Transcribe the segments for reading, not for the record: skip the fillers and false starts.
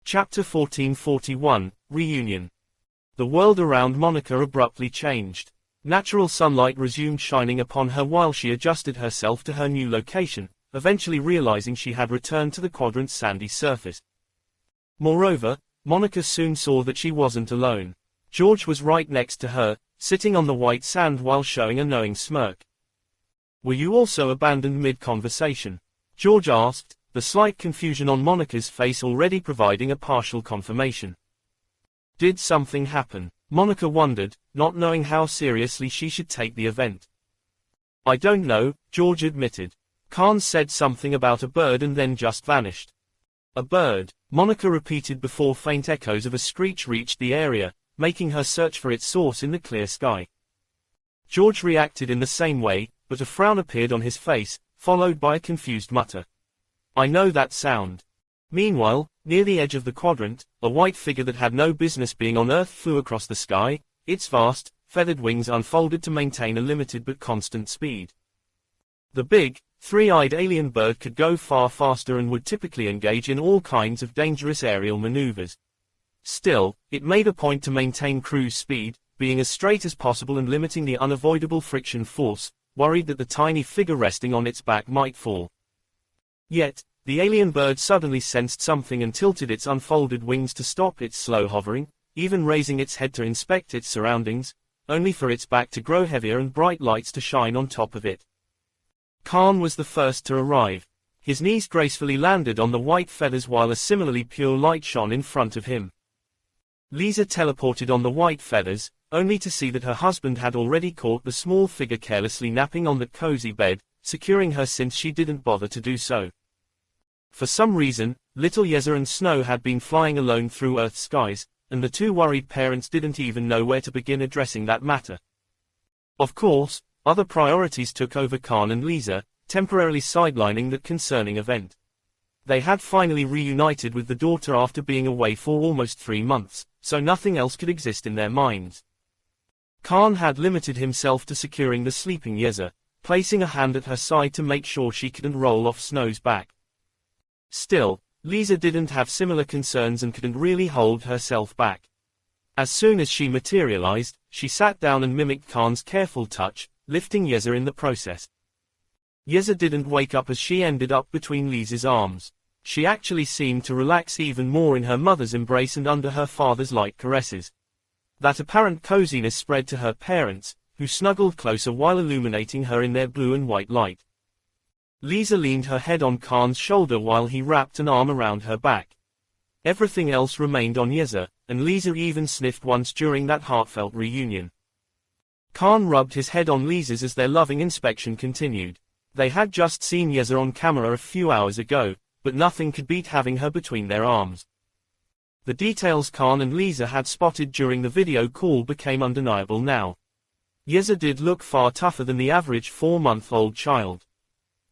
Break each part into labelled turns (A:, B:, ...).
A: Chapter 1441, Reunion. The world around Monica abruptly changed. Natural sunlight resumed shining upon her while she adjusted herself to her new location, eventually realizing she had returned to the quadrant's sandy surface. Moreover, Monica soon saw that she wasn't alone. George was right next to her, sitting on the white sand while showing a knowing smirk. "Were you also abandoned mid-conversation?" George asked, the slight confusion on Monica's face already providing a partial confirmation. Did something happen? Monica wondered, not knowing how seriously she should take the event. "I don't know," George admitted. "Khan said something about a bird and then just vanished." "A bird," Monica repeated before faint echoes of a screech reached the area, making her search for its source in the clear sky. George reacted in the same way, but a frown appeared on his face, followed by a confused mutter. "I know that sound." Meanwhile, near the edge of the quadrant, a white figure that had no business being on Earth flew across the sky, its vast, feathered wings unfolded to maintain a limited but constant speed. The big, three-eyed alien bird could go far faster and would typically engage in all kinds of dangerous aerial maneuvers. Still, it made a point to maintain cruise speed, being as straight as possible and limiting the unavoidable friction force, worried that the tiny figure resting on its back might fall. Yet, the alien bird suddenly sensed something and tilted its unfolded wings to stop its slow hovering, even raising its head to inspect its surroundings, only for its back to grow heavier and bright lights to shine on top of it. Khan was the first to arrive. His knees gracefully landed on the white feathers while a similarly pure light shone in front of him. Lisa teleported on the white feathers, only to see that her husband had already caught the small figure carelessly napping on that cozy bed, securing her since she didn't bother to do so. For some reason, little Yeza and Snow had been flying alone through Earth's skies, and the two worried parents didn't even know where to begin addressing that matter. Of course, other priorities took over Khan and Lisa, temporarily sidelining that concerning event. They had finally reunited with the daughter after being away for almost 3 months, so nothing else could exist in their minds. Khan had limited himself to securing the sleeping Yeza, placing a hand at her side to make sure she couldn't roll off Snow's back. Still, Lisa didn't have similar concerns and couldn't really hold herself back. As soon as she materialized, she sat down and mimicked Khan's careful touch, lifting Yeza in the process. Yeza didn't wake up as she ended up between Lisa's arms. She actually seemed to relax even more in her mother's embrace and under her father's light caresses. That apparent coziness spread to her parents, who snuggled closer while illuminating her in their blue and white light. Lisa leaned her head on Khan's shoulder while he wrapped an arm around her back. Everything else remained on Yeza, and Lisa even sniffed once during that heartfelt reunion. Khan rubbed his head on Lisa's as their loving inspection continued. They had just seen Yeza on camera a few hours ago, but nothing could beat having her between their arms. The details Khan and Lisa had spotted during the video call became undeniable now. Yeza did look far tougher than the average 4-month-old child.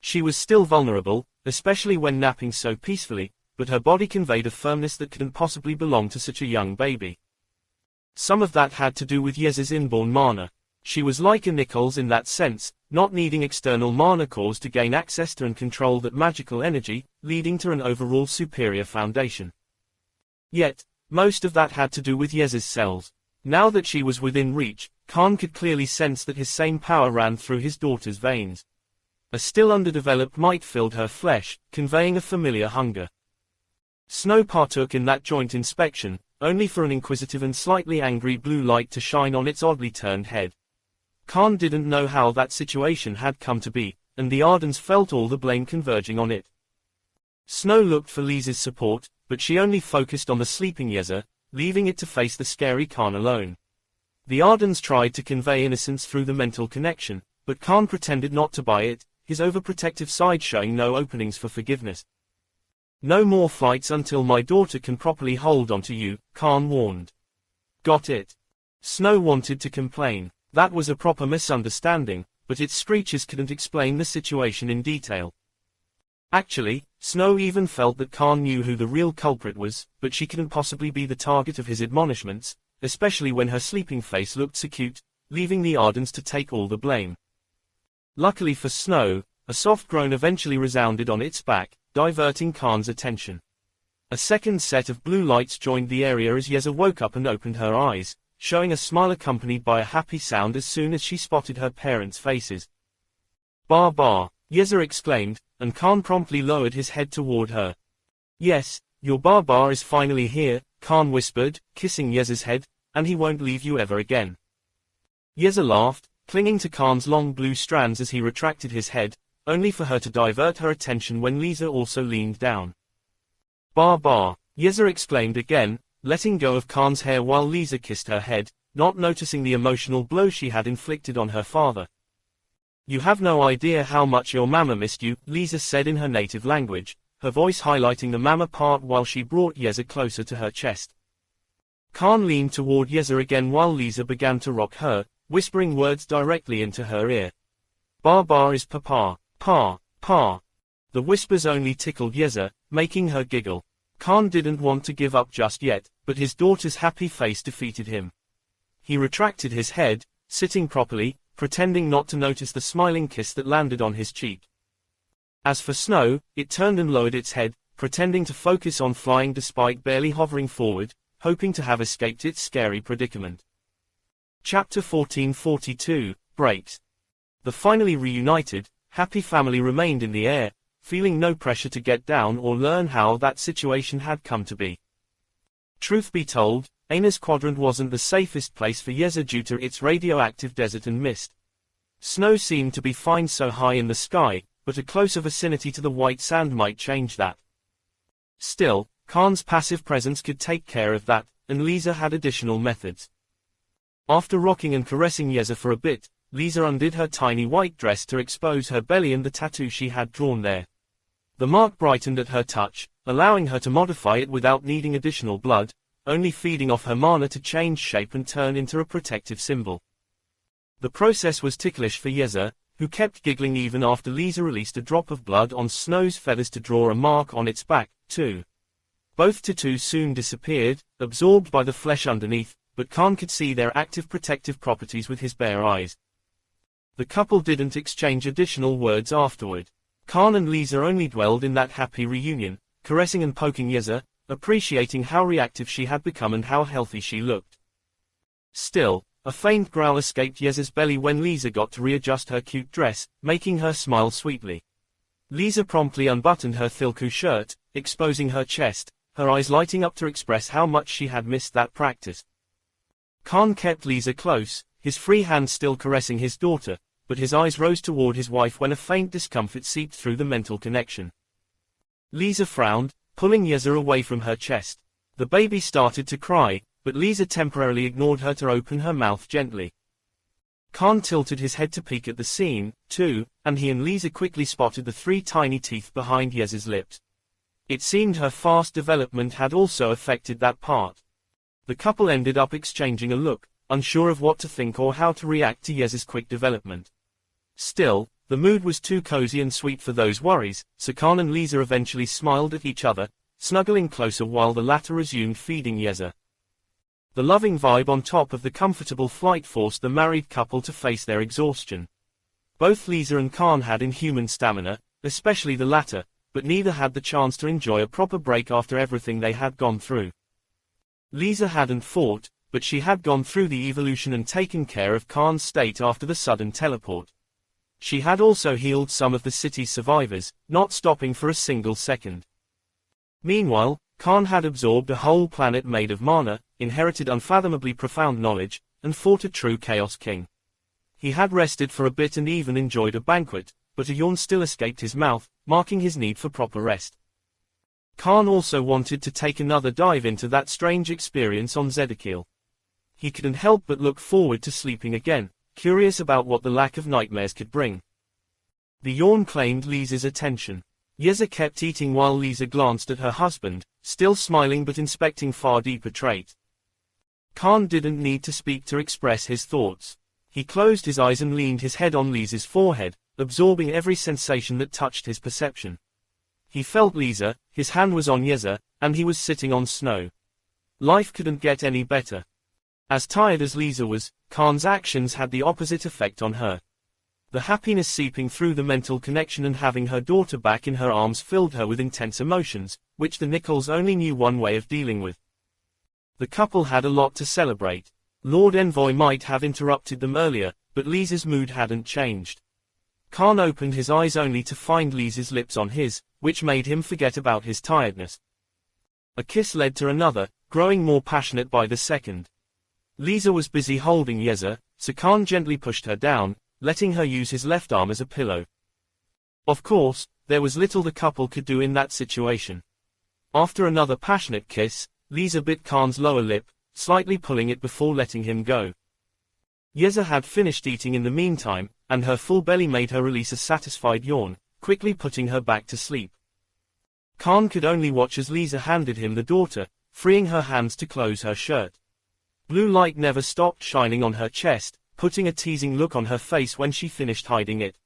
A: She was still vulnerable, especially when napping so peacefully, but her body conveyed a firmness that couldn't possibly belong to such a young baby. Some of that had to do with Yeza's inborn mana. She was like a Nichols in that sense, not needing external mana cores to gain access to and control that magical energy, leading to an overall superior foundation. Yet, most of that had to do with Yeza's cells. Now that she was within reach, Khan could clearly sense that his same power ran through his daughter's veins. A still underdeveloped might filled her flesh, conveying a familiar hunger. Snow partook in that joint inspection, only for an inquisitive and slightly angry blue light to shine on its oddly turned head. Khan didn't know how that situation had come to be, and the Ardens felt all the blame converging on it. Snow looked for Lisa's support, but she only focused on the sleeping Yeza, leaving it to face the scary Khan alone. The Ardens tried to convey innocence through the mental connection, but Khan pretended not to buy it, his overprotective side showing no openings for forgiveness. "No more flights until my daughter can properly hold onto you," Khan warned. "Got it?" Snow wanted to complain. That was a proper misunderstanding, but its screeches couldn't explain the situation in detail. Actually, Snow even felt that Khan knew who the real culprit was, but she couldn't possibly be the target of his admonishments, especially when her sleeping face looked so cute, leaving the Ardens to take all the blame. Luckily for Snow, a soft groan eventually resounded on its back, diverting Khan's attention. A second set of blue lights joined the area as Yeza woke up and opened her eyes, showing a smile accompanied by a happy sound as soon as she spotted her parents' faces. "Bar bar," Yeza exclaimed, and Khan promptly lowered his head toward her. "Yes, your Bar is finally here," Khan whispered, kissing Yeza's head, "and he won't leave you ever again." Yeza laughed, clinging to Khan's long blue strands as he retracted his head, only for her to divert her attention when Lisa also leaned down. "Bar," Yeza exclaimed again, letting go of Khan's hair while Lisa kissed her head, not noticing the emotional blow she had inflicted on her father. "You have no idea how much your mama missed you," Lisa said in her native language, her voice highlighting the mama part while she brought Yeza closer to her chest. Khan leaned toward Yeza again while Lisa began to rock her, whispering words directly into her ear. "Bar is papa, pa." The whispers only tickled Yeza, making her giggle. Khan didn't want to give up just yet, but his daughter's happy face defeated him. He retracted his head, sitting properly, pretending not to notice the smiling kiss that landed on his cheek. As for Snow, it turned and lowered its head, pretending to focus on flying despite barely hovering forward, hoping to have escaped its scary predicament. Chapter 1442, Breaks. The finally reunited, happy family remained in the air, feeling no pressure to get down or learn how that situation had come to be. Truth be told, Aina's quadrant wasn't the safest place for Yeza due to its radioactive desert and mist. Snow seemed to be fine so high in the sky, but a closer vicinity to the white sand might change that. Still, Khan's passive presence could take care of that, and Lisa had additional methods. After rocking and caressing Yeza for a bit, Lisa undid her tiny white dress to expose her belly and the tattoo she had drawn there. The mark brightened at her touch, allowing her to modify it without needing additional blood, only feeding off her mana to change shape and turn into a protective symbol. The process was ticklish for Yeza, who kept giggling even after Lisa released a drop of blood on Snow's feathers to draw a mark on its back, too. Both tattoos soon disappeared, absorbed by the flesh underneath, but Khan could see their active protective properties with his bare eyes. The couple didn't exchange additional words afterward. Khan and Lisa only dwelled in that happy reunion, caressing and poking Yeza, appreciating how reactive she had become and how healthy she looked. Still, a faint growl escaped Yeza's belly when Lisa got to readjust her cute dress, making her smile sweetly. Lisa promptly unbuttoned her Thilku shirt, exposing her chest, her eyes lighting up to express how much she had missed that practice. Khan kept Lisa close, his free hand still caressing his daughter, but his eyes rose toward his wife when a faint discomfort seeped through the mental connection. Lisa frowned, pulling Yeza away from her chest. The baby started to cry, but Lisa temporarily ignored her to open her mouth gently. Khan tilted his head to peek at the scene, too, and he and Lisa quickly spotted the 3 tiny teeth behind Yeza's lips. It seemed her fast development had also affected that part. The couple ended up exchanging a look, unsure of what to think or how to react to Yeza's quick development. Still, the mood was too cozy and sweet for those worries, so Khan and Lisa eventually smiled at each other, snuggling closer while the latter resumed feeding Yeza. The loving vibe on top of the comfortable flight forced the married couple to face their exhaustion. Both Lisa and Khan had inhuman stamina, especially the latter, but neither had the chance to enjoy a proper break after everything they had gone through. Lisa hadn't fought, but she had gone through the evolution and taken care of Khan's state after the sudden teleport. She had also healed some of the city's survivors, not stopping for a single second. Meanwhile, Khan had absorbed a whole planet made of mana, inherited unfathomably profound knowledge, and fought a true Chaos King. He had rested for a bit and even enjoyed a banquet, but a yawn still escaped his mouth, marking his need for proper rest. Khan also wanted to take another dive into that strange experience on Zedekiel. He couldn't help but look forward to sleeping again, curious about what the lack of nightmares could bring. The yawn claimed Lisa's attention. Yeza kept eating while Lisa glanced at her husband, still smiling but inspecting far deeper trait. Khan didn't need to speak to express his thoughts. He closed his eyes and leaned his head on Lisa's forehead, absorbing every sensation that touched his perception. He felt Lisa, his hand was on Yeza, and he was sitting on Snow. Life couldn't get any better. As tired as Lisa was, Khan's actions had the opposite effect on her. The happiness seeping through the mental connection and having her daughter back in her arms filled her with intense emotions, which the Nichols only knew one way of dealing with. The couple had a lot to celebrate. Lord Envoy might have interrupted them earlier, but Lisa's mood hadn't changed. Khan opened his eyes only to find Lisa's lips on his, which made him forget about his tiredness. A kiss led to another, growing more passionate by the second. Lisa was busy holding Yeza, so Khan gently pushed her down, letting her use his left arm as a pillow. Of course, there was little the couple could do in that situation. After another passionate kiss, Lisa bit Khan's lower lip, slightly pulling it before letting him go. Yeza had finished eating in the meantime, and her full belly made her release a satisfied yawn, quickly putting her back to sleep. Khan could only watch as Lisa handed him the daughter, freeing her hands to close her shirt. Blue light never stopped shining on her chest, putting a teasing look on her face when she finished hiding it.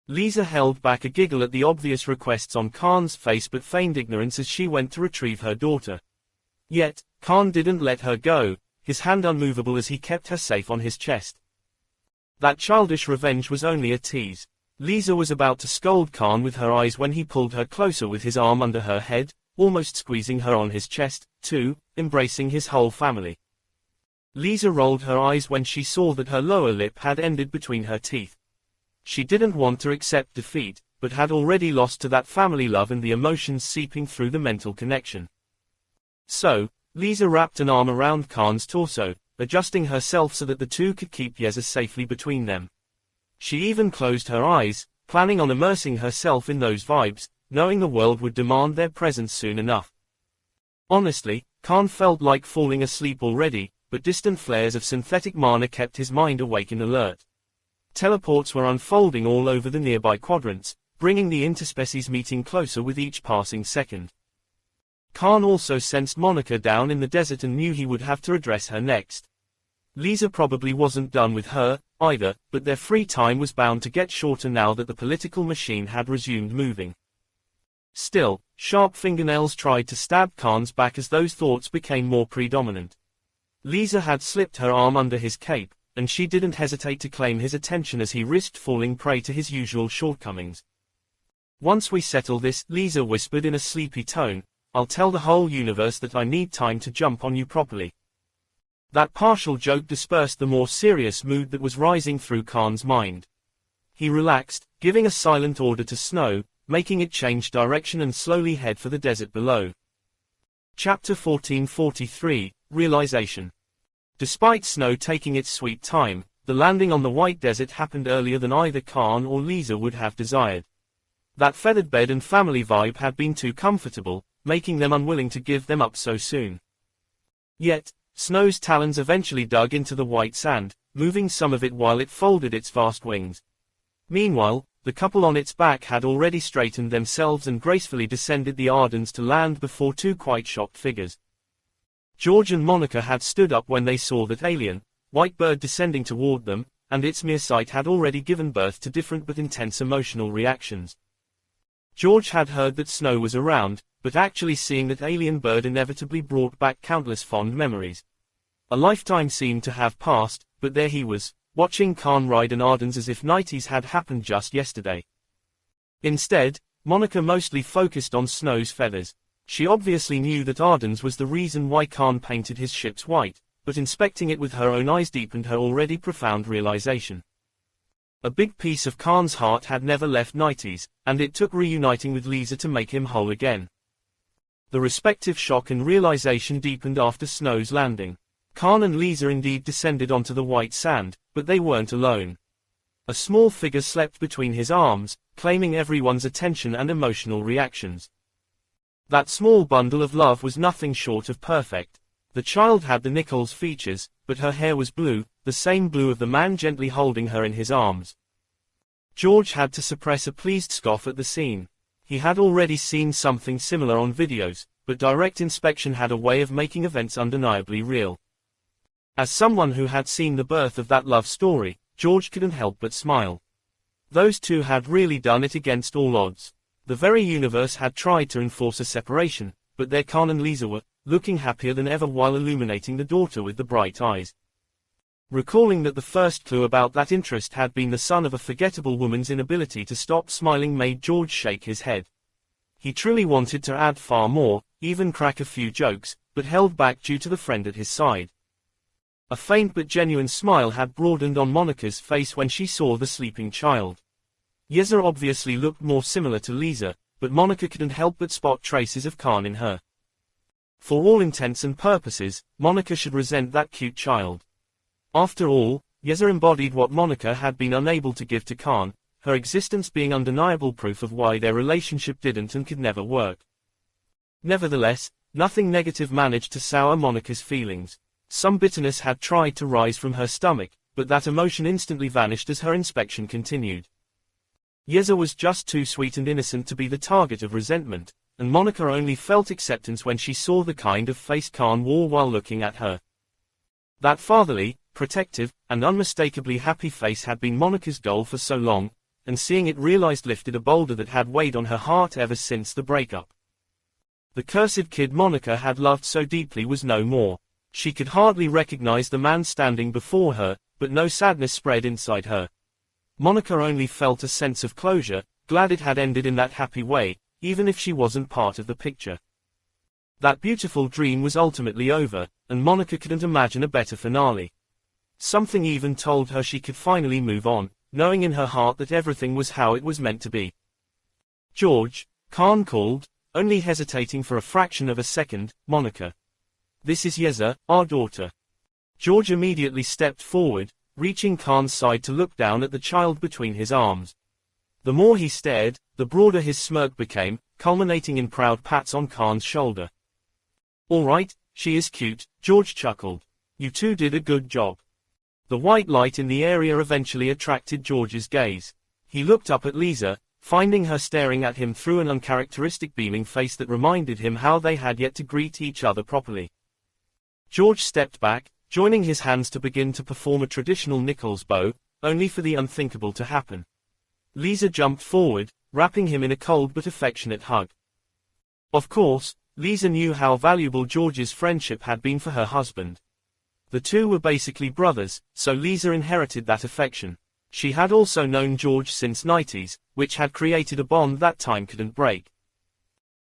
A: Lisa held back a giggle at the obvious requests on Khan's face but feigned ignorance as she went to retrieve her daughter. Yet, Khan didn't let her go, his hand unmovable as he kept her safe on his chest. That childish revenge was only a tease. Lisa was about to scold Khan with her eyes when he pulled her closer with his arm under her head, almost squeezing her on his chest, too, embracing his whole family. Lisa rolled her eyes when she saw that her lower lip had ended between her teeth. She didn't want to accept defeat, but had already lost to that family love and the emotions seeping through the mental connection. So, Lisa wrapped an arm around Khan's torso, adjusting herself so that the two could keep Yeza safely between them. She even closed her eyes, planning on immersing herself in those vibes, knowing the world would demand their presence soon enough. Honestly, Khan felt like falling asleep already, but distant flares of synthetic mana kept his mind awake and alert. Teleports were unfolding all over the nearby quadrants, bringing the interspecies meeting closer with each passing second. Khan also sensed Monica down in the desert and knew he would have to address her next. Lisa probably wasn't done with her, either, but their free time was bound to get shorter now that the political machine had resumed moving. Still, sharp fingernails tried to stab Khan's back as those thoughts became more predominant. Lisa had slipped her arm under his cape, and she didn't hesitate to claim his attention as he risked falling prey to his usual shortcomings. "Once we settle this," Lisa whispered in a sleepy tone, "I'll tell the whole universe that I need time to jump on you properly." That partial joke dispersed the more serious mood that was rising through Khan's mind. He relaxed, giving a silent order to Snow, making it change direction and slowly head for the desert below. Chapter 1443, Realization. Despite Snow taking its sweet time, the landing on the White Desert happened earlier than either Khan or Lisa would have desired. That feathered bed and family vibe had been too comfortable, making them unwilling to give them up so soon. Yet, Snow's talons eventually dug into the white sand, moving some of it while it folded its vast wings. Meanwhile, the couple on its back had already straightened themselves and gracefully descended the Ardens to land before two quite shocked figures. George and Monica had stood up when they saw that alien, white bird descending toward them, and its mere sight had already given birth to different but intense emotional reactions. George had heard that Snow was around, but actually seeing that alien bird inevitably brought back countless fond memories. A lifetime seemed to have passed, but there he was, watching Khan ride an Ardens as if 90s had happened just yesterday. Instead, Monica mostly focused on Snow's feathers. She obviously knew that Ardens was the reason why Khan painted his ships white, but inspecting it with her own eyes deepened her already profound realization. A big piece of Khan's heart had never left 90s, and it took reuniting with Lisa to make him whole again. The respective shock and realization deepened after Snow's landing. Khan and Lisa indeed descended onto the white sand, but they weren't alone. A small figure slept between his arms, claiming everyone's attention and emotional reactions. That small bundle of love was nothing short of perfect. The child had the Nichols features, but her hair was blue, the same blue of the man gently holding her in his arms. George had to suppress a pleased scoff at the scene. He had already seen something similar on videos, but direct inspection had a way of making events undeniably real. As someone who had seen the birth of that love story, George couldn't help but smile. Those two had really done it against all odds. The very universe had tried to enforce a separation, but their Khan and Lisa were, looking happier than ever while illuminating the daughter with the bright eyes. Recalling that the first clue about that interest had been the son of a forgettable woman's inability to stop smiling made George shake his head. He truly wanted to add far more, even crack a few jokes, but held back due to the friend at his side. A faint but genuine smile had broadened on Monica's face when she saw the sleeping child. Yeza obviously looked more similar to Lisa, but Monica couldn't help but spot traces of Khan in her. For all intents and purposes, Monica should resent that cute child. After all, Yeza embodied what Monica had been unable to give to Khan, her existence being undeniable proof of why their relationship didn't and could never work. Nevertheless, nothing negative managed to sour Monica's feelings. Some bitterness had tried to rise from her stomach, but that emotion instantly vanished as her inspection continued. Yeza was just too sweet and innocent to be the target of resentment, and Monica only felt acceptance when she saw the kind of face Khan wore while looking at her. That fatherly, protective, and unmistakably happy face had been Monica's goal for so long, and seeing it realized lifted a boulder that had weighed on her heart ever since the breakup. The cursed kid Monica had loved so deeply was no more. She could hardly recognize the man standing before her, but no sadness spread inside her. Monica only felt a sense of closure, glad it had ended in that happy way, even if she wasn't part of the picture. That beautiful dream was ultimately over, and Monica couldn't imagine a better finale. Something even told her she could finally move on, knowing in her heart that everything was how it was meant to be. "George," Khan called, only hesitating for a fraction of a second. "Monica. This is Yeza, our daughter." George immediately stepped forward, reaching Khan's side to look down at the child between his arms. The more he stared, the broader his smirk became, culminating in proud pats on Khan's shoulder. "All right, she is cute," George chuckled. "You two did a good job." The white light in the area eventually attracted George's gaze. He looked up at Lisa, finding her staring at him through an uncharacteristic beaming face that reminded him how they had yet to greet each other properly. George stepped back, joining his hands to begin to perform a traditional Nichols bow, only for the unthinkable to happen. Lisa jumped forward, wrapping him in a cold but affectionate hug. Of course, Lisa knew how valuable George's friendship had been for her husband. The two were basically brothers, so Lisa inherited that affection. She had also known George since '90s, which had created a bond that time couldn't break.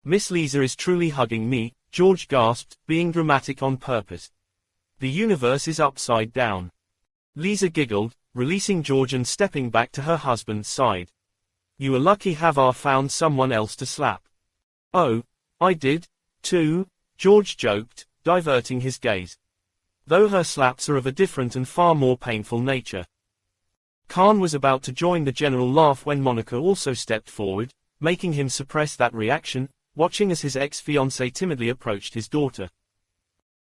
A: "Miss Lisa is truly hugging me," George gasped, being dramatic on purpose. "The universe is upside down." Lisa giggled, releasing George and stepping back to her husband's side. "You are lucky Heir found someone else to slap." "Oh, I did, too," George joked, diverting his gaze. "Though her slaps are of a different and far more painful nature." Khan was about to join the general laugh when Monica also stepped forward, making him suppress that reaction, watching as his ex-fiancée timidly approached his daughter.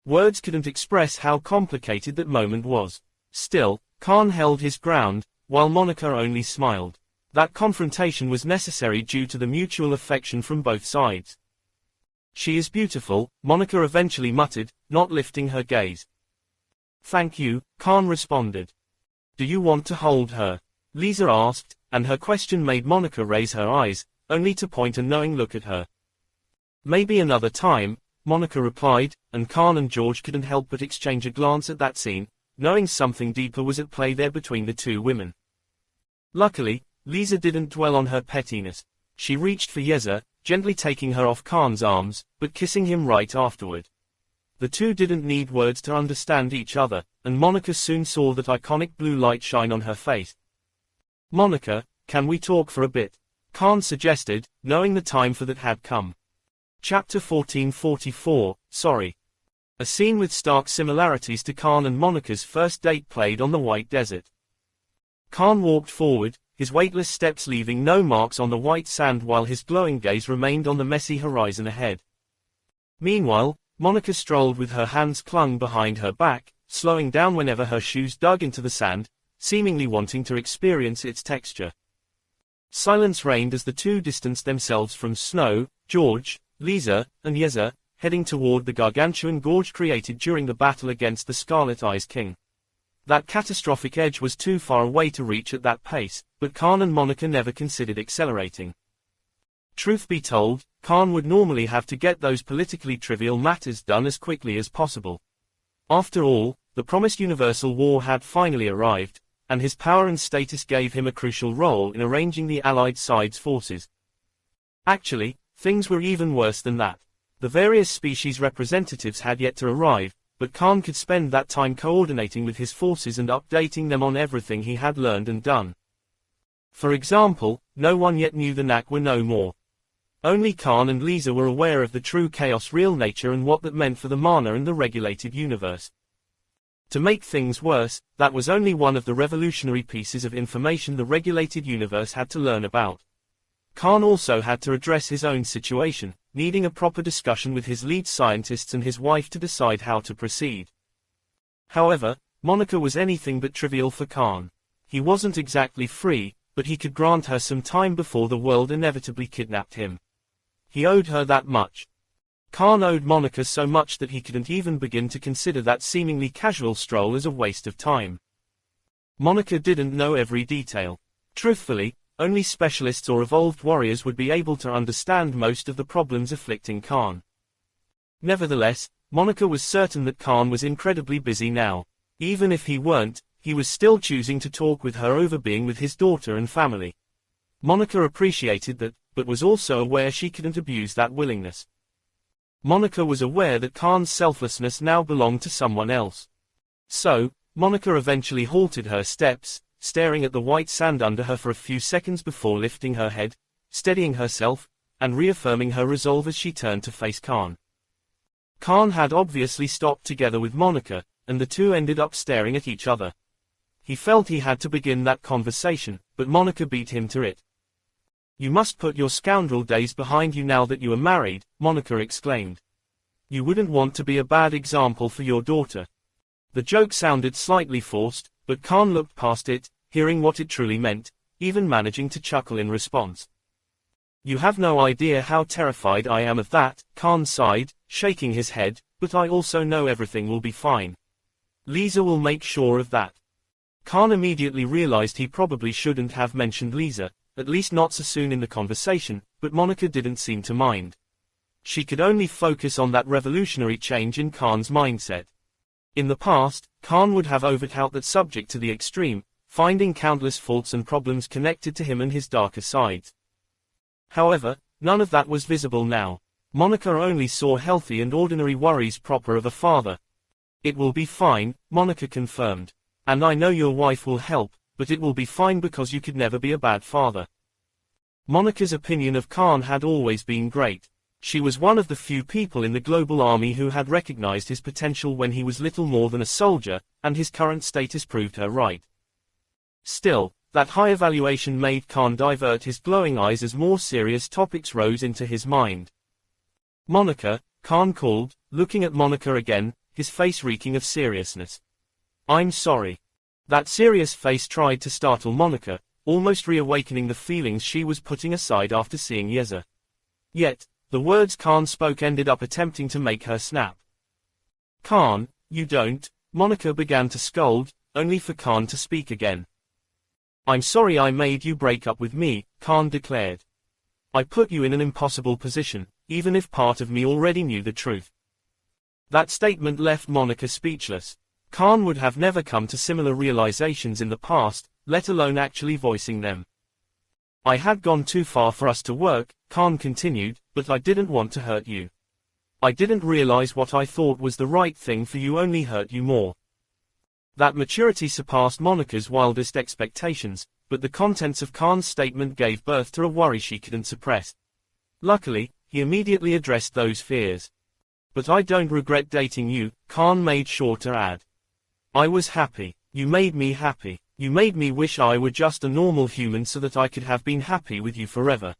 A: Words couldn't express how complicated that moment was. Still, Khan held his ground, while Monica only smiled. That confrontation was necessary due to the mutual affection from both sides. "She is beautiful," Monica eventually muttered, not lifting her gaze. "Thank you," Khan responded. "Do you want to hold her?" Lisa asked, and her question made Monica raise her eyes, only to point a knowing look at her. "Maybe another time," Monica replied, and Khan and George couldn't help but exchange a glance at that scene, knowing something deeper was at play there between the two women. Luckily, Lisa didn't dwell on her pettiness. She reached for Yeza, gently taking her off Khan's arms, but kissing him right afterward. The two didn't need words to understand each other, and Monica soon saw that iconic blue light shine on her face. "Monica, can we talk for a bit?" Khan suggested, knowing the time for that had come. Chapter 1444, Sorry. A scene with stark similarities to Khan and Monica's first date played on the white desert. Khan walked forward, his weightless steps leaving no marks on the white sand while his glowing gaze remained on the messy horizon ahead. Meanwhile, Monica strolled with her hands clung behind her back, slowing down whenever her shoes dug into the sand, seemingly wanting to experience its texture. Silence reigned as the two distanced themselves from Snow, George, Lisa, and Yeza, heading toward the gargantuan gorge created during the battle against the Scarlet Eyes King. That catastrophic edge was too far away to reach at that pace, but Khan and Monica never considered accelerating. Truth be told, Khan would normally have to get those politically trivial matters done as quickly as possible. After all, The promised universal war had finally arrived, and his power and status gave him a crucial role in arranging the Allied side's forces. Actually, things were even worse than that. The various species representatives had yet to arrive, but Khan could spend that time coordinating with his forces and updating them on everything he had learned and done. For example, no one yet knew the Nak were no more. Only Khan and Lisa were aware of the true chaos real nature and what that meant for the mana and the regulated universe. To make things worse, that was only one of the revolutionary pieces of information the regulated universe had to learn about. Khan also had to address his own situation, needing a proper discussion with his lead scientists and his wife to decide how to proceed. However, Monica was anything but trivial for Khan. He wasn't exactly free, but he could grant her some time before the world inevitably kidnapped him. He owed her that much. Khan owed Monica so much that he couldn't even begin to consider that seemingly casual stroll as a waste of time. Monica didn't know every detail. Truthfully, only specialists or evolved warriors would be able to understand most of the problems afflicting Khan. Nevertheless, Monica was certain that Khan was incredibly busy now. Even if he weren't, he was still choosing to talk with her over being with his daughter and family. Monica appreciated that, but was also aware she couldn't abuse that willingness. Monica was aware that Khan's selflessness now belonged to someone else. So, Monica eventually halted her steps, staring at the white sand under her for a few seconds before lifting her head, steadying herself, and reaffirming her resolve as she turned to face Khan. Khan had obviously stopped together with Monica, and the two ended up staring at each other. He felt he had to begin that conversation, but Monica beat him to it. "You must put your scoundrel days behind you now that you are married," Monica exclaimed. "You wouldn't want to be a bad example for your daughter." The joke sounded slightly forced, but Khan looked past it, hearing what it truly meant, even managing to chuckle in response. "You have no idea how terrified I am of that," Khan sighed, shaking his head, "but I also know everything will be fine. Lisa will make sure of that." Khan immediately realized he probably shouldn't have mentioned Lisa, at least not so soon in the conversation, but Monica didn't seem to mind. She could only focus on that revolutionary change in Khan's mindset. In the past, Khan would have overthought that subject to the extreme, finding countless faults and problems connected to him and his darker sides. However, none of that was visible now. Monica only saw healthy and ordinary worries proper of a father. "It will be fine," Monica confirmed. "And I know your wife will help, but it will be fine because you could never be a bad father." Monica's opinion of Khan had always been great. She was one of the few people in the global army who had recognized his potential when he was little more than a soldier, and his current status proved her right. Still, that high evaluation made Khan divert his glowing eyes as more serious topics rose into his mind. "Monica," Khan called, looking at Monica again, his face reeking of seriousness. "I'm sorry." That serious face tried to startle Monica, almost reawakening the feelings she was putting aside after seeing Yeza. Yet, the words Khan spoke ended up attempting to make her snap. "Khan, you don't," Monica began to scold, only for Khan to speak again. "I'm sorry I made you break up with me," Khan declared. "I put you in an impossible position, even if part of me already knew the truth." That statement left Monica speechless. Khan would have never come to similar realizations in the past, let alone actually voicing them. "I had gone too far for us to work," Khan continued, "but I didn't want to hurt you. I didn't realize what I thought was the right thing for you only hurt you more." That maturity surpassed Monica's wildest expectations, but the contents of Khan's statement gave birth to a worry she couldn't suppress. Luckily, he immediately addressed those fears. "But I don't regret dating you," Khan made sure to add. "I was happy. You made me happy. You made me wish I were just a normal human so that I could have been happy with you forever."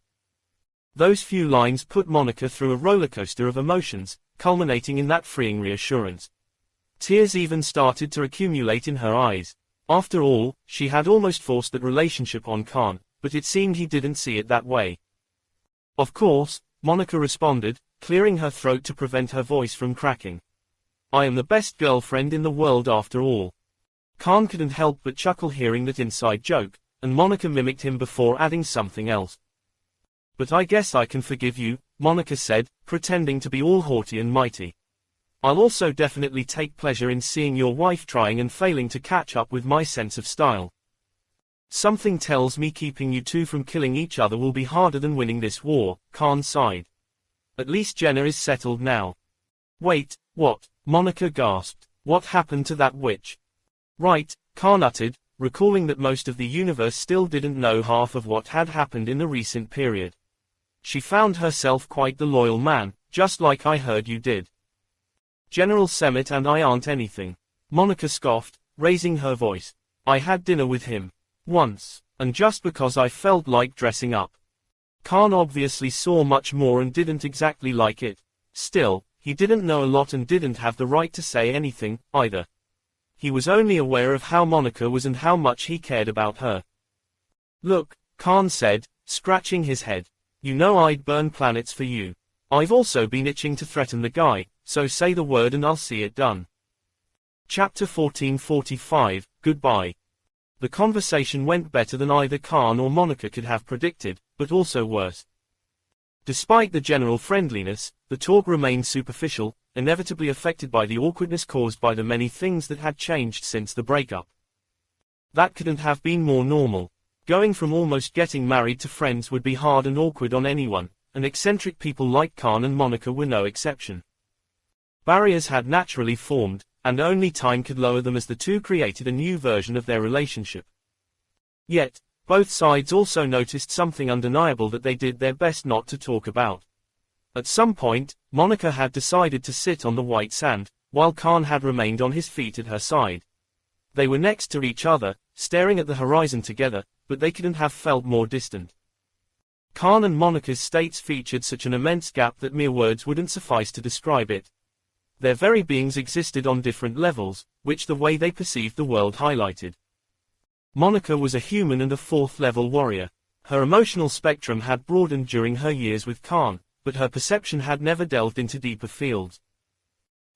A: Those few lines put Monica through a rollercoaster of emotions, culminating in that freeing reassurance. Tears even started to accumulate in her eyes. After all, she had almost forced that relationship on Khan, but it seemed he didn't see it that way. "Of course," Monica responded, clearing her throat to prevent her voice from cracking. "I am the best girlfriend in the world after all." Khan couldn't help but chuckle hearing that inside joke, and Monica mimicked him before adding something else. "But I guess I can forgive you," Monica said, pretending to be all haughty and mighty. I'll also definitely take pleasure in seeing your wife trying and failing to catch up with my sense of style. Something tells me keeping you two from killing each other will be harder than winning this war, Khan sighed. At least Jenna is settled now. Wait, what? Monica gasped. What happened to that witch? Right, Khan uttered, recalling that most of the universe still didn't know half of what had happened in the recent period. She found herself quite the loyal man, just like I heard you did. General Semmet and I aren't anything. Monica scoffed, raising her voice. I had dinner with him. Once, and just because I felt like dressing up. Khan obviously saw much more and didn't exactly like it. Still, he didn't know a lot and didn't have the right to say anything, either. He was only aware of how Monica was and how much he cared about her. Look, Khan said, scratching his head. You know I'd burn planets for you. I've also been itching to threaten the guy, so say the word and I'll see it done. Chapter 1445, Goodbye. The conversation went better than either Khan or Monica could have predicted, but also worse. Despite the general friendliness, the talk remained superficial, inevitably affected by the awkwardness caused by the many things that had changed since the breakup. That couldn't have been more normal. Going from almost getting married to friends would be hard and awkward on anyone, and eccentric people like Khan and Monica were no exception. Barriers had naturally formed, and only time could lower them as the two created a new version of their relationship. Yet, both sides also noticed something undeniable that they did their best not to talk about. At some point, Monica had decided to sit on the white sand, while Khan had remained on his feet at her side. They were next to each other, staring at the horizon together, but they couldn't have felt more distant. Khan and Monica's states featured such an immense gap that mere words wouldn't suffice to describe it. Their very beings existed on different levels, which the way they perceived the world highlighted. Monica was a human and a fourth-level warrior. Her emotional spectrum had broadened during her years with Khan, but her perception had never delved into deeper fields.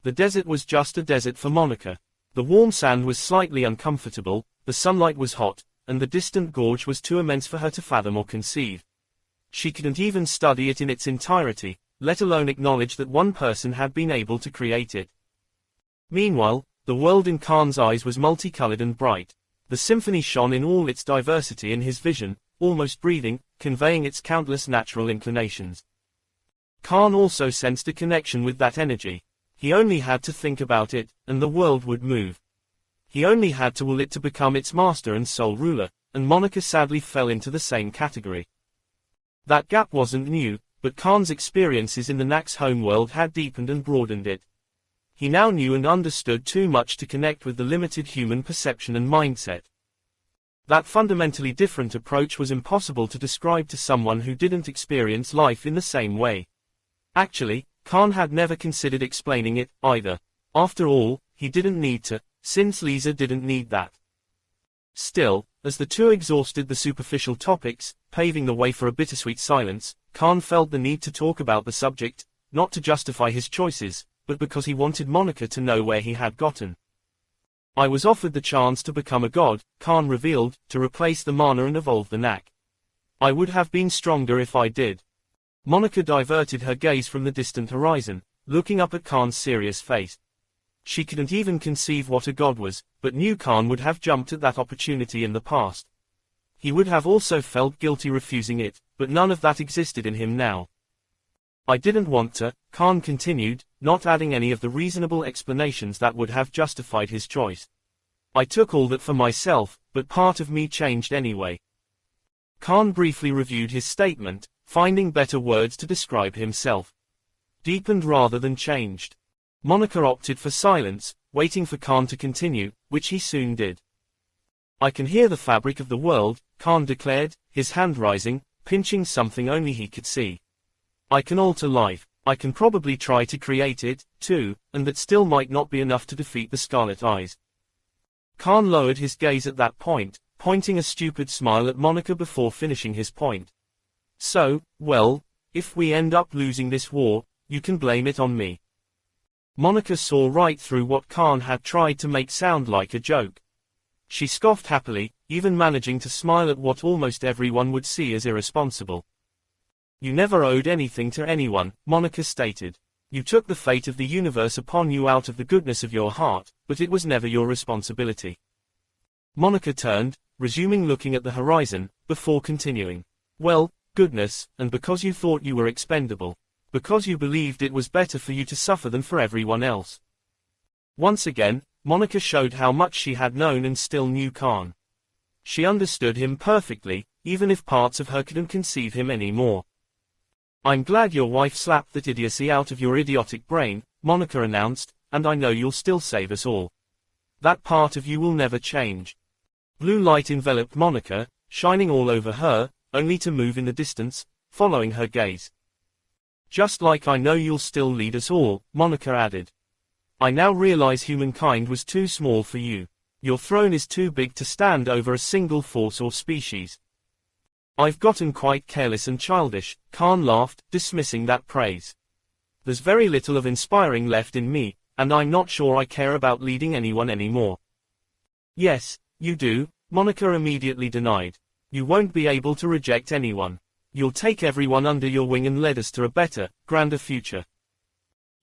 A: The desert was just a desert for Monica. The warm sand was slightly uncomfortable, the sunlight was hot, and the distant gorge was too immense for her to fathom or conceive. She couldn't even study it in its entirety, let alone acknowledge that one person had been able to create it. Meanwhile, the world in Khan's eyes was multicolored and bright. The symphony shone in all its diversity in his vision, almost breathing, conveying its countless natural inclinations. Khan also sensed a connection with that energy. He only had to think about it, and the world would move. He only had to will it to become its master and sole ruler, and Monica sadly fell into the same category. That gap wasn't new, but Khan's experiences in the Naxx homeworld had deepened and broadened it. He now knew and understood too much to connect with the limited human perception and mindset. That fundamentally different approach was impossible to describe to someone who didn't experience life in the same way. Actually, Khan had never considered explaining it, either. After all, he didn't need to, since Lisa didn't need that. Still, as the two exhausted the superficial topics, paving the way for a bittersweet silence, Khan felt the need to talk about the subject, not to justify his choices, but because he wanted Monica to know where he had gotten. I was offered the chance to become a god, Khan revealed, to replace the mana and evolve the knack. I would have been stronger if I did. Monica diverted her gaze from the distant horizon, looking up at Khan's serious face. She couldn't even conceive what a god was, but knew Khan would have jumped at that opportunity in the past. He would have also felt guilty refusing it, but none of that existed in him now. I didn't want to, Khan continued, not adding any of the reasonable explanations that would have justified his choice. I took all that for myself, but part of me changed anyway. Khan briefly reviewed his statement, finding better words to describe himself. Deepened rather than changed. Monica opted for silence, waiting for Khan to continue, which he soon did. I can hear the fabric of the world, Khan declared, his hand rising, pinching something only he could see. I can alter life. I can probably try to create it, too, and that still might not be enough to defeat the Scarlet Eyes. Khan lowered his gaze at that point, pointing a stupid smile at Monica before finishing his point. So, well, if we end up losing this war, you can blame it on me. Monica saw right through what Khan had tried to make sound like a joke. She scoffed happily, even managing to smile at what almost everyone would see as irresponsible. You never owed anything to anyone, Monica stated. You took the fate of the universe upon you out of the goodness of your heart, but it was never your responsibility. Monica turned, resuming looking at the horizon, before continuing. Well, goodness, and because you thought you were expendable. Because you believed it was better for you to suffer than for everyone else. Once again, Monica showed how much she had known and still knew Khan. She understood him perfectly, even if parts of her couldn't conceive him anymore. I'm glad your wife slapped that idiocy out of your idiotic brain, Monica announced, and I know you'll still save us all. That part of you will never change. Blue light enveloped Monica, shining all over her, only to move in the distance, following her gaze. Just like I know you'll still lead us all, Monica added. I now realize humankind was too small for you. Your throne is too big to stand over a single force or species. I've gotten quite careless and childish, Khan laughed, dismissing that praise. There's very little of inspiring left in me, and I'm not sure I care about leading anyone anymore. Yes, you do, Monica immediately denied. You won't be able to reject anyone. You'll take everyone under your wing and lead us to a better, grander future.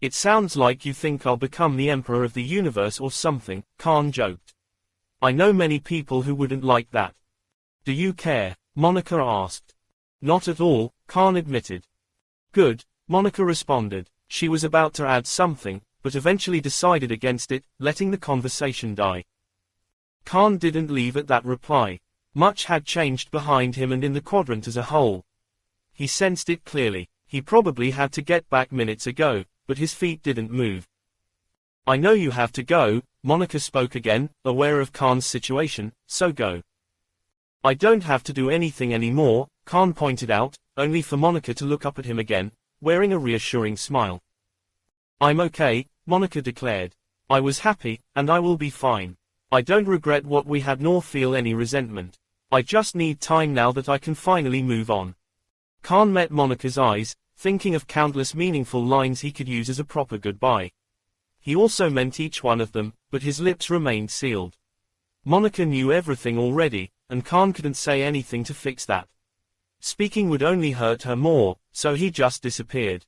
A: It sounds like you think I'll become the emperor of the universe or something, Khan joked. I know many people who wouldn't like that. Do you care? Monica asked. Not at all, Khan admitted. Good, Monica responded. She was about to add something, but eventually decided against it, letting the conversation die. Khan didn't leave at that reply. Much had changed behind him and in the quadrant as a whole. He sensed it clearly. He probably had to get back minutes ago, but his feet didn't move. I know you have to go, Monica spoke again, aware of Khan's situation, so go. I don't have to do anything anymore, Khan pointed out, only for Monica to look up at him again, wearing a reassuring smile. I'm okay, Monica declared. I was happy, and I will be fine. I don't regret what we had nor feel any resentment. I just need time now that I can finally move on. Khan met Monica's eyes, thinking of countless meaningful lines he could use as a proper goodbye. He also meant each one of them, but his lips remained sealed. Monica knew everything already, and Khan couldn't say anything to fix that. Speaking would only hurt her more, so he just disappeared.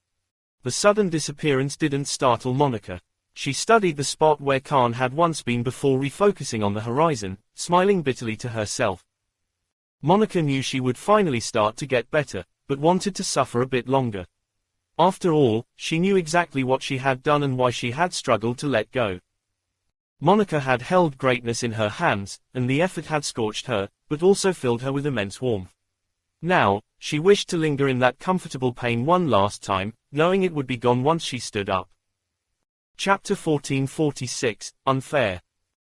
A: The sudden disappearance didn't startle Monica. She studied the spot where Khan had once been before refocusing on the horizon, smiling bitterly to herself. Monica knew she would finally start to get better, but wanted to suffer a bit longer. After all, she knew exactly what she had done and why she had struggled to let go. Monica had held greatness in her hands, and the effort had scorched her, but also filled her with immense warmth. Now, she wished to linger in that comfortable pain one last time, knowing it would be gone once she stood up. Chapter 1446, Unfair.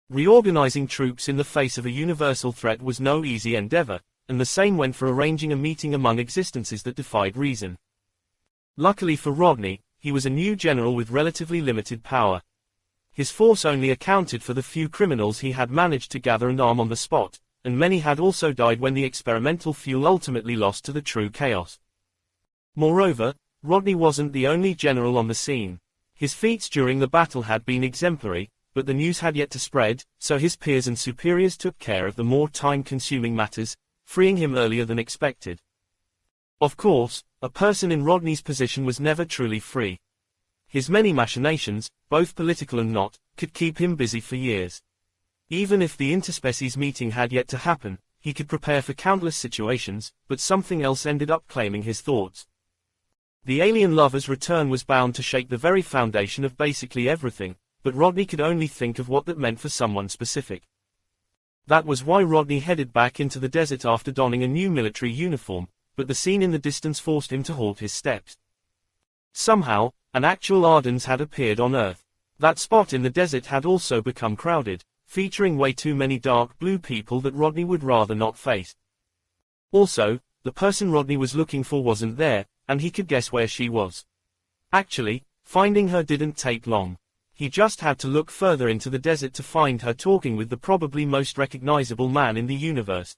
A: Reorganizing troops in the face of a universal threat was no easy endeavor, and the same went for arranging a meeting among existences that defied reason. Luckily for Rodney, he was a new general with relatively limited power. His force only accounted for the few criminals he had managed to gather and arm on the spot, and many had also died when the experimental fuel ultimately lost to the true chaos. Moreover, Rodney wasn't the only general on the scene. His feats during the battle had been exemplary, but the news had yet to spread, so his peers and superiors took care of the more time-consuming matters, freeing him earlier than expected. Of course, a person in Rodney's position was never truly free. His many machinations, both political and not, could keep him busy for years. Even if the interspecies meeting had yet to happen, he could prepare for countless situations, but something else ended up claiming his thoughts. The alien lover's return was bound to shake the very foundation of basically everything, but Rodney could only think of what that meant for someone specific. That was why Rodney headed back into the desert after donning a new military uniform, but the scene in the distance forced him to halt his steps. Somehow, an actual Ardens had appeared on Earth. That spot in the desert had also become crowded, featuring way too many dark blue people that Rodney would rather not face. Also, the person Rodney was looking for wasn't there, and he could guess where she was. Actually, finding her didn't take long. He just had to look further into the desert to find her talking with the probably most recognizable man in the universe.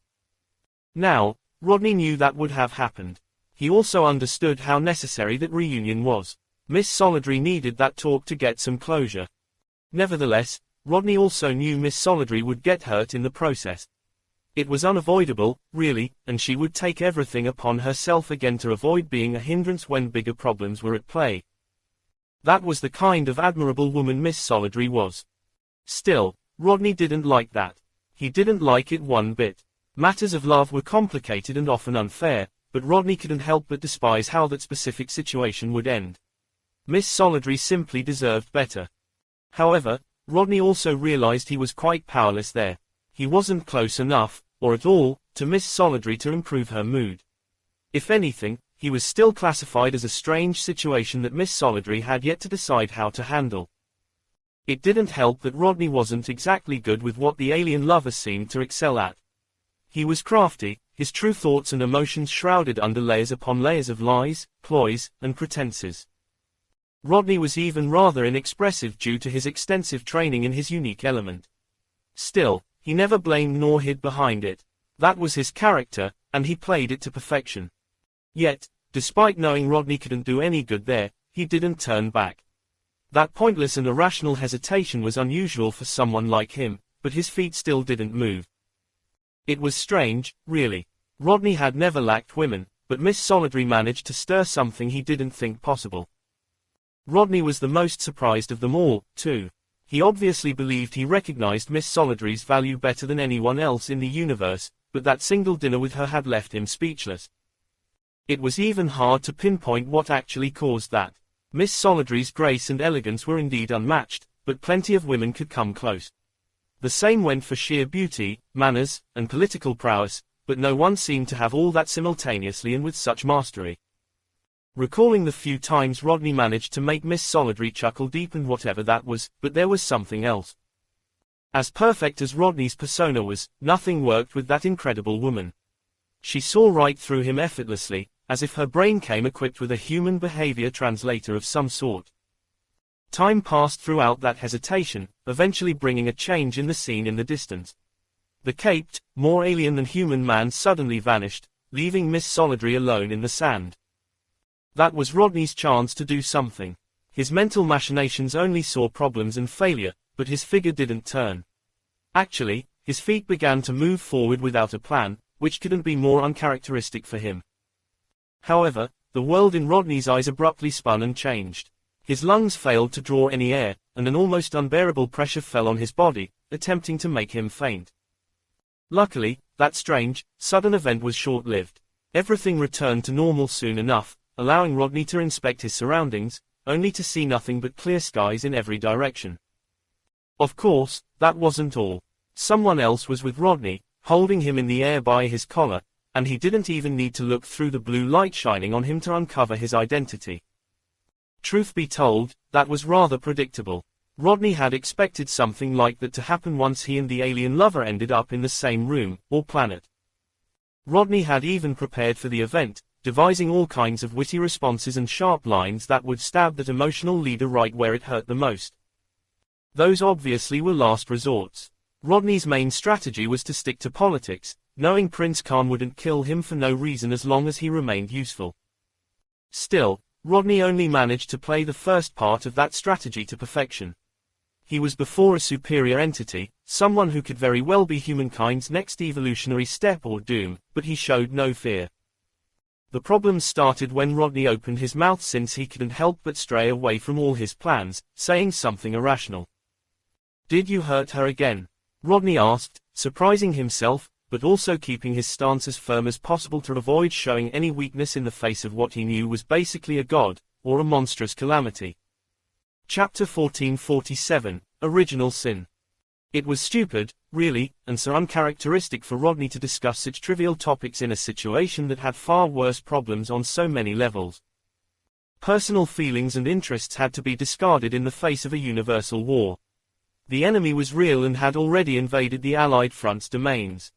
A: Now, Rodney knew that would have happened. He also understood how necessary that reunion was. Miss Solidary needed that talk to get some closure. Nevertheless, Rodney also knew Miss Solidary would get hurt in the process. It was unavoidable, really, and she would take everything upon herself again to avoid being a hindrance when bigger problems were at play. That was the kind of admirable woman Miss Solidary was. Still, Rodney didn't like that. He didn't like it one bit. Matters of love were complicated and often unfair, but Rodney couldn't help but despise how that specific situation would end. Miss Solidary simply deserved better. However, Rodney also realized he was quite powerless there. He wasn't close enough, or at all, to Miss Solidary to improve her mood. If anything, he was still classified as a strange situation that Miss Solidary had yet to decide how to handle. It didn't help that Rodney wasn't exactly good with what the alien lover seemed to excel at. He was crafty, his true thoughts and emotions shrouded under layers upon layers of lies, ploys, and pretenses. Rodney was even rather inexpressive due to his extensive training in his unique element. Still, he never blamed nor hid behind it. That was his character, and he played it to perfection. Yet, despite knowing Rodney couldn't do any good there, he didn't turn back. That pointless and irrational hesitation was unusual for someone like him, but his feet still didn't move. It was strange, really. Rodney had never lacked women, but Miss Solidary managed to stir something he didn't think possible. Rodney was the most surprised of them all, too. He obviously believed he recognized Miss Solidary's value better than anyone else in the universe, but that single dinner with her had left him speechless. It was even hard to pinpoint what actually caused that. Miss Solidary's grace and elegance were indeed unmatched, but plenty of women could come close. The same went for sheer beauty, manners, and political prowess, but no one seemed to have all that simultaneously and with such mastery. Recalling the few times Rodney managed to make Miss Solidary chuckle deepened whatever that was, but there was something else. As perfect as Rodney's persona was, nothing worked with that incredible woman. She saw right through him effortlessly, as if her brain came equipped with a human behavior translator of some sort. Time passed throughout that hesitation, eventually bringing a change in the scene in the distance. The caped, more alien than human man suddenly vanished, leaving Miss Solidary alone in the sand. That was Rodney's chance to do something. His mental machinations only saw problems and failure, but his figure didn't turn. Actually, his feet began to move forward without a plan, which couldn't be more uncharacteristic for him. However, the world in Rodney's eyes abruptly spun and changed. His lungs failed to draw any air, and an almost unbearable pressure fell on his body, attempting to make him faint. Luckily, that strange, sudden event was short-lived. Everything returned to normal soon enough, allowing Rodney to inspect his surroundings, only to see nothing but clear skies in every direction. Of course, that wasn't all. Someone else was with Rodney, holding him in the air by his collar, and he didn't even need to look through the blue light shining on him to uncover his identity. Truth be told, that was rather predictable. Rodney had expected something like that to happen once he and the alien lover ended up in the same room, or planet. Rodney had even prepared for the event, devising all kinds of witty responses and sharp lines that would stab that emotional leader right where it hurt the most. Those obviously were last resorts. Rodney's main strategy was to stick to politics, knowing Prince Khan wouldn't kill him for no reason as long as he remained useful. Still, Rodney only managed to play the first part of that strategy to perfection. He was before a superior entity, someone who could very well be humankind's next evolutionary step or doom, but he showed no fear. The problems started when Rodney opened his mouth since he couldn't help but stray away from all his plans, saying something irrational. "Did you hurt her again?" Rodney asked, surprising himself, but also keeping his stance as firm as possible to avoid showing any weakness in the face of what he knew was basically a god, or a monstrous calamity. Chapter 1447, Original Sin. It was stupid, really, and so uncharacteristic for Rodney to discuss such trivial topics in a situation that had far worse problems on so many levels. Personal feelings and interests had to be discarded in the face of a universal war. The enemy was real and had already invaded the Allied front's domains.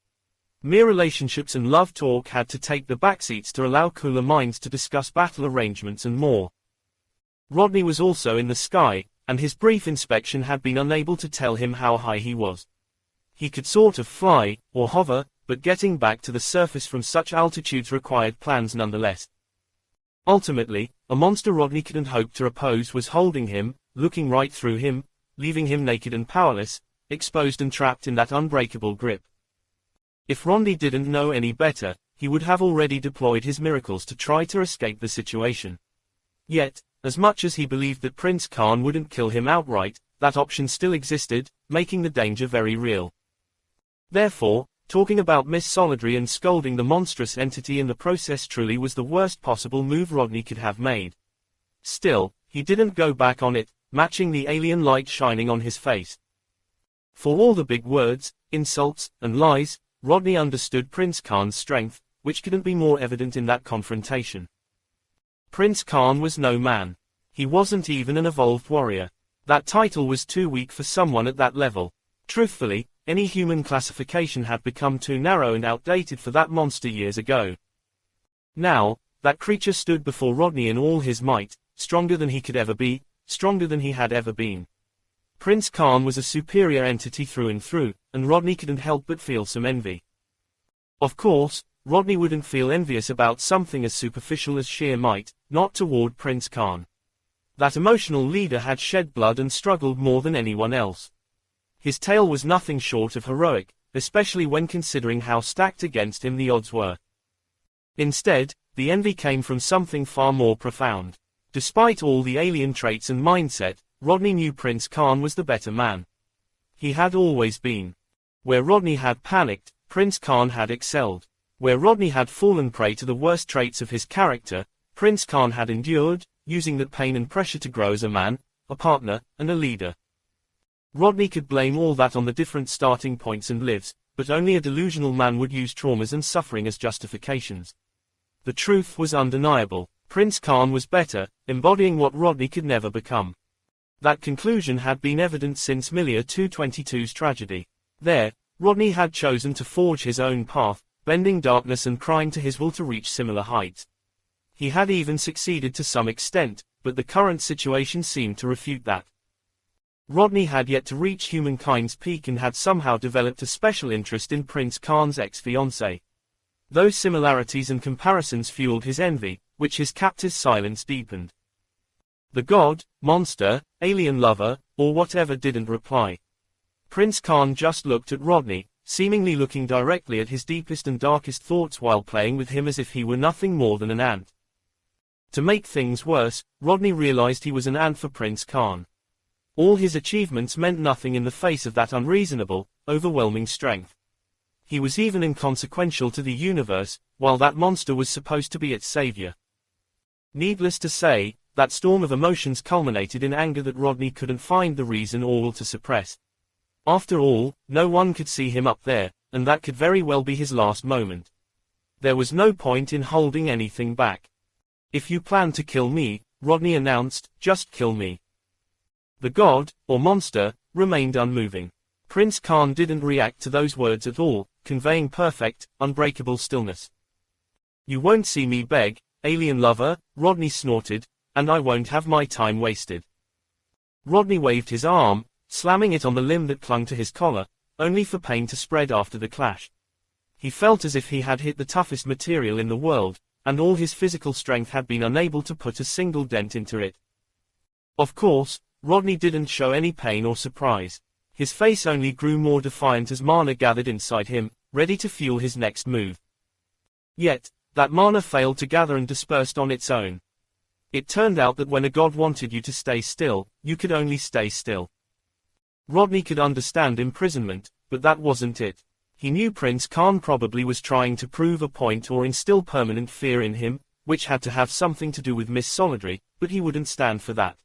A: Mere relationships and love talk had to take the backseats to allow cooler minds to discuss battle arrangements and more. Rodney was also in the sky, and his brief inspection had been unable to tell him how high he was. He could sort of fly, or hover, but getting back to the surface from such altitudes required plans nonetheless. Ultimately, a monster Rodney couldn't hope to oppose was holding him, looking right through him, leaving him naked and powerless, exposed and trapped in that unbreakable grip. If Rodney didn't know any better, he would have already deployed his miracles to try to escape the situation. Yet, As much as he believed that Prince Khan wouldn't kill him outright, that option still existed, making the danger very real. Therefore, talking about Miss Solidary and scolding the monstrous entity in the process truly was the worst possible move Rodney could have made. Still, he didn't go back on it, matching the alien light shining on his face. For all the big words, insults, and lies, Rodney understood Prince Khan's strength, which couldn't be more evident in that confrontation. Prince Khan was no man. He wasn't even an evolved warrior. That title was too weak for someone at that level. Truthfully, any human classification had become too narrow and outdated for that monster years ago. Now, that creature stood before Rodney in all his might, stronger than he could ever be, stronger than he had ever been. Prince Khan was a superior entity through and through, and Rodney couldn't help but feel some envy. Of course, Rodney wouldn't feel envious about something as superficial as sheer might, not toward Prince Khan. That emotional leader had shed blood and struggled more than anyone else. His tale was nothing short of heroic, especially when considering how stacked against him the odds were. Instead, the envy came from something far more profound. Despite all the alien traits and mindset, Rodney knew Prince Khan was the better man. He had always been. Where Rodney had panicked, Prince Khan had excelled. Where Rodney had fallen prey to the worst traits of his character, Prince Khan had endured, using that pain and pressure to grow as a man, a partner, and a leader. Rodney could blame all that on the different starting points and lives, but only a delusional man would use traumas and suffering as justifications. The truth was undeniable. Prince Khan was better, embodying what Rodney could never become. That conclusion had been evident since Milia 222's tragedy. There, Rodney had chosen to forge his own path, bending darkness and crime to his will to reach similar heights. He had even succeeded to some extent, but the current situation seemed to refute that. Rodney had yet to reach humankind's peak and had somehow developed a special interest in Prince Khan's ex-fiancée. Those similarities and comparisons fueled his envy, which his captor's silence deepened. The god, monster, alien lover, or whatever didn't reply. Prince Khan just looked at Rodney, seemingly looking directly at his deepest and darkest thoughts while playing with him as if he were nothing more than an ant. To make things worse, Rodney realized he was an ant for Prince Khan. All his achievements meant nothing in the face of that unreasonable, overwhelming strength. He was even inconsequential to the universe, while that monster was supposed to be its savior. Needless to say, that storm of emotions culminated in anger that Rodney couldn't find the reason or will to suppress. After all, no one could see him up there, and that could very well be his last moment. There was no point in holding anything back. "If you plan to kill me," Rodney announced, "just kill me." The god, or monster, remained unmoving. Prince Khan didn't react to those words at all, conveying perfect, unbreakable stillness. "You won't see me beg, alien lover," Rodney snorted, "and I won't have my time wasted." Rodney waved his arm, slamming it on the limb that clung to his collar, only for pain to spread after the clash. He felt as if he had hit the toughest material in the world, and all his physical strength had been unable to put a single dent into it. Of course, Rodney didn't show any pain or surprise. His face only grew more defiant as mana gathered inside him, ready to fuel his next move. Yet, that mana failed to gather and dispersed on its own. It turned out that when a god wanted you to stay still, you could only stay still. Rodney could understand imprisonment, but that wasn't it. He knew Prince Khan probably was trying to prove a point or instill permanent fear in him, which had to have something to do with Miss Solidary, but he wouldn't stand for that.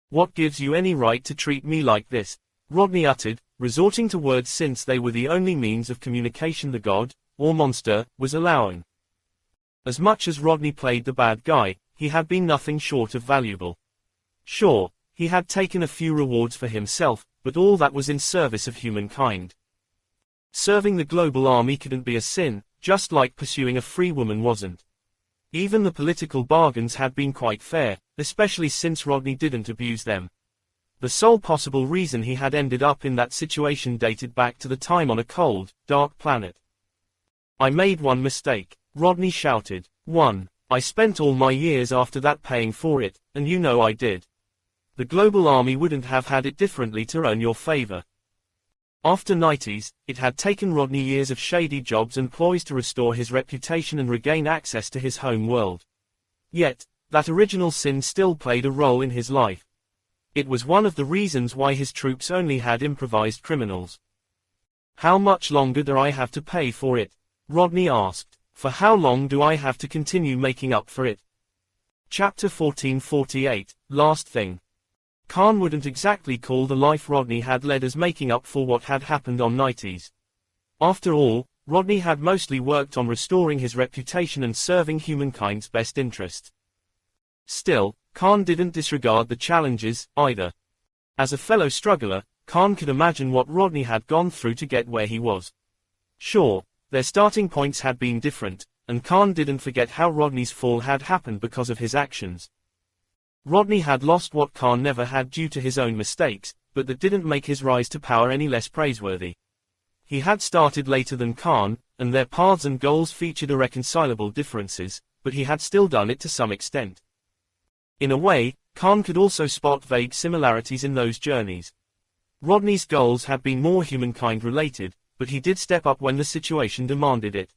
A: "What gives you any right to treat me like this?" Rodney uttered, resorting to words since they were the only means of communication the god, or monster, was allowing. As much as Rodney played the bad guy, he had been nothing short of valuable. Sure, he had taken a few rewards for himself, but all that was in service of humankind. Serving the global army couldn't be a sin, just like pursuing a free woman wasn't. Even the political bargains had been quite fair, especially since Rodney didn't abuse them. The sole possible reason he had ended up in that situation dated back to the time on a cold, dark planet. "I made one mistake," Rodney shouted. "One. I spent all my years after that paying for it, and you know I did. The global army wouldn't have had it differently to earn your favor." After 90s, it had taken Rodney years of shady jobs and ploys to restore his reputation and regain access to his home world. Yet, that original sin still played a role in his life. It was one of the reasons why his troops only had improvised criminals. "How much longer do I have to pay for it?" Rodney asked. "For how long do I have to continue making up for it?" Chapter 1448, Last Thing. Khan wouldn't exactly call the life Rodney had led as making up for what had happened on Nighties. After all, Rodney had mostly worked on restoring his reputation and serving humankind's best interests. Still, Khan didn't disregard the challenges, either. As a fellow struggler, Khan could imagine what Rodney had gone through to get where he was. Sure, their starting points had been different, and Khan didn't forget how Rodney's fall had happened because of his actions. Rodney had lost what Khan never had due to his own mistakes, but that didn't make his rise to power any less praiseworthy. He had started later than Khan, and their paths and goals featured irreconcilable differences, but he had still done it to some extent. In a way, Khan could also spot vague similarities in those journeys. Rodney's goals had been more humankind-related, but he did step up when the situation demanded it.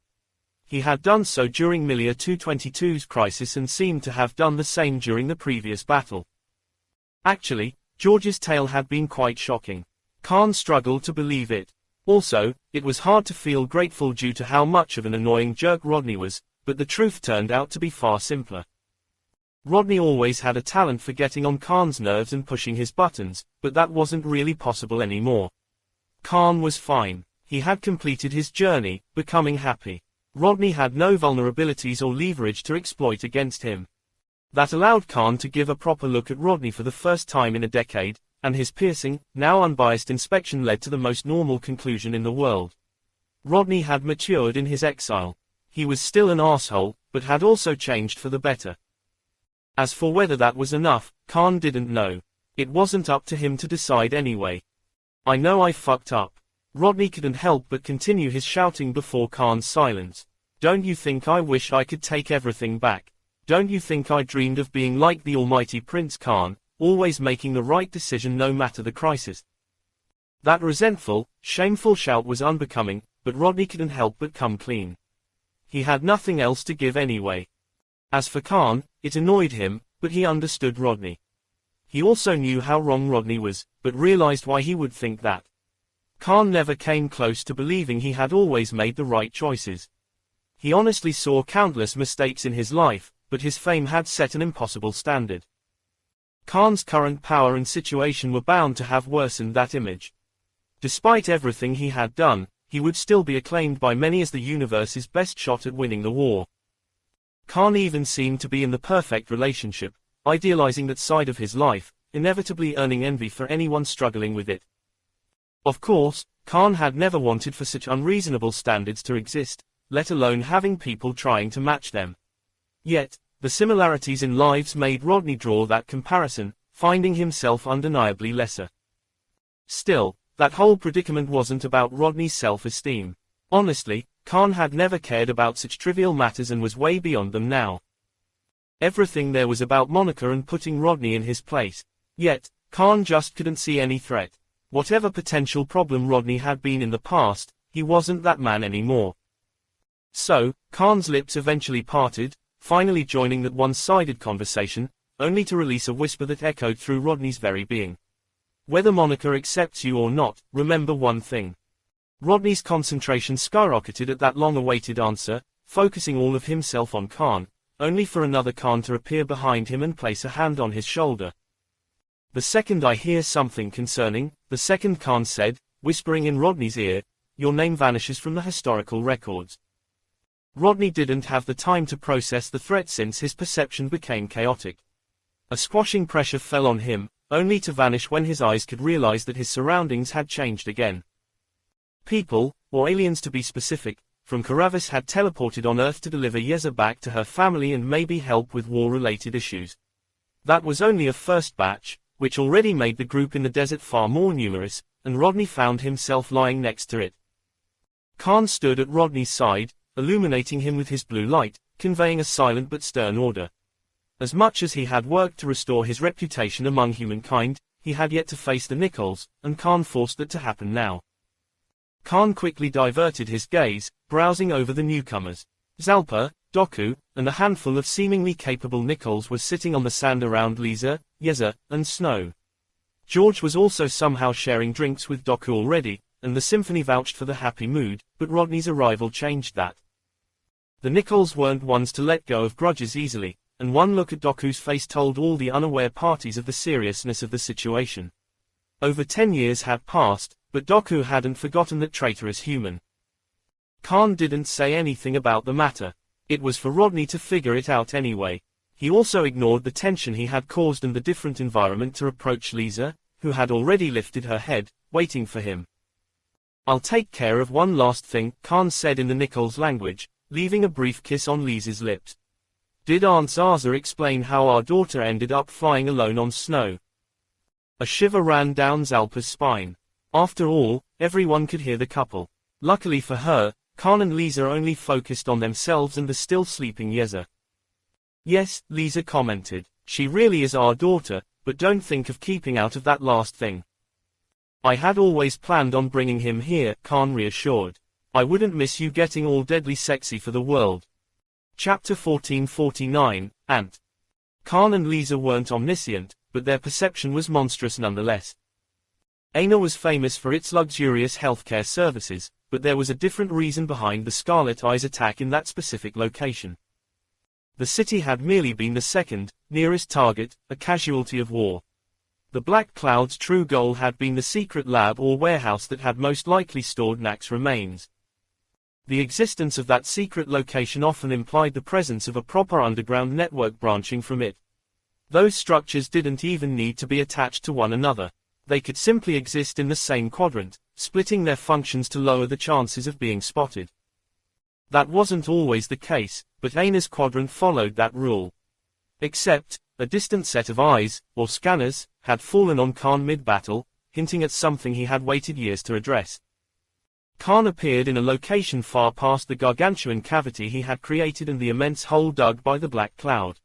A: He had done so during Milia 222's crisis and seemed to have done the same during the previous battle. Actually, George's tale had been quite shocking. Khan struggled to believe it. Also, it was hard to feel grateful due to how much of an annoying jerk Rodney was, but the truth turned out to be far simpler. Rodney always had a talent for getting on Khan's nerves and pushing his buttons, but that wasn't really possible anymore. Khan was fine. He had completed his journey, becoming happy. Rodney had no vulnerabilities or leverage to exploit against him. That allowed Khan to give a proper look at Rodney for the first time in a decade, and his piercing, now unbiased inspection led to the most normal conclusion in the world. Rodney had matured in his exile. He was still an arsehole, but had also changed for the better. As for whether that was enough, Khan didn't know. It wasn't up to him to decide anyway. "I know I fucked up." Rodney couldn't help but continue his shouting before Khan's silence. "Don't you think I wish I could take everything back? Don't you think I dreamed of being like the almighty Prince Khan, always making the right decision no matter the crisis?" That resentful, shameful shout was unbecoming, but Rodney couldn't help but come clean. He had nothing else to give anyway. As for Khan, it annoyed him, but he understood Rodney. He also knew how wrong Rodney was, but realized why he would think that. Khan never came close to believing he had always made the right choices. He honestly saw countless mistakes in his life, but his fame had set an impossible standard. Khan's current power and situation were bound to have worsened that image. Despite everything he had done, he would still be acclaimed by many as the universe's best shot at winning the war. Khan even seemed to be in the perfect relationship, idealizing that side of his life, inevitably earning envy for anyone struggling with it. Of course, Khan had never wanted for such unreasonable standards to exist, let alone having people trying to match them. Yet, the similarities in lives made Rodney draw that comparison, finding himself undeniably lesser. Still, that whole predicament wasn't about Rodney's self-esteem. Honestly, Khan had never cared about such trivial matters and was way beyond them now. Everything there was about Monica and putting Rodney in his place. Yet, Khan just couldn't see any threat. Whatever potential problem Rodney had been in the past, he wasn't that man anymore. So, Khan's lips eventually parted, finally joining that one-sided conversation, only to release a whisper that echoed through Rodney's very being. "Whether Monica accepts you or not, remember one thing." Rodney's concentration skyrocketed at that long-awaited answer, focusing all of himself on Khan, only for another Khan to appear behind him and place a hand on his shoulder. "The second I hear something concerning," the second Khan said, whispering in Rodney's ear, "your name vanishes from the historical records." Rodney didn't have the time to process the threat since his perception became chaotic. A squashing pressure fell on him, only to vanish when his eyes could realize that his surroundings had changed again. People, or aliens to be specific, from Karavis had teleported on Earth to deliver Yeza back to her family and maybe help with war-related issues. That was only a first batch, which already made the group in the desert far more numerous, and Rodney found himself lying next to it. Khan stood at Rodney's side, illuminating him with his blue light, conveying a silent but stern order. As much as he had worked to restore his reputation among humankind, he had yet to face the Nichols, and Khan forced that to happen now. Khan quickly diverted his gaze, browsing over the newcomers. "Zalpa, Doku, and a handful of seemingly capable Nichols were sitting on the sand around Lisa, Yeza, and Snow. George was also somehow sharing drinks with Doku already, and the symphony vouched for the happy mood, but Rodney's arrival changed that. The Nichols weren't ones to let go of grudges easily, and one look at Doku's face told all the unaware parties of the seriousness of the situation. Over 10 years had passed, but Doku hadn't forgotten that traitorous human. Khan didn't say anything about the matter. It was for Rodney to figure it out anyway. He also ignored the tension he had caused and the different environment to approach Lisa, who had already lifted her head, waiting for him. "I'll take care of one last thing," Khan said in the Nichols language, leaving a brief kiss on Lisa's lips. "Did Aunt Zaza explain how our daughter ended up flying alone on snow?" A shiver ran down Zalpa's spine. After all, everyone could hear the couple. Luckily for her, Khan and Lisa only focused on themselves and the still sleeping Yeza. "Yes," Lisa commented, "she really is our daughter, but don't think of keeping out of that last thing." "I had always planned on bringing him here," Khan reassured. "I wouldn't miss you getting all deadly sexy for the world." Chapter 1449, Ant. Khan and Lisa weren't omniscient, but their perception was monstrous nonetheless. Aina was famous for its luxurious healthcare services, but there was a different reason behind the Scarlet Eyes attack in that specific location. The city had merely been the second, nearest target, a casualty of war. The Black Cloud's true goal had been the secret lab or warehouse that had most likely stored Nak's remains. The existence of that secret location often implied the presence of a proper underground network branching from it. Those structures didn't even need to be attached to one another. They could simply exist in the same quadrant, splitting their functions to lower the chances of being spotted. That wasn't always the case, but Aina's quadrant followed that rule. Except, a distant set of eyes, or scanners, had fallen on Khan mid-battle, hinting at something he had waited years to address. Khan appeared in a location far past the gargantuan cavity he had created and the immense hole dug by the Black Cloud.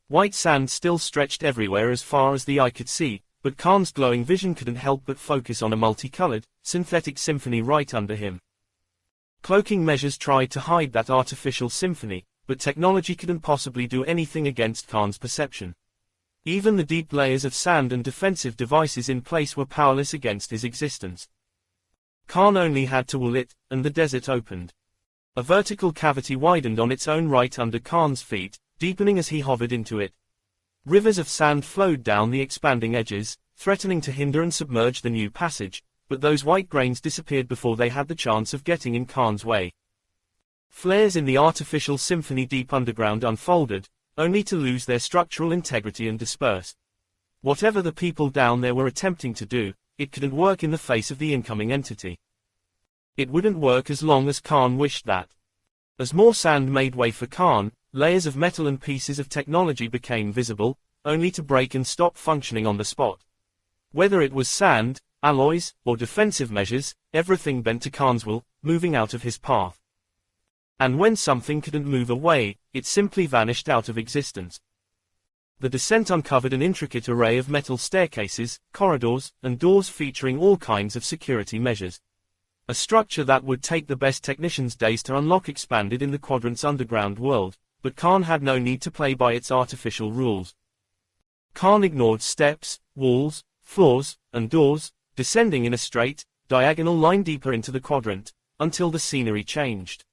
A: White sand still stretched everywhere as far as the eye could see, but Khan's glowing vision couldn't help but focus on a multicolored, synthetic symphony right under him. Cloaking measures tried to hide that artificial symphony, but technology couldn't possibly do anything against Khan's perception. Even the deep layers of sand and defensive devices in place were powerless against his existence. Khan only had to will it, and the desert opened. A vertical cavity widened on its own right under Khan's feet, deepening as he hovered into it. Rivers of sand flowed down the expanding edges, threatening to hinder and submerge the new passage, but those white grains disappeared before they had the chance of getting in Khan's way. Flares in the artificial symphony deep underground unfolded, only to lose their structural integrity and disperse. Whatever the people down there were attempting to do, it couldn't work in the face of the incoming entity. It wouldn't work as long as Khan wished that. As more sand made way for Khan, layers of metal and pieces of technology became visible, only to break and stop functioning on the spot. Whether it was sand, alloys, or defensive measures, everything bent to Khan's will, moving out of his path. And when something couldn't move away, it simply vanished out of existence. The descent uncovered an intricate array of metal staircases, corridors, and doors featuring all kinds of security measures. A structure that would take the best technicians days to unlock expanded in the quadrant's underground world, but Khan had no need to play by its artificial rules. Khan ignored steps, walls, floors, and doors, descending in a straight, diagonal line deeper into the quadrant, until the scenery changed.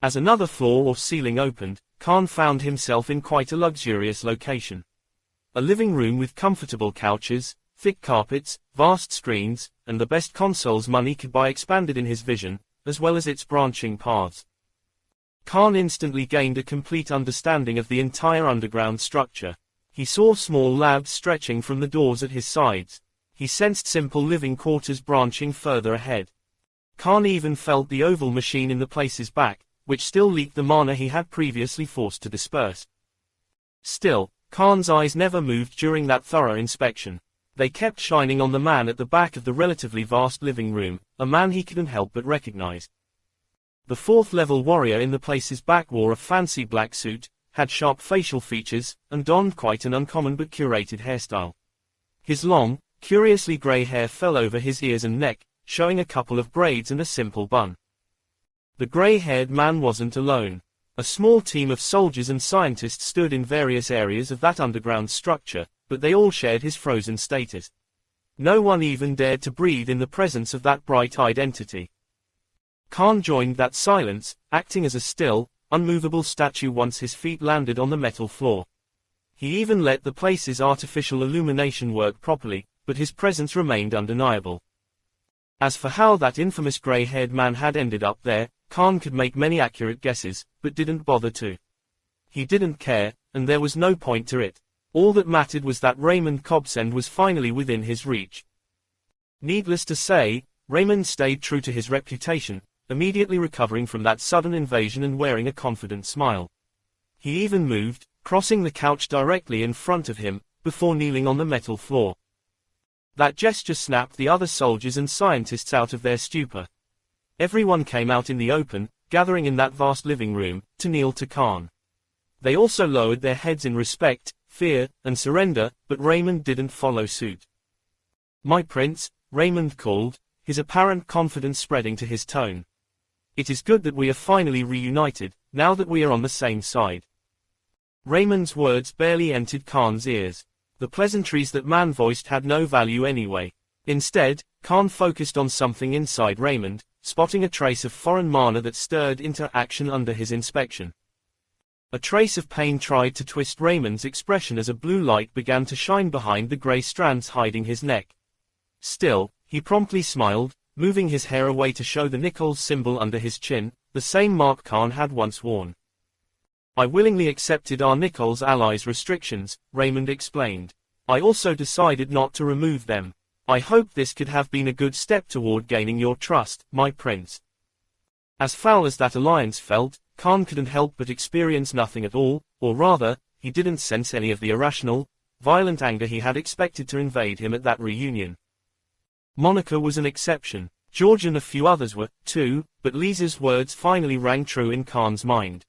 A: As another floor or ceiling opened, Khan found himself in quite a luxurious location. A living room with comfortable couches, thick carpets, vast screens, and the best consoles money could buy expanded in his vision, as well as its branching paths. Khan instantly gained a complete understanding of the entire underground structure. He saw small labs stretching from the doors at his sides. He sensed simple living quarters branching further ahead. Khan even felt the oval machine in the place's back, which still leaked the mana he had previously forced to disperse. Still, Khan's eyes never moved during that thorough inspection. They kept shining on the man at the back of the relatively vast living room, a man he couldn't help but recognize. The fourth-level warrior in the place's back wore a fancy black suit, had sharp facial features, and donned quite an uncommon but curated hairstyle. His long, curiously grey hair fell over his ears and neck, showing a couple of braids and a simple bun. The grey-haired man wasn't alone. A small team of soldiers and scientists stood in various areas of that underground structure, but they all shared his frozen status. No one even dared to breathe in the presence of that bright-eyed entity. Khan joined that silence, acting as a still, unmovable statue once his feet landed on the metal floor. He even let the place's artificial illumination work properly, but his presence remained undeniable. As for how that infamous grey-haired man had ended up there, Khan could make many accurate guesses, but didn't bother to. He didn't care, and there was no point to it. All that mattered was that Raymond Cobsend was finally within his reach. Needless to say, Raymond stayed true to his reputation, immediately recovering from that sudden invasion and wearing a confident smile. He even moved, crossing the couch directly in front of him, before kneeling on the metal floor. That gesture snapped the other soldiers and scientists out of their stupor. Everyone came out in the open, gathering in that vast living room, to kneel to Khan. They also lowered their heads in respect, fear, and surrender, but Raymond didn't follow suit. "My prince," Raymond called, his apparent confidence spreading to his tone. "It is good that we are finally reunited, now that we are on the same side." Raymond's words barely entered Khan's ears. The pleasantries that man voiced had no value anyway. Instead, Khan focused on something inside Raymond, spotting a trace of foreign mana that stirred into action under his inspection. A trace of pain tried to twist Raymond's expression as a blue light began to shine behind the grey strands hiding his neck. Still, he promptly smiled, moving his hair away to show the Nichols symbol under his chin, the same mark Khan had once worn. "I willingly accepted our Nichols allies' restrictions," Raymond explained. "I also decided not to remove them. I hoped this could have been a good step toward gaining your trust, my prince." As foul as that alliance felt, Khan couldn't help but experience nothing at all, or rather, he didn't sense any of the irrational, violent anger he had expected to invade him at that reunion. Monica was an exception. George and a few others were, too, but Lisa's words finally rang true in Khan's mind.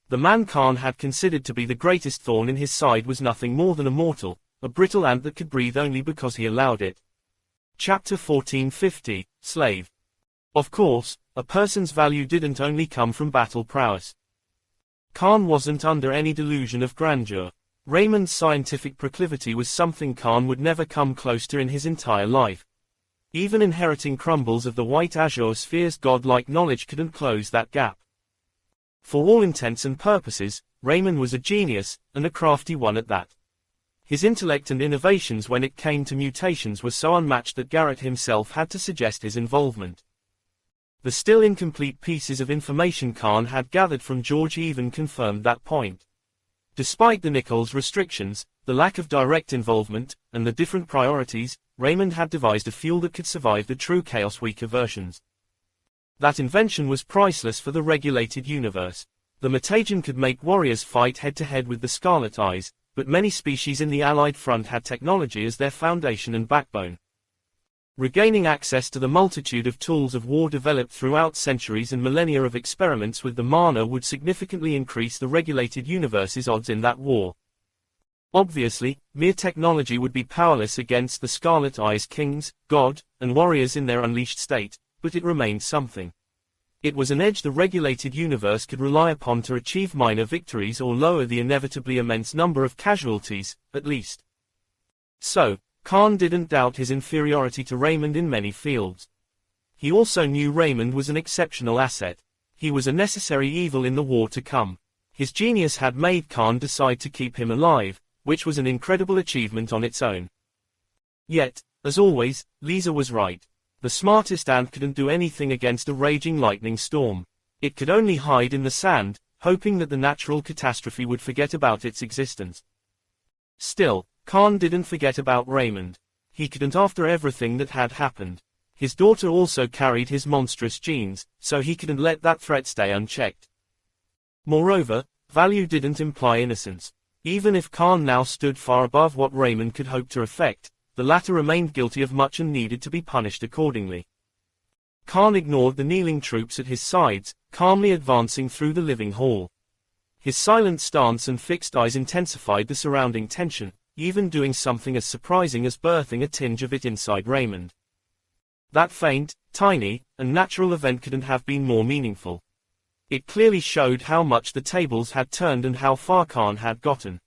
A: The man Khan had considered to be the greatest thorn in his side was nothing more than a mortal, a brittle ant that could breathe only because he allowed it. Chapter 1450, Slave. Of course, a person's value didn't only come from battle prowess. Khan wasn't under any delusion of grandeur. Raymond's scientific proclivity was something Khan would never come close to in his entire life. Even inheriting crumbles of the white azure sphere's godlike knowledge couldn't close that gap. For all intents and purposes, Raymond was a genius, and a crafty one at that. His intellect and innovations when it came to mutations were so unmatched that Garrett himself had to suggest his involvement. The still incomplete pieces of information Khan had gathered from George even confirmed that point. Despite the Nichols restrictions, the lack of direct involvement, and the different priorities, Raymond had devised a fuel that could survive the true chaos weaker versions. That invention was priceless for the regulated universe. The mutagen could make warriors fight head-to-head with the Scarlet Eyes, but many species in the Allied front had technology as their foundation and backbone. Regaining access to the multitude of tools of war developed throughout centuries and millennia of experiments with the mana would significantly increase the regulated universe's odds in that war. Obviously, mere technology would be powerless against the Scarlet Eyes kings, god, and warriors in their unleashed state, but it remained something. It was an edge the regulated universe could rely upon to achieve minor victories or lower the inevitably immense number of casualties, at least. So, Khan didn't doubt his inferiority to Raymond in many fields. He also knew Raymond was an exceptional asset. He was a necessary evil in the war to come. His genius had made Khan decide to keep him alive, which was an incredible achievement on its own. Yet, as always, Lisa was right. The smartest ant couldn't do anything against a raging lightning storm. It could only hide in the sand, hoping that the natural catastrophe would forget about its existence. Still, Khan didn't forget about Raymond. He couldn't after everything that had happened. His daughter also carried his monstrous genes, so he couldn't let that threat stay unchecked. Moreover, value didn't imply innocence. Even if Khan now stood far above what Raymond could hope to effect, the latter remained guilty of much and needed to be punished accordingly. Khan ignored the kneeling troops at his sides, calmly advancing through the living hall. His silent stance and fixed eyes intensified the surrounding tension, even doing something as surprising as birthing a tinge of it inside Raymond. That faint, tiny, and natural event couldn't have been more meaningful. It clearly showed how much the tables had turned and how far Khan had gotten.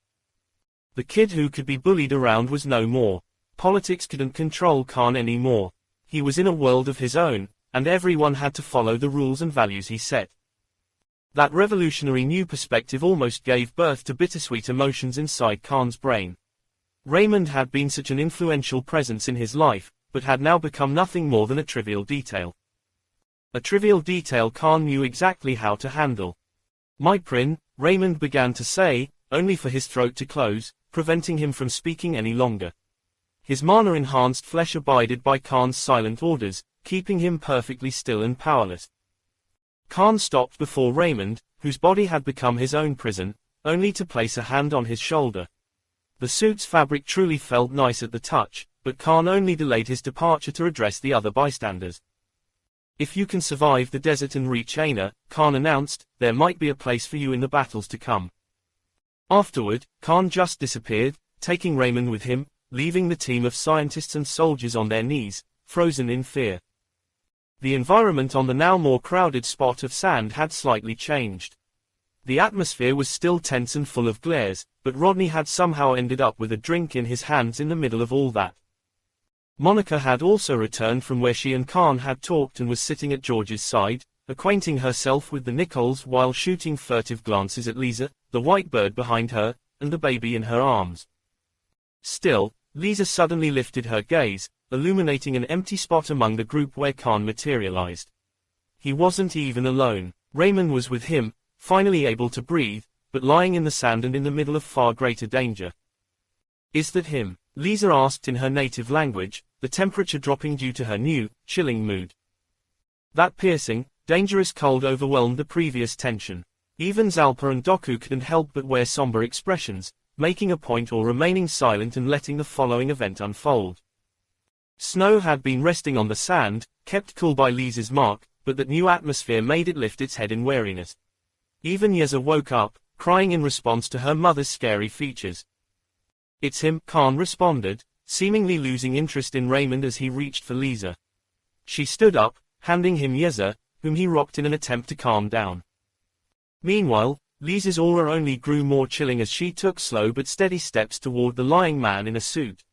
A: The kid who could be bullied around was no more. Politics couldn't control Khan anymore. He was in a world of his own, and everyone had to follow the rules and values he set. That revolutionary new perspective almost gave birth to bittersweet emotions inside Khan's brain. Raymond had been such an influential presence in his life, but had now become nothing more than a trivial detail. A trivial detail Khan knew exactly how to handle. "My prin," Raymond began to say, only for his throat to close, preventing him from speaking any longer. His mana-enhanced flesh abided by Khan's silent orders, keeping him perfectly still and powerless. Khan stopped before Raymond, whose body had become his own prison, only to place a hand on his shoulder. The suit's fabric truly felt nice at the touch, but Khan only delayed his departure to address the other bystanders. "If you can survive the desert and reach Heir," Khan announced, "there might be a place for you in the battles to come." Afterward, Khan just disappeared, taking Raymond with him, leaving the team of scientists and soldiers on their knees, frozen in fear. The environment on the now more crowded spot of sand had slightly changed. The atmosphere was still tense and full of glares, but Rodney had somehow ended up with a drink in his hands in the middle of all that. Monica had also returned from where she and Khan had talked and was sitting at George's side, acquainting herself with the Nichols while shooting furtive glances at Lisa, the white bird behind her, and the baby in her arms. Still, Lisa suddenly lifted her gaze, illuminating an empty spot among the group where Khan materialized. He wasn't even alone. Raymond was with him, finally able to breathe, but lying in the sand and in the middle of far greater danger. "Is that him?" Lisa asked in her native language, the temperature dropping due to her new, chilling mood. That piercing, dangerous cold overwhelmed the previous tension. Even Zalpa and Doku couldn't help but wear somber expressions, making a point or remaining silent and letting the following event unfold. Snow had been resting on the sand, kept cool by Lisa's mark, but that new atmosphere made it lift its head in wariness. Even Yeza woke up, crying in response to her mother's scary features. "It's him," Khan responded, seemingly losing interest in Raymond as he reached for Lisa. She stood up, handing him Yeza, whom he rocked in an attempt to calm down. Meanwhile, Lisa's aura only grew more chilling as she took slow but steady steps toward the lying man in a suit.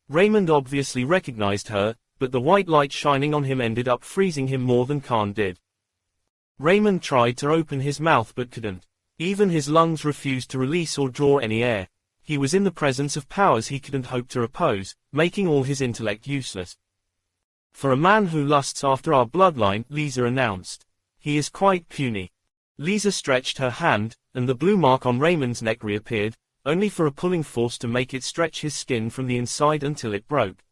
A: Raymond obviously recognized her, but the white light shining on him ended up freezing him more than Khan did. Raymond tried to open his mouth but couldn't. Even his lungs refused to release or draw any air. He was in the presence of powers he couldn't hope to oppose, making all his intellect useless. "For a man who lusts after our bloodline," Lisa announced, "he is quite puny." Lisa stretched her hand, and the blue mark on Raymond's neck reappeared, only for a pulling force to make it stretch his skin from the inside until it broke.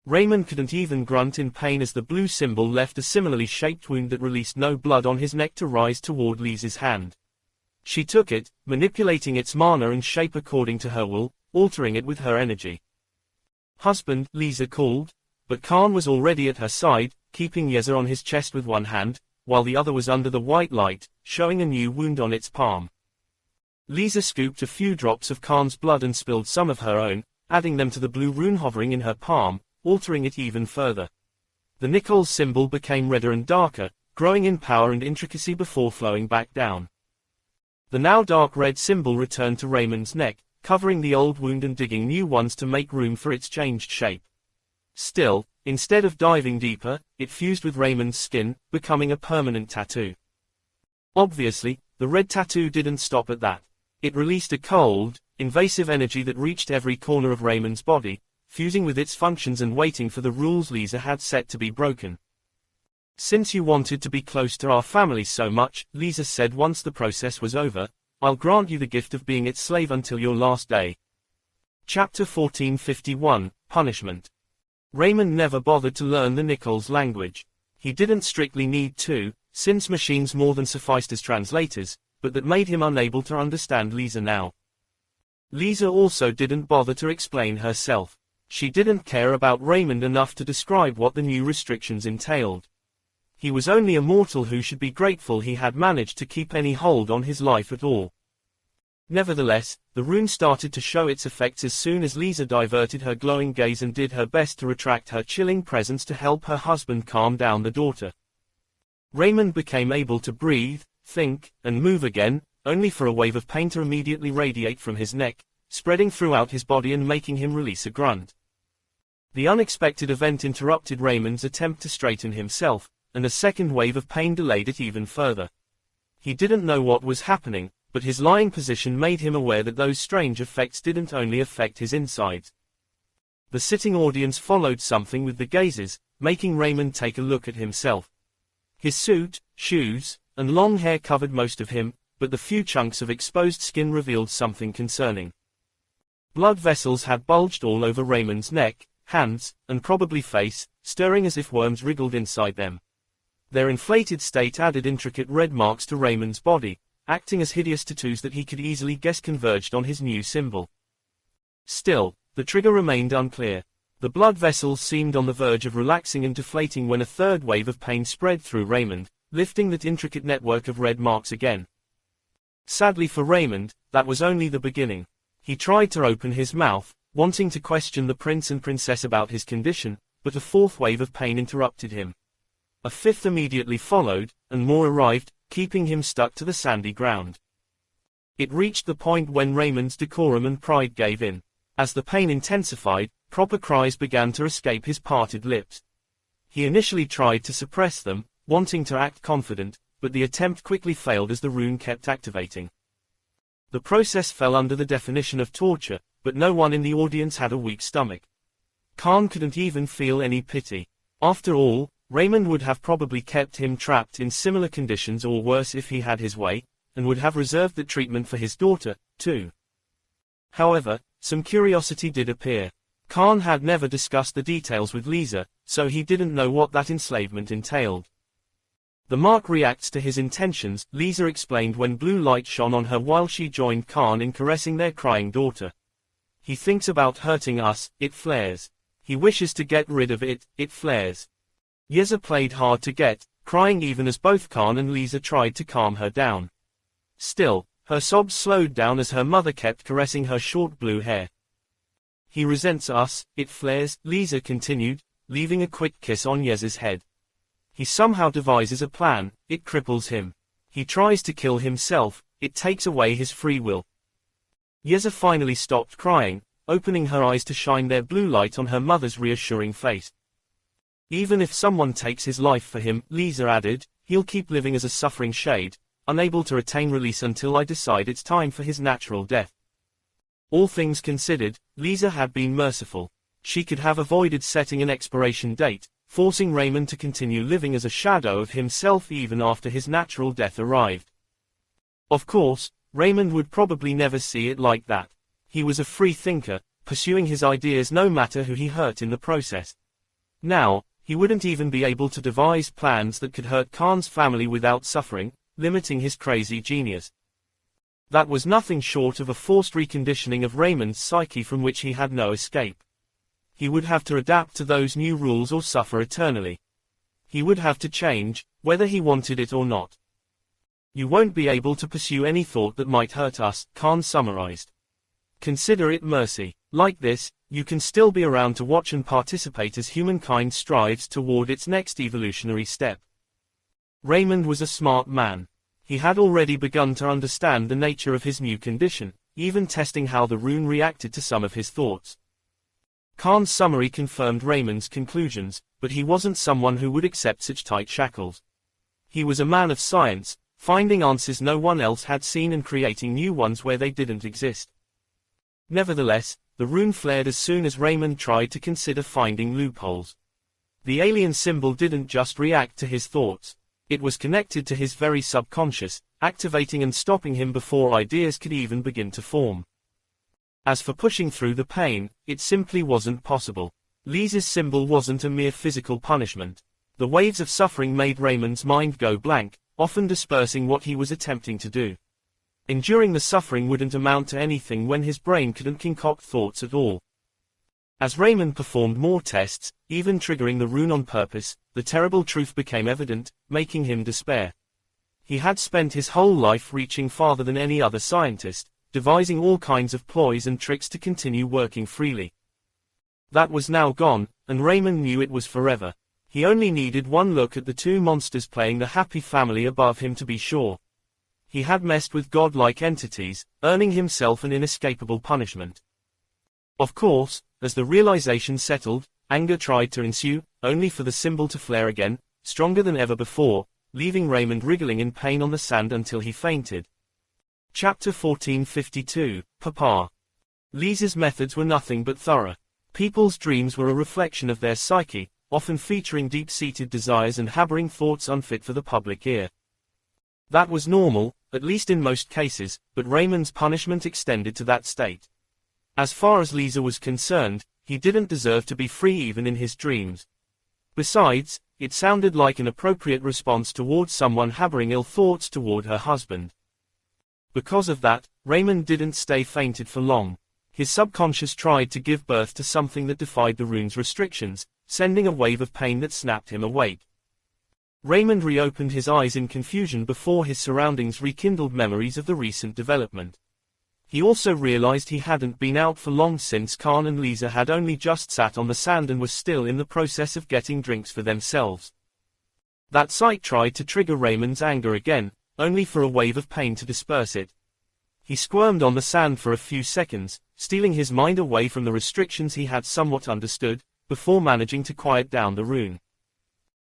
A: Raymond couldn't even grunt in pain as the blue symbol left a similarly shaped wound that released no blood on his neck to rise toward Lisa's hand. She took it, manipulating its mana and shape according to her will, altering it with her energy. "Husband," Lisa called, but Khan was already at her side, keeping Yeza on his chest with one hand, while the other was under the white light, showing a new wound on its palm. Lisa scooped a few drops of Khan's blood and spilled some of her own, adding them to the blue rune hovering in her palm, altering it even further. The Nichols symbol became redder and darker, growing in power and intricacy before flowing back down. The now dark red symbol returned to Raymond's neck, covering the old wound and digging new ones to make room for its changed shape. Still, instead of diving deeper, it fused with Raymond's skin, becoming a permanent tattoo. Obviously, the red tattoo didn't stop at that. It released a cold, invasive energy that reached every corner of Raymond's body, fusing with its functions and waiting for the rules Lisa had set to be broken. "Since you wanted to be close to our family so much," Lisa said once the process was over, "I'll grant you the gift of being its slave until your last day." Chapter 1451, Punishment. Raymond never bothered to learn the Nichols language. He didn't strictly need to, since machines more than sufficed as translators, but that made him unable to understand Lisa now. Lisa also didn't bother to explain herself. She didn't care about Raymond enough to describe what the new restrictions entailed. He was only a mortal who should be grateful he had managed to keep any hold on his life at all. Nevertheless, the rune started to show its effects as soon as Lisa diverted her glowing gaze and did her best to retract her chilling presence to help her husband calm down the daughter. Raymond became able to breathe, think, and move again, only for a wave of pain to immediately radiate from his neck, spreading throughout his body and making him release a grunt. The unexpected event interrupted Raymond's attempt to straighten himself, and a second wave of pain delayed it even further. He didn't know what was happening, but his lying position made him aware that those strange effects didn't only affect his insides. The sitting audience followed something with the gazes, making Raymond take a look at himself. His suit, shoes, and long hair covered most of him, but the few chunks of exposed skin revealed something concerning. Blood vessels had bulged all over Raymond's neck, hands, and probably face, stirring as if worms wriggled inside them. Their inflated state added intricate red marks to Raymond's body, acting as hideous tattoos that he could easily guess converged on his new symbol. Still, the trigger remained unclear. The blood vessels seemed on the verge of relaxing and deflating when a third wave of pain spread through Raymond, lifting that intricate network of red marks again. Sadly for Raymond, that was only the beginning. He tried to open his mouth, wanting to question the prince and princess about his condition, but a fourth wave of pain interrupted him. A fifth immediately followed, and more arrived, keeping him stuck to the sandy ground. It reached the point when Raymond's decorum and pride gave in. As the pain intensified, proper cries began to escape his parted lips. He initially tried to suppress them, wanting to act confident, but the attempt quickly failed as the rune kept activating. The process fell under the definition of torture, but no one in the audience had a weak stomach. Khan couldn't even feel any pity. After all, Raymond would have probably kept him trapped in similar conditions or worse if he had his way, and would have reserved the treatment for his daughter, too. However, some curiosity did appear. Khan had never discussed the details with Lisa, so he didn't know what that enslavement entailed. The mark reacts to his intentions, Lisa explained when blue light shone on her while she joined Khan in caressing their crying daughter. He thinks about hurting us, it flares. He wishes to get rid of it, it flares. Yeza played hard to get, crying even as both Khan and Lisa tried to calm her down. Still, her sobs slowed down as her mother kept caressing her short blue hair. He resents us, it flares, Lisa continued, leaving a quick kiss on Yeza's head. He somehow devises a plan, it cripples him. He tries to kill himself, it takes away his free will. Yeza finally stopped crying, opening her eyes to shine their blue light on her mother's reassuring face. Even if someone takes his life for him, Lisa added, he'll keep living as a suffering shade, unable to retain release until I decide it's time for his natural death. All things considered, Lisa had been merciful. She could have avoided setting an expiration date, forcing Raymond to continue living as a shadow of himself even after his natural death arrived. Of course, Raymond would probably never see it like that. He was a free thinker, pursuing his ideas no matter who he hurt in the process. Now, he wouldn't even be able to devise plans that could hurt Khan's family without suffering, limiting his crazy genius. That was nothing short of a forced reconditioning of Raymond's psyche from which he had no escape. He would have to adapt to those new rules or suffer eternally. He would have to change, whether he wanted it or not. You won't be able to pursue any thought that might hurt us, Khan summarized. Consider it mercy. Like this, you can still be around to watch and participate as humankind strives toward its next evolutionary step. Raymond was a smart man. He had already begun to understand the nature of his new condition, even testing how the rune reacted to some of his thoughts. Khan's summary confirmed Raymond's conclusions, but he wasn't someone who would accept such tight shackles. He was a man of science, finding answers no one else had seen and creating new ones where they didn't exist. Nevertheless, the rune flared as soon as Raymond tried to consider finding loopholes. The alien symbol didn't just react to his thoughts. It was connected to his very subconscious, activating and stopping him before ideas could even begin to form. As for pushing through the pain, it simply wasn't possible. Lisa's symbol wasn't a mere physical punishment. The waves of suffering made Raymond's mind go blank, often dispersing what he was attempting to do. Enduring the suffering wouldn't amount to anything when his brain couldn't concoct thoughts at all. As Raymond performed more tests, even triggering the rune on purpose, the terrible truth became evident, making him despair. He had spent his whole life reaching farther than any other scientist, devising all kinds of ploys and tricks to continue working freely. That was now gone, and Raymond knew it was forever. He only needed one look at the two monsters playing the happy family above him to be sure. he had messed with godlike entities, earning himself an inescapable punishment. Of course, as the realization settled, anger tried to ensue, only for the symbol to flare again, stronger than ever before, leaving Raymond wriggling in pain on the sand until he fainted. Chapter 1452, Papa. Lisa's methods were nothing but thorough. People's dreams were a reflection of their psyche, often featuring deep-seated desires and harboring thoughts unfit for the public ear. That was normal, at least in most cases, but Raymond's punishment extended to that state. As far as Lisa was concerned, he didn't deserve to be free even in his dreams. Besides, it sounded like an appropriate response towards someone harboring ill thoughts toward her husband. Because of that, Raymond didn't stay fainted for long. His subconscious tried to give birth to something that defied the rune's restrictions, sending a wave of pain that snapped him awake. Raymond reopened his eyes in confusion before his surroundings rekindled memories of the recent development. He also realized he hadn't been out for long since Khan and Lisa had only just sat on the sand and were still in the process of getting drinks for themselves. That sight tried to trigger Raymond's anger again, only for a wave of pain to disperse it. He squirmed on the sand for a few seconds, stealing his mind away from the restrictions he had somewhat understood, before managing to quiet down the rune.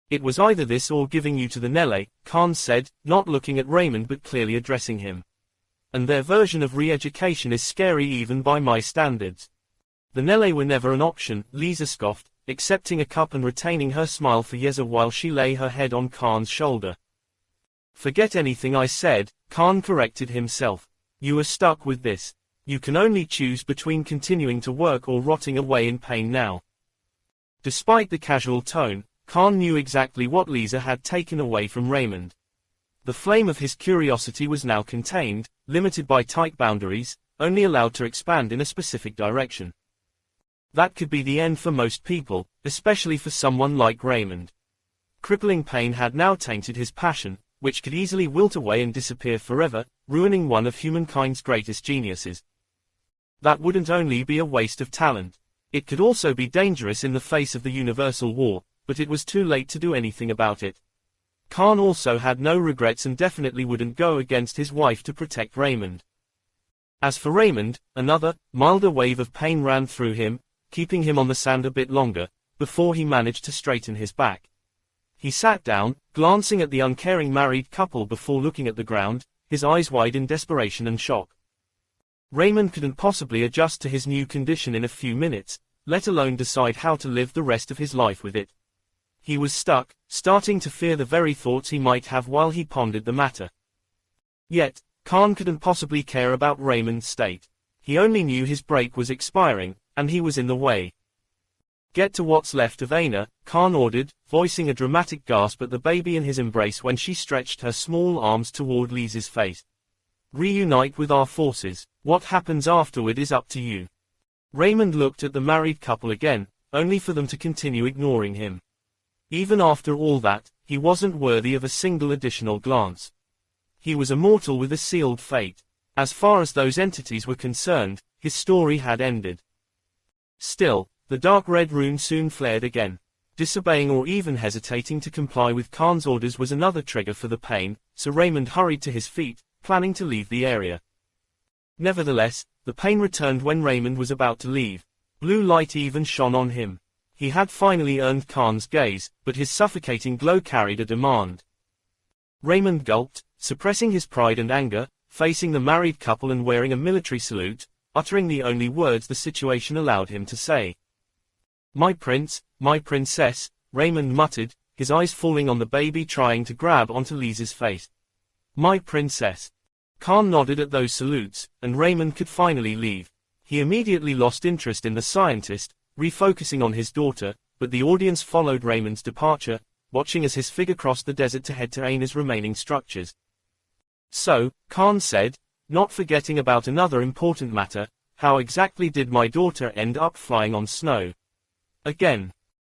A: It was either this or giving you to the Nele, Khan said, not looking at Raymond but clearly addressing him. And their version of re-education is scary even by my standards. The Nele were never an option, Lisa scoffed, accepting a cup and retaining her smile for Yeza while she lay her head on Khan's shoulder. Forget anything I said, Khan corrected himself. You are stuck with this. You can only choose between continuing to work or rotting away in pain now. Despite the casual tone, Khan knew exactly what Lisa had taken away from Raymond. The flame of his curiosity was now contained, limited by tight boundaries, only allowed to expand in a specific direction. That could be the end for most people, especially for someone like Raymond. Crippling pain had now tainted his passion, which could easily wilt away and disappear forever, ruining one of humankind's greatest geniuses. That wouldn't only be a waste of talent. It could also be dangerous in the face of the universal war, but it was too late to do anything about it. Khan also had no regrets and definitely wouldn't go against his wife to protect Raymond. As for Raymond, another, milder wave of pain ran through him, keeping him on the sand a bit longer, before he managed to straighten his back. He sat down, glancing at the uncaring married couple before looking at the ground, his eyes wide in desperation and shock. Raymond couldn't possibly adjust to his new condition in a few minutes, let alone decide how to live the rest of his life with it. He was stuck, starting to fear the very thoughts he might have while he pondered the matter. Yet, Khan couldn't possibly care about Raymond's state. He only knew his break was expiring, and he was in the way. Get to what's left of Aina, Khan ordered, voicing a dramatic gasp at the baby in his embrace when she stretched her small arms toward Lisa's face. Reunite with our forces. What happens afterward is up to you. Raymond looked at the married couple again, only for them to continue ignoring him. Even after all that, he wasn't worthy of a single additional glance. He was a mortal with a sealed fate. As far as those entities were concerned, his story had ended. Still, the dark red rune soon flared again. Disobeying or even hesitating to comply with Khan's orders was another trigger for the pain, so Raymond hurried to his feet, planning to leave the area. Nevertheless, the pain returned when Raymond was about to leave. Blue light even shone on him. He had finally earned Khan's gaze, but his suffocating glow carried a demand. Raymond gulped, suppressing his pride and anger, facing the married couple and wearing a military salute, uttering the only words the situation allowed him to say. My prince, my princess, Raymond muttered, his eyes falling on the baby trying to grab onto Lisa's face. My princess. Khan nodded at those salutes, and Raymond could finally leave. He immediately lost interest in the scientist, refocusing on his daughter, but the audience followed Raymond's departure, watching as his figure crossed the desert to head to Aina's remaining structures. So, Khan said, not forgetting about another important matter, how exactly did my daughter end up flying on snow? Again.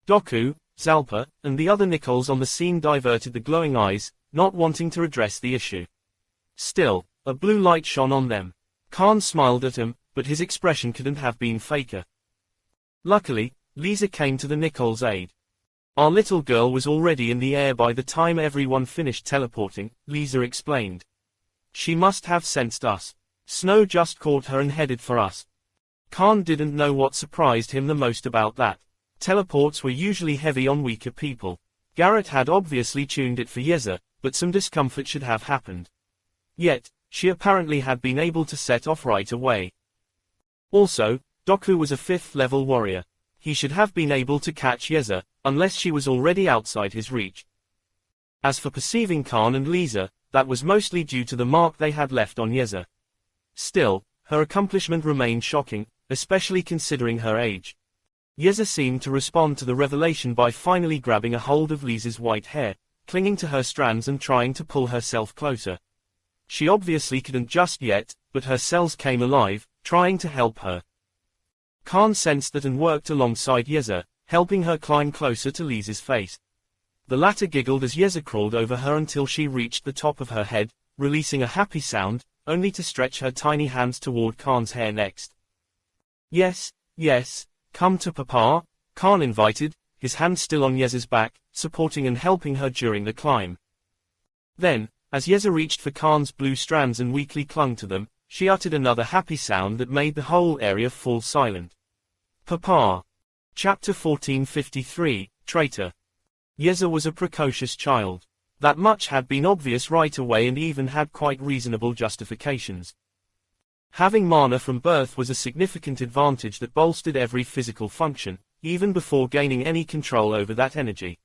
A: Doku, Zalpa, and the other Nichols on the scene diverted the glowing eyes, not wanting to address the issue. Still, a blue light shone on them. Khan smiled at him, but his expression couldn't have been faker. Luckily, Lisa came to the Nichols' aid. Our little girl was already in the air by the time everyone finished teleporting, Lisa explained. She must have sensed us. Snow just caught her and headed for us. Khan didn't know what surprised him the most about that. Teleports were usually heavy on weaker people. Garrett had obviously tuned it for Yeza, but some discomfort should have happened. Yet, she apparently had been able to set off right away. Also, Doku was a 5th level warrior. He should have been able to catch Yeza, unless she was already outside his reach. As for perceiving Khan and Lisa, that was mostly due to the mark they had left on Yeza. Still, her accomplishment remained shocking, especially considering her age. Yeza seemed to respond to the revelation by finally grabbing a hold of Lisa's white hair, clinging to her strands and trying to pull herself closer. She obviously couldn't just yet, but her cells came alive, trying to help her. Khan sensed that and worked alongside Yeza, helping her climb closer to Lisa's face. The latter giggled as Yeza crawled over her until she reached the top of her head, releasing a happy sound, only to stretch her tiny hands toward Khan's hair next. Yes, yes, come to Papa, Khan invited, his hand still on Yeza's back, supporting and helping her during the climb. Then, as Yeza reached for Khan's blue strands and weakly clung to them, she uttered another happy sound that made the whole area fall silent. Papa. Chapter 1453, Traitor. Yeza was a precocious child. That much had been obvious right away and even had quite reasonable justifications. Having mana from birth was a significant advantage that bolstered every physical function, even before gaining any control over that energy.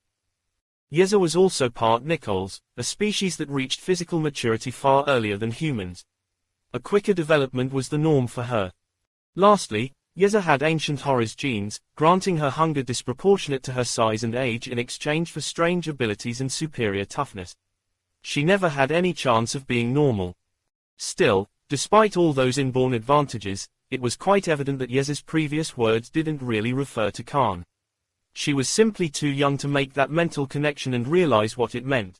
A: Yeza was also part Nichols, a species that reached physical maturity far earlier than humans. A quicker development was the norm for her. Lastly, Yeza had ancient horrors genes, granting her hunger disproportionate to her size and age in exchange for strange abilities and superior toughness. She never had any chance of being normal. Still, despite all those inborn advantages, it was quite evident that Yeza's previous words didn't really refer to Khan. She was simply too young to make that mental connection and realize what it meant.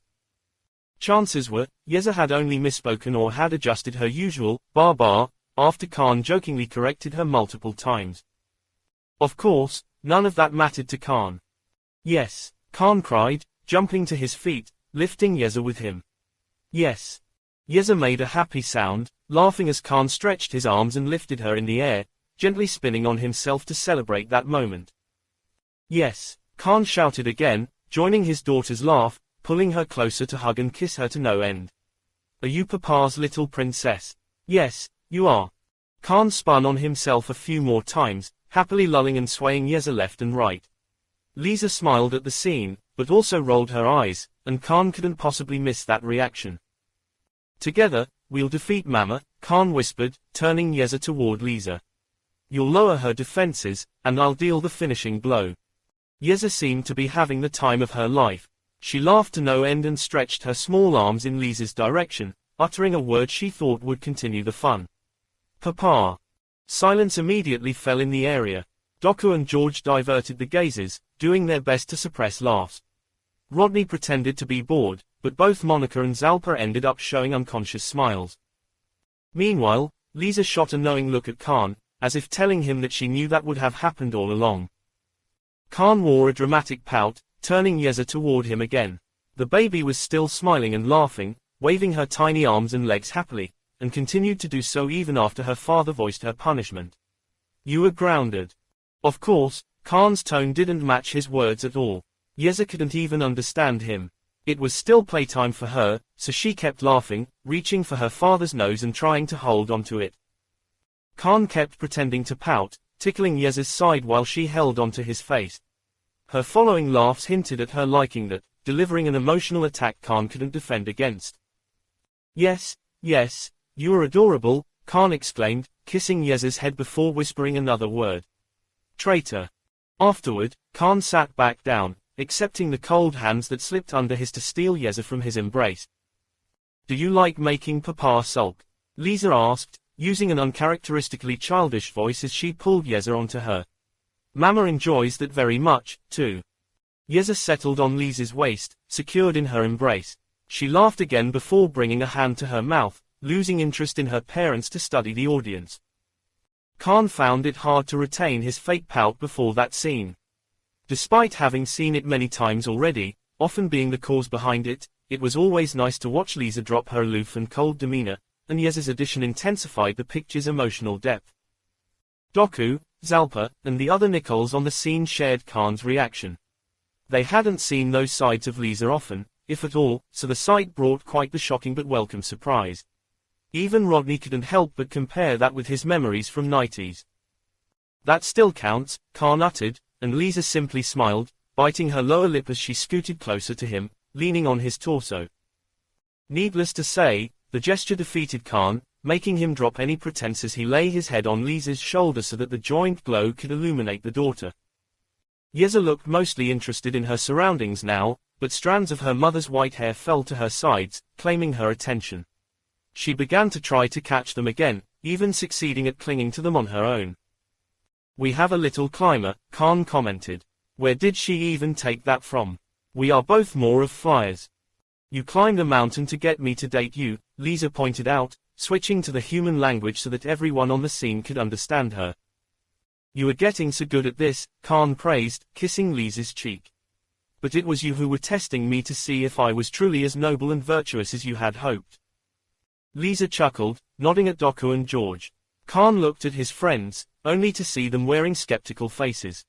A: Chances were, Yeza had only misspoken or had adjusted her usual, bar, after Khan jokingly corrected her multiple times. Of course, none of that mattered to Khan. Yes, Khan cried, jumping to his feet, lifting Yeza with him. Yes. Yeza made a happy sound, laughing as Khan stretched his arms and lifted her in the air, gently spinning on himself to celebrate that moment. Yes, Khan shouted again, joining his daughter's laugh, pulling her closer to hug and kiss her to no end. Are you Papa's little princess? Yes, you are. Khan spun on himself a few more times, happily lulling and swaying Yeza left and right. Lisa smiled at the scene, but also rolled her eyes, and Khan couldn't possibly miss that reaction. Together, we'll defeat Mama, Khan whispered, turning Yeza toward Lisa. You'll lower her defenses, and I'll deal the finishing blow. Yeza seemed to be having the time of her life. She laughed to no end and stretched her small arms in Lisa's direction, uttering a word she thought would continue the fun. Papa. Silence immediately fell in the area. Doku and George diverted the gazes, doing their best to suppress laughs. Rodney pretended to be bored, but both Monica and Zalpa ended up showing unconscious smiles. Meanwhile, Lisa shot a knowing look at Khan, as if telling him that she knew that would have happened all along. Khan wore a dramatic pout, turning Yeza toward him again. The baby was still smiling and laughing, waving her tiny arms and legs happily, and continued to do so even after her father voiced her punishment. You were grounded. Of course, Khan's tone didn't match his words at all. Yeza couldn't even understand him. It was still playtime for her, so she kept laughing, reaching for her father's nose and trying to hold onto it. Khan kept pretending to pout, tickling Yeza's side while she held onto his face. Her following laughs hinted at her liking that, delivering an emotional attack Khan couldn't defend against. Yes, yes, you are adorable, Khan exclaimed, kissing Yeza's head before whispering another word. Traitor. Afterward, Khan sat back down, accepting the cold hands that slipped under his to steal Yeza from his embrace. Do you like making Papa sulk? Lisa asked, using an uncharacteristically childish voice as she pulled Yeza onto her. Mama enjoys that very much, too. Yeza settled on Lisa's waist, secured in her embrace. She laughed again before bringing a hand to her mouth, losing interest in her parents to study the audience. Khan found it hard to retain his fake pout before that scene. Despite having seen it many times already, often being the cause behind it, it was always nice to watch Lisa drop her aloof and cold demeanor, and Yez's addition intensified the picture's emotional depth. Doku, Zalpa, and the other Nichols on the scene shared Khan's reaction. They hadn't seen those sides of Lisa often, if at all, so the sight brought quite the shocking but welcome surprise. Even Rodney couldn't help but compare that with his memories from 90s. That still counts, Khan uttered, and Lisa simply smiled, biting her lower lip as she scooted closer to him, leaning on his torso. Needless to say, the gesture defeated Khan, making him drop any pretense as he lay his head on Lisa's shoulder so that the joint glow could illuminate the daughter. Yeza looked mostly interested in her surroundings now, but strands of her mother's white hair fell to her sides, claiming her attention. She began to try to catch them again, even succeeding at clinging to them on her own. "We have a little climber," Khan commented. "Where did she even take that from? We are both more of flyers." "You climbed a mountain to get me to date you," Lisa pointed out, switching to the human language so that everyone on the scene could understand her. "You are getting so good at this," Khan praised, kissing Lisa's cheek. "But it was you who were testing me to see if I was truly as noble and virtuous as you had hoped." Lisa chuckled, nodding at Doku and George. Khan looked at his friends, only to see them wearing skeptical faces.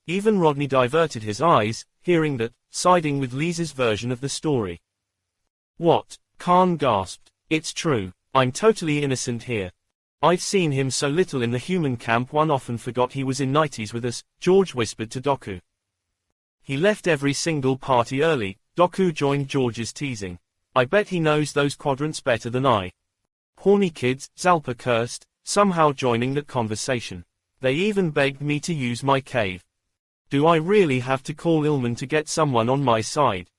A: Even Rodney diverted his eyes, hearing that, siding with Lisa's version of the story. "What?" Khan gasped. "It's true. I'm totally innocent here. I've seen him so little in the human camp one often forgot he was in 90s with us," George whispered to Doku. "He left every single party early," Doku joined George's teasing. "I bet he knows those quadrants better than I." "Horny kids," Zalpa cursed, somehow joining that conversation. "They even begged me to use my cave. Do I really have to call Ilman to get someone on my side?"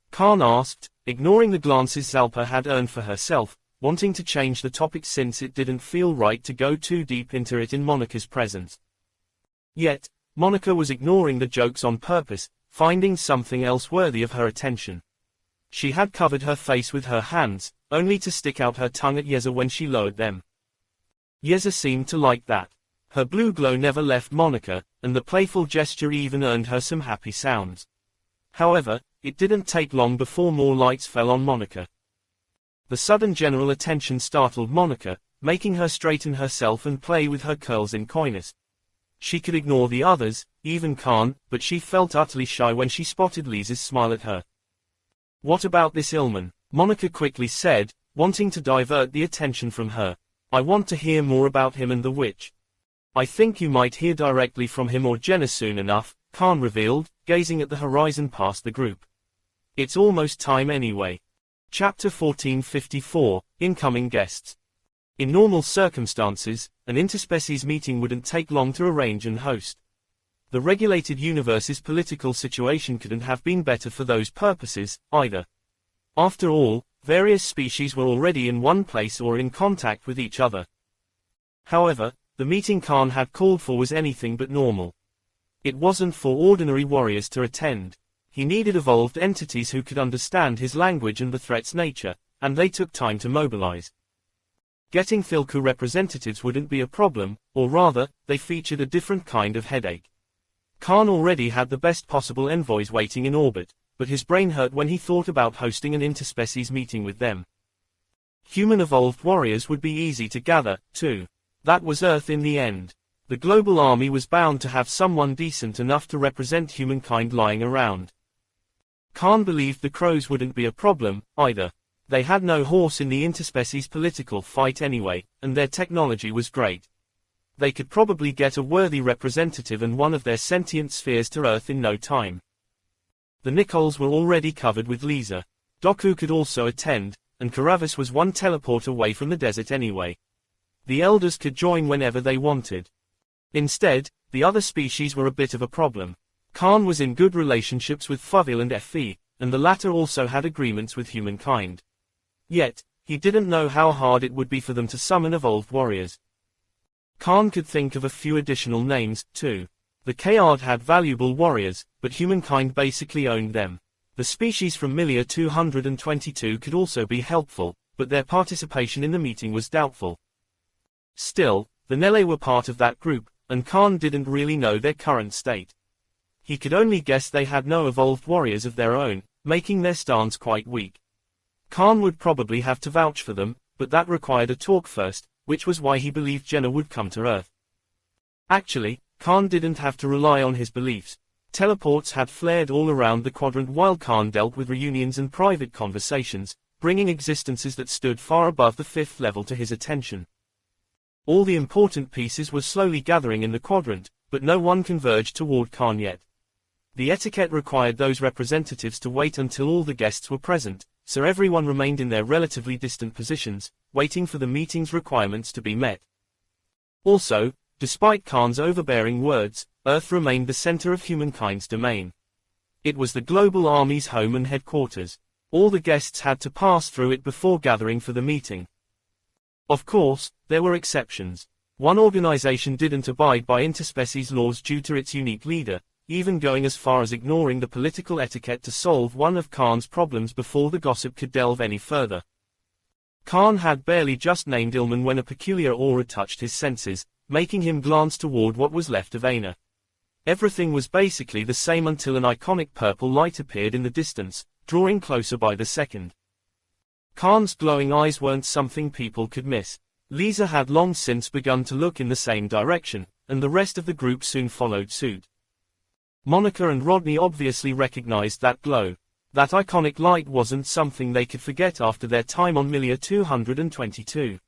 A: Khan asked, ignoring the glances Zalpa had earned for herself, wanting to change the topic since it didn't feel right to go too deep into it in Monica's presence. Yet, Monica was ignoring the jokes on purpose, finding something else worthy of her attention. She had covered her face with her hands, only to stick out her tongue at Yeza when she lowered them. Yeza seemed to like that. Her blue glow never left Monica, and the playful gesture even earned her some happy sounds. However, it didn't take long before more lights fell on Monica. The sudden general attention startled Monica, making her straighten herself and play with her curls in coyness. She could ignore the others, even Khan, but she felt utterly shy when she spotted Lisa's smile at her. "What about this Ilman?" Monica quickly said, wanting to divert the attention from her. "I want to hear more about him and the witch." "I think you might hear directly from him or Jenna soon enough," Khan revealed, gazing at the horizon past the group. "It's almost time anyway." Chapter 1454, Incoming Guests. In normal circumstances, an interspecies meeting wouldn't take long to arrange and host. The regulated universe's political situation couldn't have been better for those purposes, either. After all, various species were already in one place or in contact with each other. However, the meeting Khan had called for was anything but normal. It wasn't for ordinary warriors to attend. He needed evolved entities who could understand his language and the threat's nature, and they took time to mobilize. Getting Thilku representatives wouldn't be a problem, or rather, they featured a different kind of headache. Khan already had the best possible envoys waiting in orbit, but his brain hurt when he thought about hosting an interspecies meeting with them. Human evolved warriors would be easy to gather, too. That was Earth in the end. The global army was bound to have someone decent enough to represent humankind lying around. Khan believed the crows wouldn't be a problem, either. They had no horse in the interspecies political fight anyway, and their technology was great. They could probably get a worthy representative and one of their sentient spheres to Earth in no time. The Nichols were already covered with Lisa. Doku could also attend, and Karavis was one teleport away from the desert anyway. The elders could join whenever they wanted. Instead, the other species were a bit of a problem. Khan was in good relationships with Fuvil and Fe, and the latter also had agreements with humankind. Yet, he didn't know how hard it would be for them to summon evolved warriors. Khan could think of a few additional names, too. The Kayard had valuable warriors, but humankind basically owned them. The species from Milia 222 could also be helpful, but their participation in the meeting was doubtful. Still, the Nele were part of that group, and Khan didn't really know their current state. He could only guess they had no evolved warriors of their own, making their stance quite weak. Khan would probably have to vouch for them, but that required a talk first, which was why he believed Jenna would come to Earth. Actually, Khan didn't have to rely on his beliefs. Teleports had flared all around the quadrant while Khan dealt with reunions and private conversations, bringing existences that stood far above the fifth level to his attention. All the important pieces were slowly gathering in the quadrant, but no one converged toward Khan yet. The etiquette required those representatives to wait until all the guests were present, so everyone remained in their relatively distant positions, waiting for the meeting's requirements to be met. Also, despite Khan's overbearing words, Earth remained the center of humankind's domain. It was the global army's home and headquarters. All the guests had to pass through it before gathering for the meeting. Of course, there were exceptions. One organization didn't abide by interspecies laws due to its unique leader, even going as far as ignoring the political etiquette to solve one of Khan's problems before the gossip could delve any further. Khan had barely just named Ilman when a peculiar aura touched his senses, making him glance toward what was left of Aina. Everything was basically the same until an iconic purple light appeared in the distance, drawing closer by the second. Khan's glowing eyes weren't something people could miss. Lisa had long since begun to look in the same direction, and the rest of the group soon followed suit. Monica and Rodney obviously recognized that glow. That iconic light wasn't something they could forget after their time on Milia 222.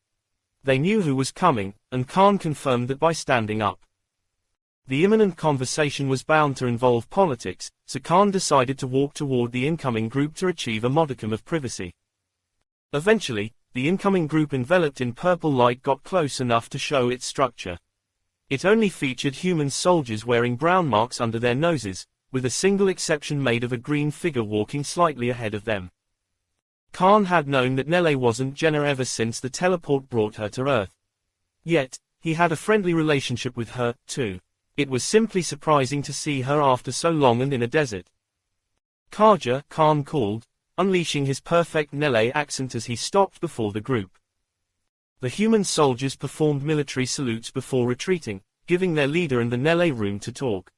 A: They knew who was coming, and Khan confirmed that by standing up. The imminent conversation was bound to involve politics, so Khan decided to walk toward the incoming group to achieve a modicum of privacy. Eventually, the incoming group enveloped in purple light got close enough to show its structure. It only featured human soldiers wearing brown marks under their noses, with a single exception made of a green figure walking slightly ahead of them. Khan had known that Nele wasn't Jenna ever since the teleport brought her to Earth. Yet, he had a friendly relationship with her, too. It was simply surprising to see her after so long and in a desert. Kaja, Khan called, unleashing his perfect Nele accent as he stopped before the group. The human soldiers performed military salutes before retreating, giving their leader and the Nele room to talk.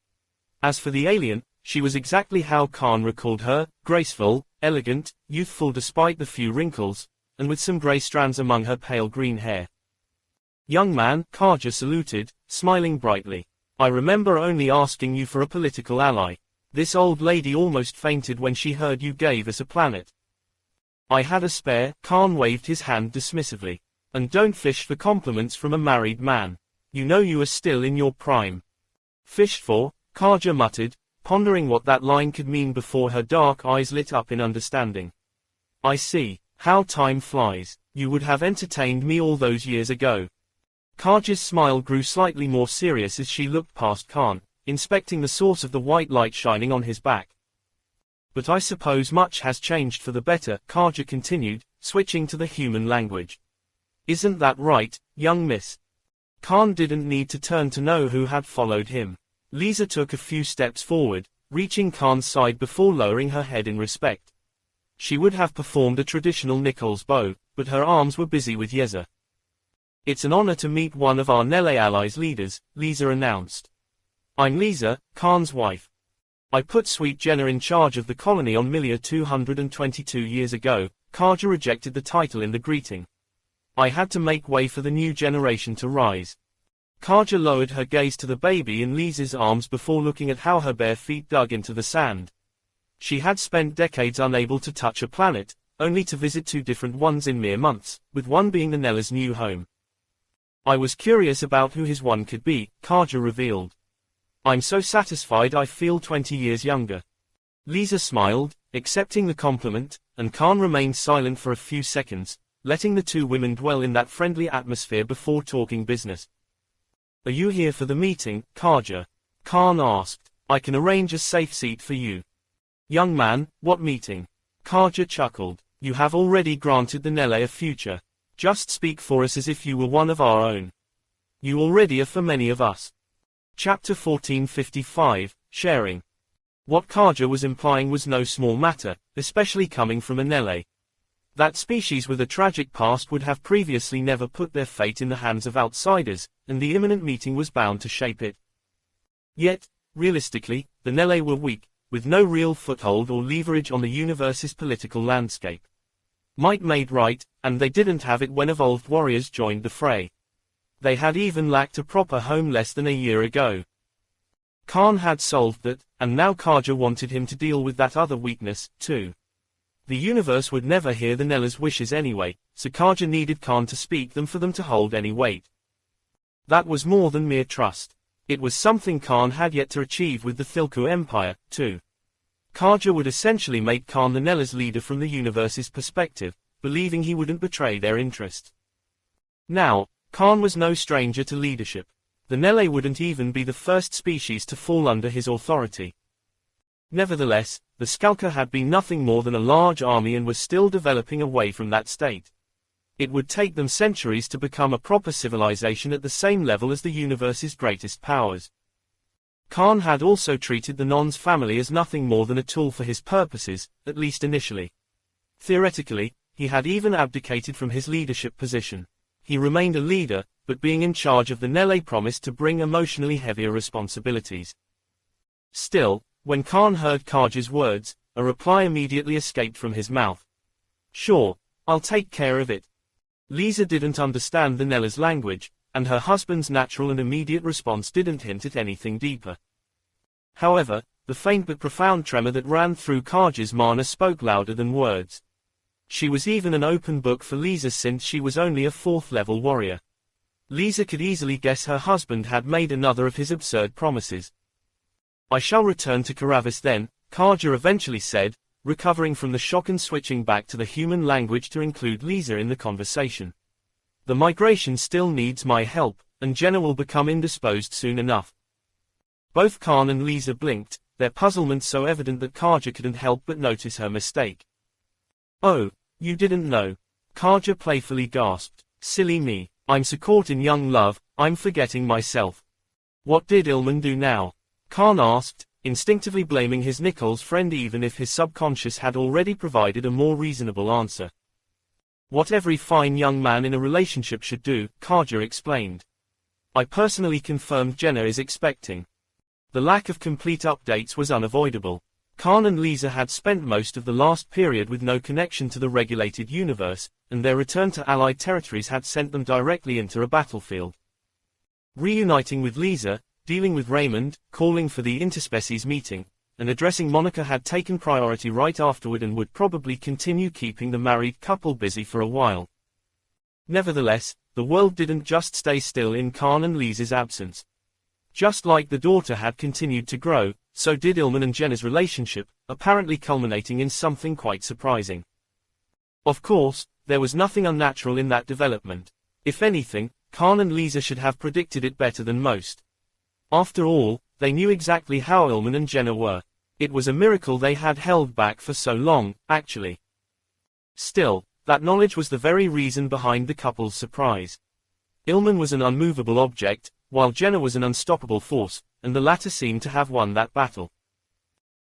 A: As for the alien, she was exactly how Khan recalled her, graceful, elegant, youthful despite the few wrinkles, and with some grey strands among her pale green hair. Young man, Kaja saluted, smiling brightly. I remember only asking you for a political ally. This old lady almost fainted when she heard you gave us a planet. I had a spare, Khan waved his hand dismissively. And don't fish for compliments from a married man. You know you are still in your prime. Fished for, Kaja muttered, pondering what that line could mean before her dark eyes lit up in understanding. I see, how time flies. You would have entertained me all those years ago. Kaja's smile grew slightly more serious as she looked past Khan, inspecting the source of the white light shining on his back. But I suppose much has changed for the better, Kaja continued, switching to the human language. Isn't that right, young miss? Khan didn't need to turn to know who had followed him. Lisa took a few steps forward, reaching Khan's side before lowering her head in respect. She would have performed a traditional Nichols bow, but her arms were busy with Yeza. It's an honor to meet one of our Nele allies' leaders, Lisa announced. I'm Lisa, Khan's wife. I put Sweet Jenna in charge of the colony on Milia 222 years ago. Kaja rejected the title in the greeting. I had to make way for the new generation to rise. Kaja lowered her gaze to the baby in Lisa's arms before looking at how her bare feet dug into the sand. She had spent decades unable to touch a planet, only to visit two different ones in mere months, with one being the Nella's new home. I was curious about who his one could be, Kaja revealed. I'm so satisfied I feel 20 years younger. Lisa smiled, accepting the compliment, and Khan remained silent for a few seconds, letting the two women dwell in that friendly atmosphere before talking business. Are you here for the meeting, Kaja? Khan asked. I can arrange a safe seat for you. Young man, what meeting? Kaja chuckled. You have already granted the Nele a future. Just speak for us as if you were one of our own. You already are for many of us. Chapter 1455, Sharing. What Kaja was implying was no small matter, especially coming from a Nele. That species with a tragic past would have previously never put their fate in the hands of outsiders, and the imminent meeting was bound to shape it. Yet, realistically, the Nele were weak, with no real foothold or leverage on the universe's political landscape. Might made right, and they didn't have it when evolved warriors joined the fray. They had even lacked a proper home less than a year ago. Khan had solved that, and now Kaja wanted him to deal with that other weakness, too. The universe would never hear the Nella's wishes anyway, so Kaja needed Khan to speak them for them to hold any weight. That was more than mere trust. It was something Khan had yet to achieve with the Thilku Empire, too. Kaja would essentially make Khan the Nella's leader from the universe's perspective, believing he wouldn't betray their interests. Now, Khan was no stranger to leadership. The Nelle wouldn't even be the first species to fall under his authority. Nevertheless, the Skalka had been nothing more than a large army and was still developing away from that state. It would take them centuries to become a proper civilization at the same level as the universe's greatest powers. Khan had also treated the Non's family as nothing more than a tool for his purposes, at least initially. Theoretically, he had even abdicated from his leadership position. He remained a leader, but being in charge of the Nelle promised to bring emotionally heavier responsibilities. Still, when Khan heard Kaja's words, a reply immediately escaped from his mouth. "Sure, I'll take care of it." Lisa didn't understand the Nella's language, and her husband's natural and immediate response didn't hint at anything deeper. However, the faint but profound tremor that ran through Kaja's mana spoke louder than words. She was even an open book for Lisa since she was only a 4th-level warrior. Lisa could easily guess her husband had made another of his absurd promises. "I shall return to Karavis then," Kaja eventually said, recovering from the shock and switching back to the human language to include Lisa in the conversation. "The migration still needs my help, and Jenna will become indisposed soon enough." Both Khan and Lisa blinked, their puzzlement so evident that Kaja couldn't help but notice her mistake. "Oh, you didn't know?" Kaja playfully gasped. "Silly me, I'm so caught in young love, I'm forgetting myself." "What did Ilman do now?" Khan asked, instinctively blaming his Nichols friend even if his subconscious had already provided a more reasonable answer. "What every fine young man in a relationship should do," Kaja explained. "I personally confirmed Jenna is expecting." The lack of complete updates was unavoidable. Khan and Lisa had spent most of the last period with no connection to the regulated universe, and their return to Allied territories had sent them directly into a battlefield. Reuniting with Lisa, dealing with Raymond, calling for the interspecies meeting, and addressing Monica had taken priority right afterward and would probably continue keeping the married couple busy for a while. Nevertheless, the world didn't just stay still in Khan and Lisa's absence. Just like the daughter had continued to grow, so did Ilman and Jenna's relationship, apparently culminating in something quite surprising. Of course, there was nothing unnatural in that development. If anything, Khan and Lisa should have predicted it better than most. After all, they knew exactly how Ilman and Jenna were. It was a miracle they had held back for so long, actually. Still, that knowledge was the very reason behind the couple's surprise. Ilman was an unmovable object, while Jenna was an unstoppable force, and the latter seemed to have won that battle.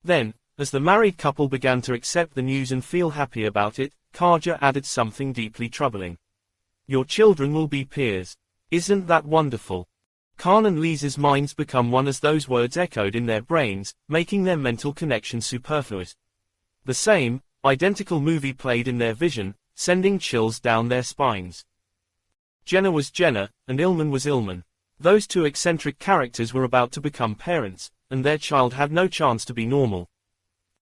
A: Then, as the married couple began to accept the news and feel happy about it, Kaja added something deeply troubling. "Your children will be peers. Isn't that wonderful?" Khan and Lisa's minds become one as those words echoed in their brains, making their mental connection superfluous. The same, identical movie played in their vision, sending chills down their spines. Jenna was Jenna, and Ilman was Ilman. Those two eccentric characters were about to become parents, and their child had no chance to be normal.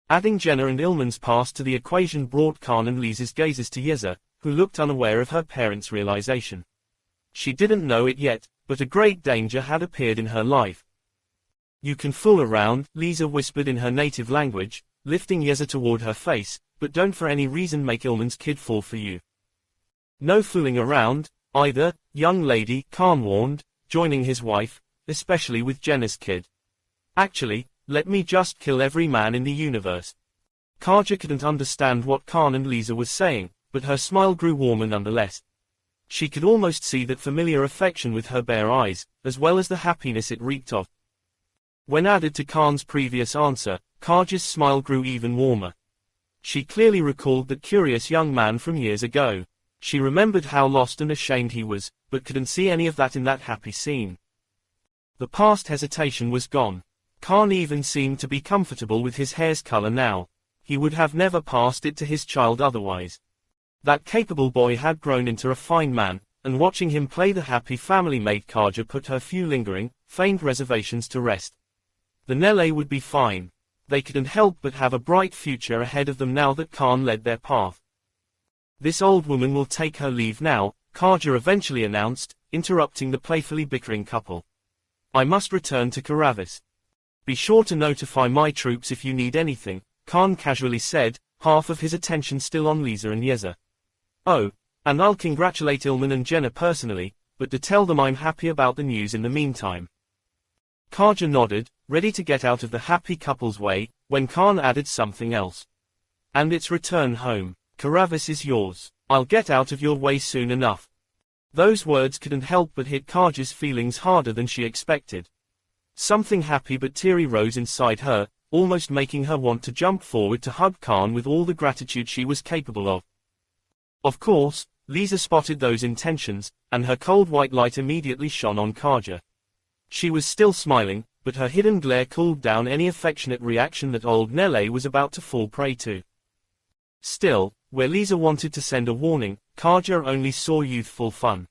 A: Adding Jenna and Ilman's past to the equation brought Khan and Lisa's gazes to Yeza, who looked unaware of her parents' realization. She didn't know it yet, but a great danger had appeared in her life. "You can fool around," Lisa whispered in her native language, lifting Yeza toward her face, "but don't for any reason make Ilman's kid fall for you." "No fooling around, either, young lady," Khan warned, joining his wife, "especially with Jenna's kid. Actually, let me just kill every man in the universe." Kaja couldn't understand what Khan and Lisa was saying, but her smile grew warmer nonetheless. She could almost see that familiar affection with her bare eyes, as well as the happiness it reeked of. When added to Khan's previous answer, Kaja's smile grew even warmer. She clearly recalled that curious young man from years ago. She remembered how lost and ashamed he was, but couldn't see any of that in that happy scene. The past hesitation was gone. Khan even seemed to be comfortable with his hair's color now. He would have never passed it to his child otherwise. That capable boy had grown into a fine man, and watching him play the happy family mate Kaja put her few lingering, faint reservations to rest. The Nele would be fine. They couldn't help but have a bright future ahead of them now that Khan led their path. This old woman will take her leave now, Kaja eventually announced, interrupting the playfully bickering couple. I must return to Karavis. Be sure to notify my troops if you need anything, Khan casually said, half of his attention still on Lisa and Yeza. Oh, and I'll congratulate Ilman and Jenna personally, but to tell them I'm happy about the news in the meantime. Kaja nodded, ready to get out of the happy couple's way, when Khan added something else. And it's return home. Karavis is yours. I'll get out of your way soon enough. Those words couldn't help but hit Kaja's feelings harder than she expected. Something happy but teary rose inside her, almost making her want to jump forward to hug Khan with all the gratitude she was capable of. Of course, Lisa spotted those intentions, and her cold white light immediately shone on Kaja. She was still smiling, but her hidden glare cooled down any affectionate reaction that old Nele was about to fall prey to. Still, where Lisa wanted to send a warning, Kaja only saw youthful fun.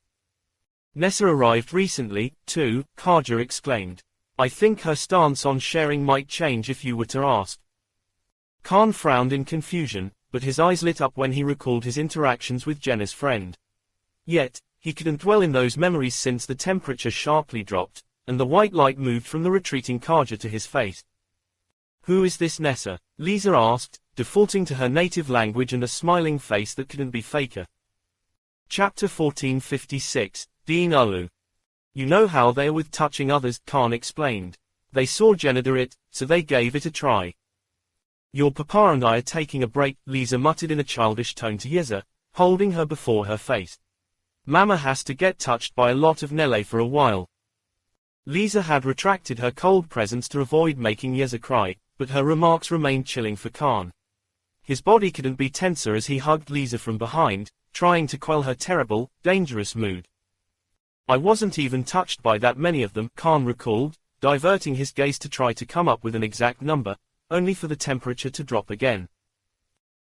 A: Nessa arrived recently, too, Kaja exclaimed. I think her stance on sharing might change if you were to ask. Khan frowned in confusion, but his eyes lit up when he recalled his interactions with Jenna's friend. Yet, he couldn't dwell in those memories since the temperature sharply dropped, and the white light moved from the retreating Kaja to his face. Who is this Nessa? Lisa asked, defaulting to her native language and a smiling face that couldn't be faker. Chapter 1456, Dean Ulu. You know how they are with touching others, Khan explained. They saw Jenna do it, so they gave it a try. Your papa and I are taking a break, Lisa muttered in a childish tone to Yeza, holding her before her face. Mama has to get touched by a lot of Nele for a while. Lisa had retracted her cold presence to avoid making Yeza cry, but her remarks remained chilling for Khan. His body couldn't be tenser as he hugged Lisa from behind, trying to quell her terrible, dangerous mood. I wasn't even touched by that many of them, Khan recalled, diverting his gaze to try to come up with an exact number, only for the temperature to drop again.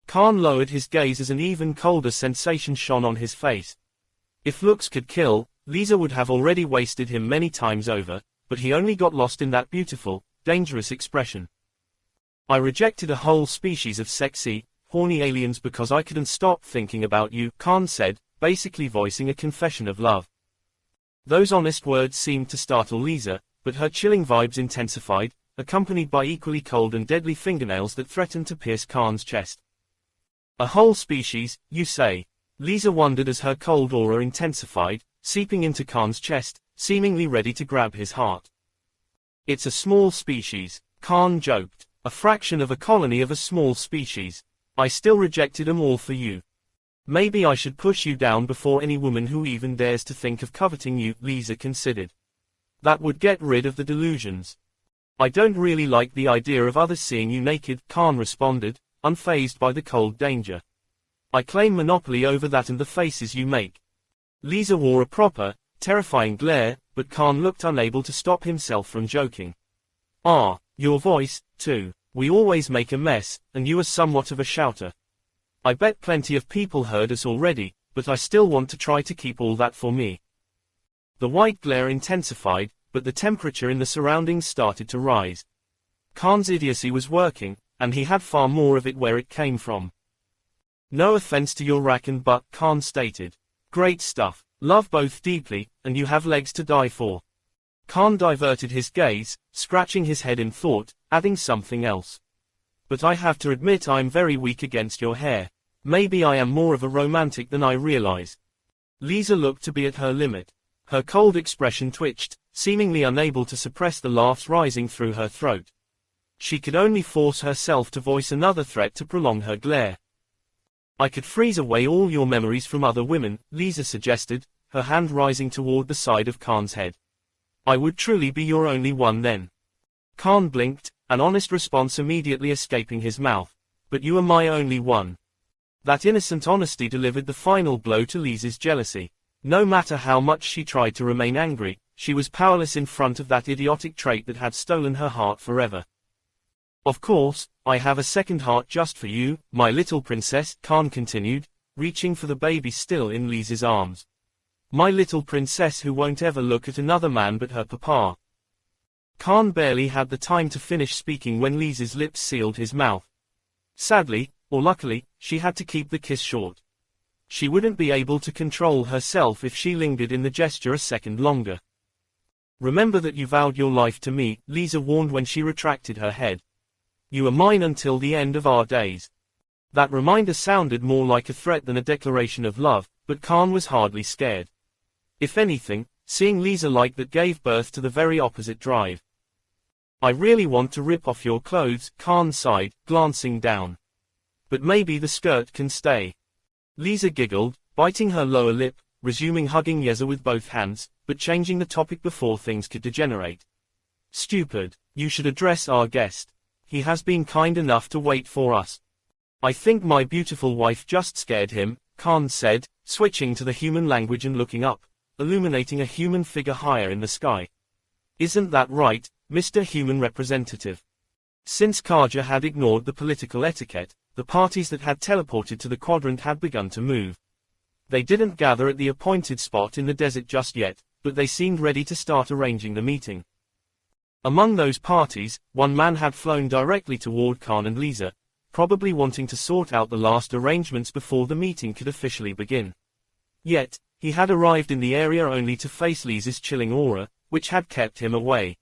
A: Khan lowered his gaze as an even colder sensation shone on his face. If looks could kill, Lisa would have already wasted him many times over, but he only got lost in that beautiful, dangerous expression. I rejected a whole species of sexy, horny aliens because I couldn't stop thinking about you, Khan said, basically voicing a confession of love. Those honest words seemed to startle Lisa, but her chilling vibes intensified, accompanied by equally cold and deadly fingernails that threatened to pierce Khan's chest. A whole species, you say? Lisa wondered as her cold aura intensified, seeping into Khan's chest, seemingly ready to grab his heart. It's a small species, Khan joked. A fraction of a colony of a small species. I still rejected them all for you. Maybe I should push you down before any woman who even dares to think of coveting you, Lisa considered. That would get rid of the delusions. I don't really like the idea of others seeing you naked, Khan responded, unfazed by the cold danger. I claim monopoly over that and the faces you make. Lisa wore a proper, terrifying glare, but Khan looked unable to stop himself from joking. Ah, your voice, too. We always make a mess, and you are somewhat of a shouter. I bet plenty of people heard us already, but I still want to try to keep all that for me. The white glare intensified, but the temperature in the surroundings started to rise. Khan's idiocy was working, and he had far more of it where it came from. No offense to your rack and butt, Khan stated. Great stuff. Love both deeply, and you have legs to die for. Khan diverted his gaze, scratching his head in thought, adding something else. But I have to admit I'm very weak against your hair. Maybe I am more of a romantic than I realize. Lisa looked to be at her limit. Her cold expression twitched, seemingly unable to suppress the laughs rising through her throat. She could only force herself to voice another threat to prolong her glare. I could freeze away all your memories from other women, Lisa suggested, her hand rising toward the side of Khan's head. I would truly be your only one then. Khan blinked, an honest response immediately escaping his mouth. But you are my only one. That innocent honesty delivered the final blow to Lisa's jealousy. No matter how much she tried to remain angry, she was powerless in front of that idiotic trait that had stolen her heart forever. Of course, I have a second heart just for you, my little princess, Khan continued, reaching for the baby still in Lisa's arms. My little princess who won't ever look at another man but her papa. Khan barely had the time to finish speaking when Lisa's lips sealed his mouth. Sadly, or luckily, she had to keep the kiss short. She wouldn't be able to control herself if she lingered in the gesture a second longer. Remember that you vowed your life to me, Lisa warned when she retracted her head. You are mine until the end of our days. That reminder sounded more like a threat than a declaration of love, but Khan was hardly scared. If anything, seeing Lisa like that gave birth to the very opposite drive. I really want to rip off your clothes, Khan sighed, glancing down. But maybe the skirt can stay. Lisa giggled, biting her lower lip, resuming hugging Yeza with both hands, but changing the topic before things could degenerate. Stupid. You should address our guest. He has been kind enough to wait for us. I think my beautiful wife just scared him, Khan said, switching to the human language and looking up, illuminating a human figure higher in the sky. Isn't that right, Mr. Human Representative? Since Kaja had ignored the political etiquette, the parties that had teleported to the quadrant had begun to move. They didn't gather at the appointed spot in the desert just yet, but they seemed ready to start arranging the meeting. Among those parties, one man had flown directly toward Khan and Lisa, probably wanting to sort out the last arrangements before the meeting could officially begin. Yet, he had arrived in the area only to face Lisa's chilling aura, which had kept him away.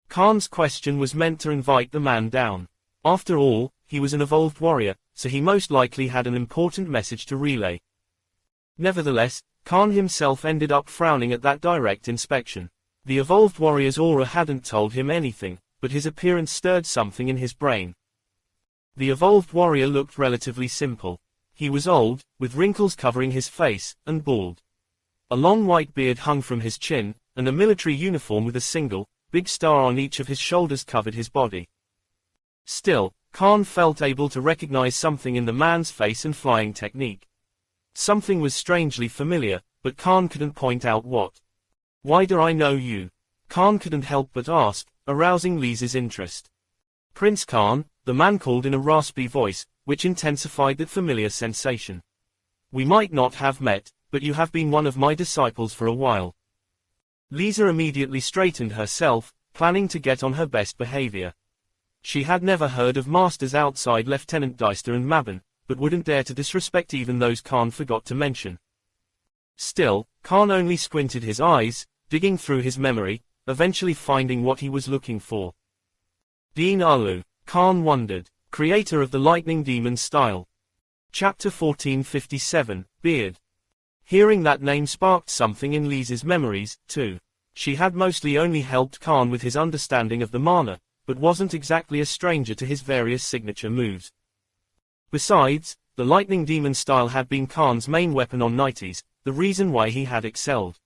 A: Khan's question was meant to invite the man down. After all, he was an evolved warrior, so he most likely had an important message to relay. Nevertheless, Khan himself ended up frowning at that direct inspection. The evolved warrior's aura hadn't told him anything, but his appearance stirred something in his brain. The evolved warrior looked relatively simple. He was old, with wrinkles covering his face, and bald. A long white beard hung from his chin, and a military uniform with a single, big star on each of his shoulders covered his body. Still, Khan felt able to recognize something in the man's face and flying technique. Something was strangely familiar, but Khan couldn't point out what. Why do I know you? Khan couldn't help but ask, arousing Lisa's interest. Prince Khan, the man called in a raspy voice, which intensified that familiar sensation. We might not have met, but you have been one of my disciples for a while. Lisa immediately straightened herself, planning to get on her best behavior. She had never heard of masters outside Lieutenant Deister and Mabon, but wouldn't dare to disrespect even those Khan forgot to mention. Still, Khan only squinted his eyes, digging through his memory, eventually finding what he was looking for. Dean Alu, Khan wondered, creator of the Lightning Demon style. Chapter 1457, Beard. Hearing that name sparked something in Lisa's memories, too. She had mostly only helped Khan with his understanding of the mana, but wasn't exactly a stranger to his various signature moves. Besides, the Lightning Demon style had been Khan's main weapon on Nighties, the reason why he had excelled.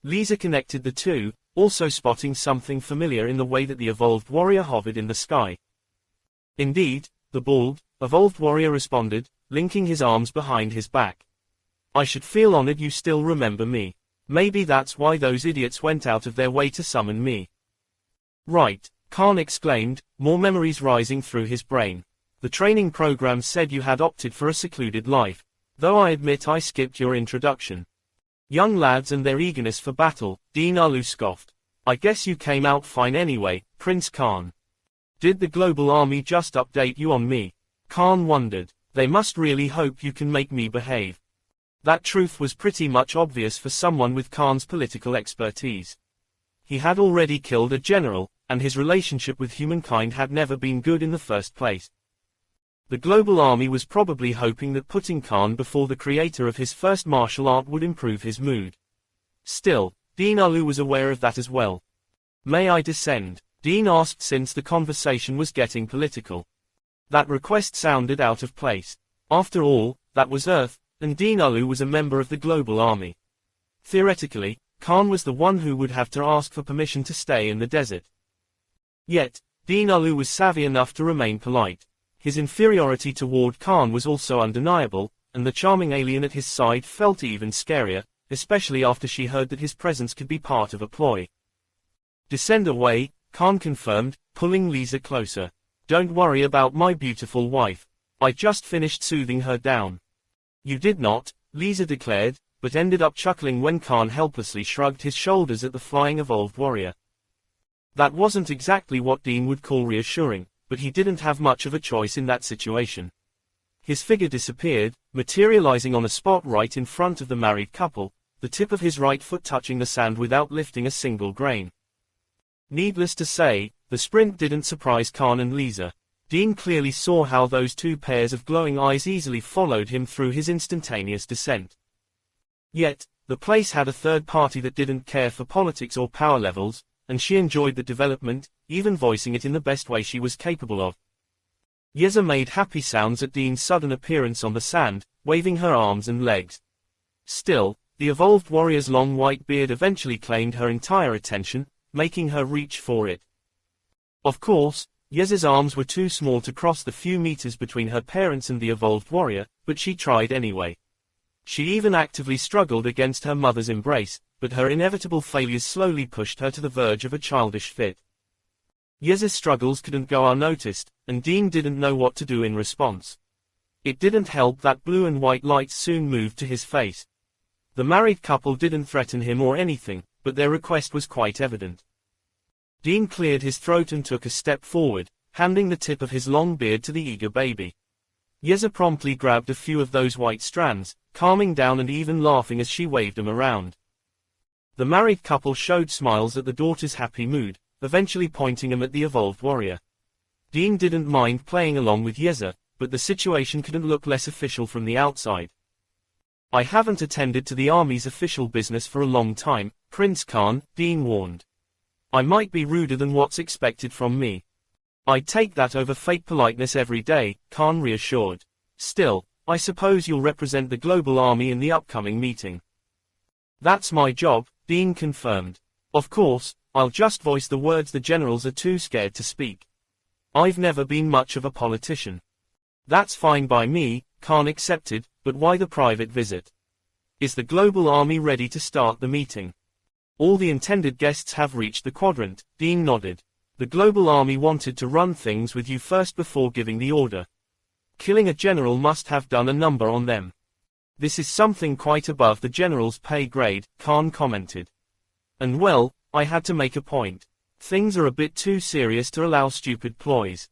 A: Lisa connected the two, also spotting something familiar in the way that the evolved warrior hovered in the sky. Indeed, the bald, evolved warrior responded, linking his arms behind his back. I should feel honored you still remember me. Maybe that's why those idiots went out of their way to summon me. Right, Khan exclaimed, more memories rising through his brain. The training program said you had opted for a secluded life, though I admit I skipped your introduction. Young lads and their eagerness for battle, Dean Alu scoffed. I guess you came out fine anyway, Prince Khan. Did the global army just update you on me? Khan wondered. They must really hope you can make me behave. That truth was pretty much obvious for someone with Khan's political expertise. He had already killed a general, and his relationship with humankind had never been good in the first place. The global army was probably hoping that putting Khan before the creator of his first martial art would improve his mood. Still, Dean Alu was aware of that as well. May I descend? Dean asked since the conversation was getting political. That request sounded out of place. After all, that was Earth, and Dean Alu was a member of the global army. Theoretically, Khan was the one who would have to ask for permission to stay in the desert. Yet, Dean Alu was savvy enough to remain polite. His inferiority toward Khan was also undeniable, and the charming alien at his side felt even scarier, especially after she heard that his presence could be part of a ploy. "Descend away," Khan confirmed, pulling Lisa closer. "Don't worry about my beautiful wife. I just finished soothing her down." "You did not," Lisa declared, but ended up chuckling when Khan helplessly shrugged his shoulders at the flying evolved warrior. That wasn't exactly what Dean would call reassuring, but he didn't have much of a choice in that situation. His figure disappeared, materializing on a spot right in front of the married couple, the tip of his right foot touching the sand without lifting a single grain. Needless to say, the sprint didn't surprise Khan and Lisa. Dean clearly saw how those two pairs of glowing eyes easily followed him through his instantaneous descent. Yet, the place had a third party that didn't care for politics or power levels, and she enjoyed the development, even voicing it in the best way she was capable of. Yeza made happy sounds at Dean's sudden appearance on the sand, waving her arms and legs. Still, the evolved warrior's long white beard eventually claimed her entire attention, making her reach for it. Of course, Yeza's arms were too small to cross the few meters between her parents and the evolved warrior, but she tried anyway. She even actively struggled against her mother's embrace, but her inevitable failures slowly pushed her to the verge of a childish fit. Yeza's struggles couldn't go unnoticed, and Dean didn't know what to do in response. It didn't help that blue and white lights soon moved to his face. The married couple didn't threaten him or anything, but their request was quite evident. Dean cleared his throat and took a step forward, handing the tip of his long beard to the eager baby. Yeza promptly grabbed a few of those white strands, calming down and even laughing as she waved them around. The married couple showed smiles at the daughter's happy mood, eventually pointing them at the evolved warrior. Dean didn't mind playing along with Yeza, but the situation couldn't look less official from the outside. "I haven't attended to the army's official business for a long time, Prince Khan," Dean warned. "I might be ruder than what's expected from me." "I'd take that over fake politeness every day," Khan reassured. "Still, I suppose you'll represent the global army in the upcoming meeting." "That's my job," Dean confirmed. "Of course, I'll just voice the words the generals are too scared to speak. I've never been much of a politician." "That's fine by me," Khan accepted, "but why the private visit? Is the global army ready to start the meeting?" "All the intended guests have reached the quadrant," Dean nodded. "The global army wanted to run things with you first before giving the order. Killing a general must have done a number on them." "This is something quite above the general's pay grade," Khan commented. "And well, I had to make a point. Things are a bit too serious to allow stupid ploys."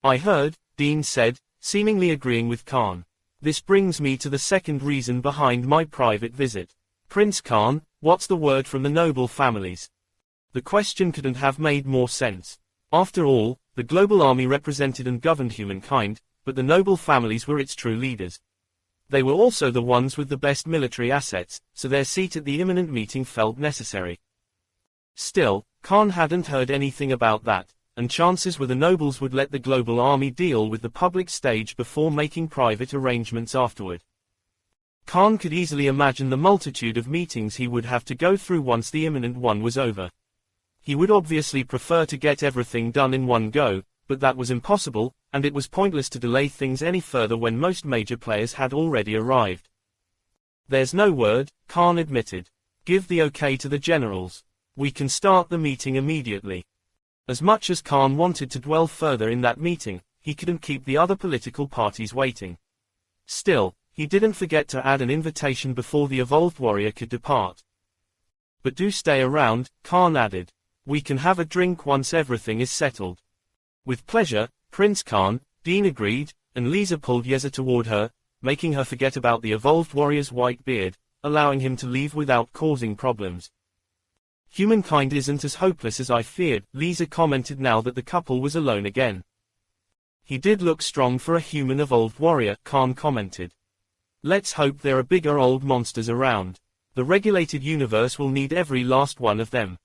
A: "I heard," Dean said, seemingly agreeing with Khan. "This brings me to the second reason behind my private visit. Prince Khan, what's the word from the noble families?" The question couldn't have made more sense. After all, the global army represented and governed humankind, but the noble families were its true leaders. They were also the ones with the best military assets, so their seat at the imminent meeting felt necessary. Still, Khan hadn't heard anything about that, and chances were the nobles would let the global army deal with the public stage before making private arrangements afterward. Khan could easily imagine the multitude of meetings he would have to go through once the imminent one was over. He would obviously prefer to get everything done in one go, but that was impossible, and it was pointless to delay things any further when most major players had already arrived. "There's no word," Khan admitted. "Give the okay to the generals. We can start the meeting immediately." As much as Khan wanted to dwell further in that meeting, he couldn't keep the other political parties waiting. Still, he didn't forget to add an invitation before the evolved warrior could depart. "But do stay around," Khan added. "We can have a drink once everything is settled." "With pleasure, Prince Khan," Dean agreed, and Lisa pulled Yeza toward her, making her forget about the evolved warrior's white beard, allowing him to leave without causing problems. "Humankind isn't as hopeless as I feared," Lisa commented now that the couple was alone again. "He did look strong for a human evolved warrior," Khan commented. "Let's hope there are bigger old monsters around. The regulated universe will need every last one of them."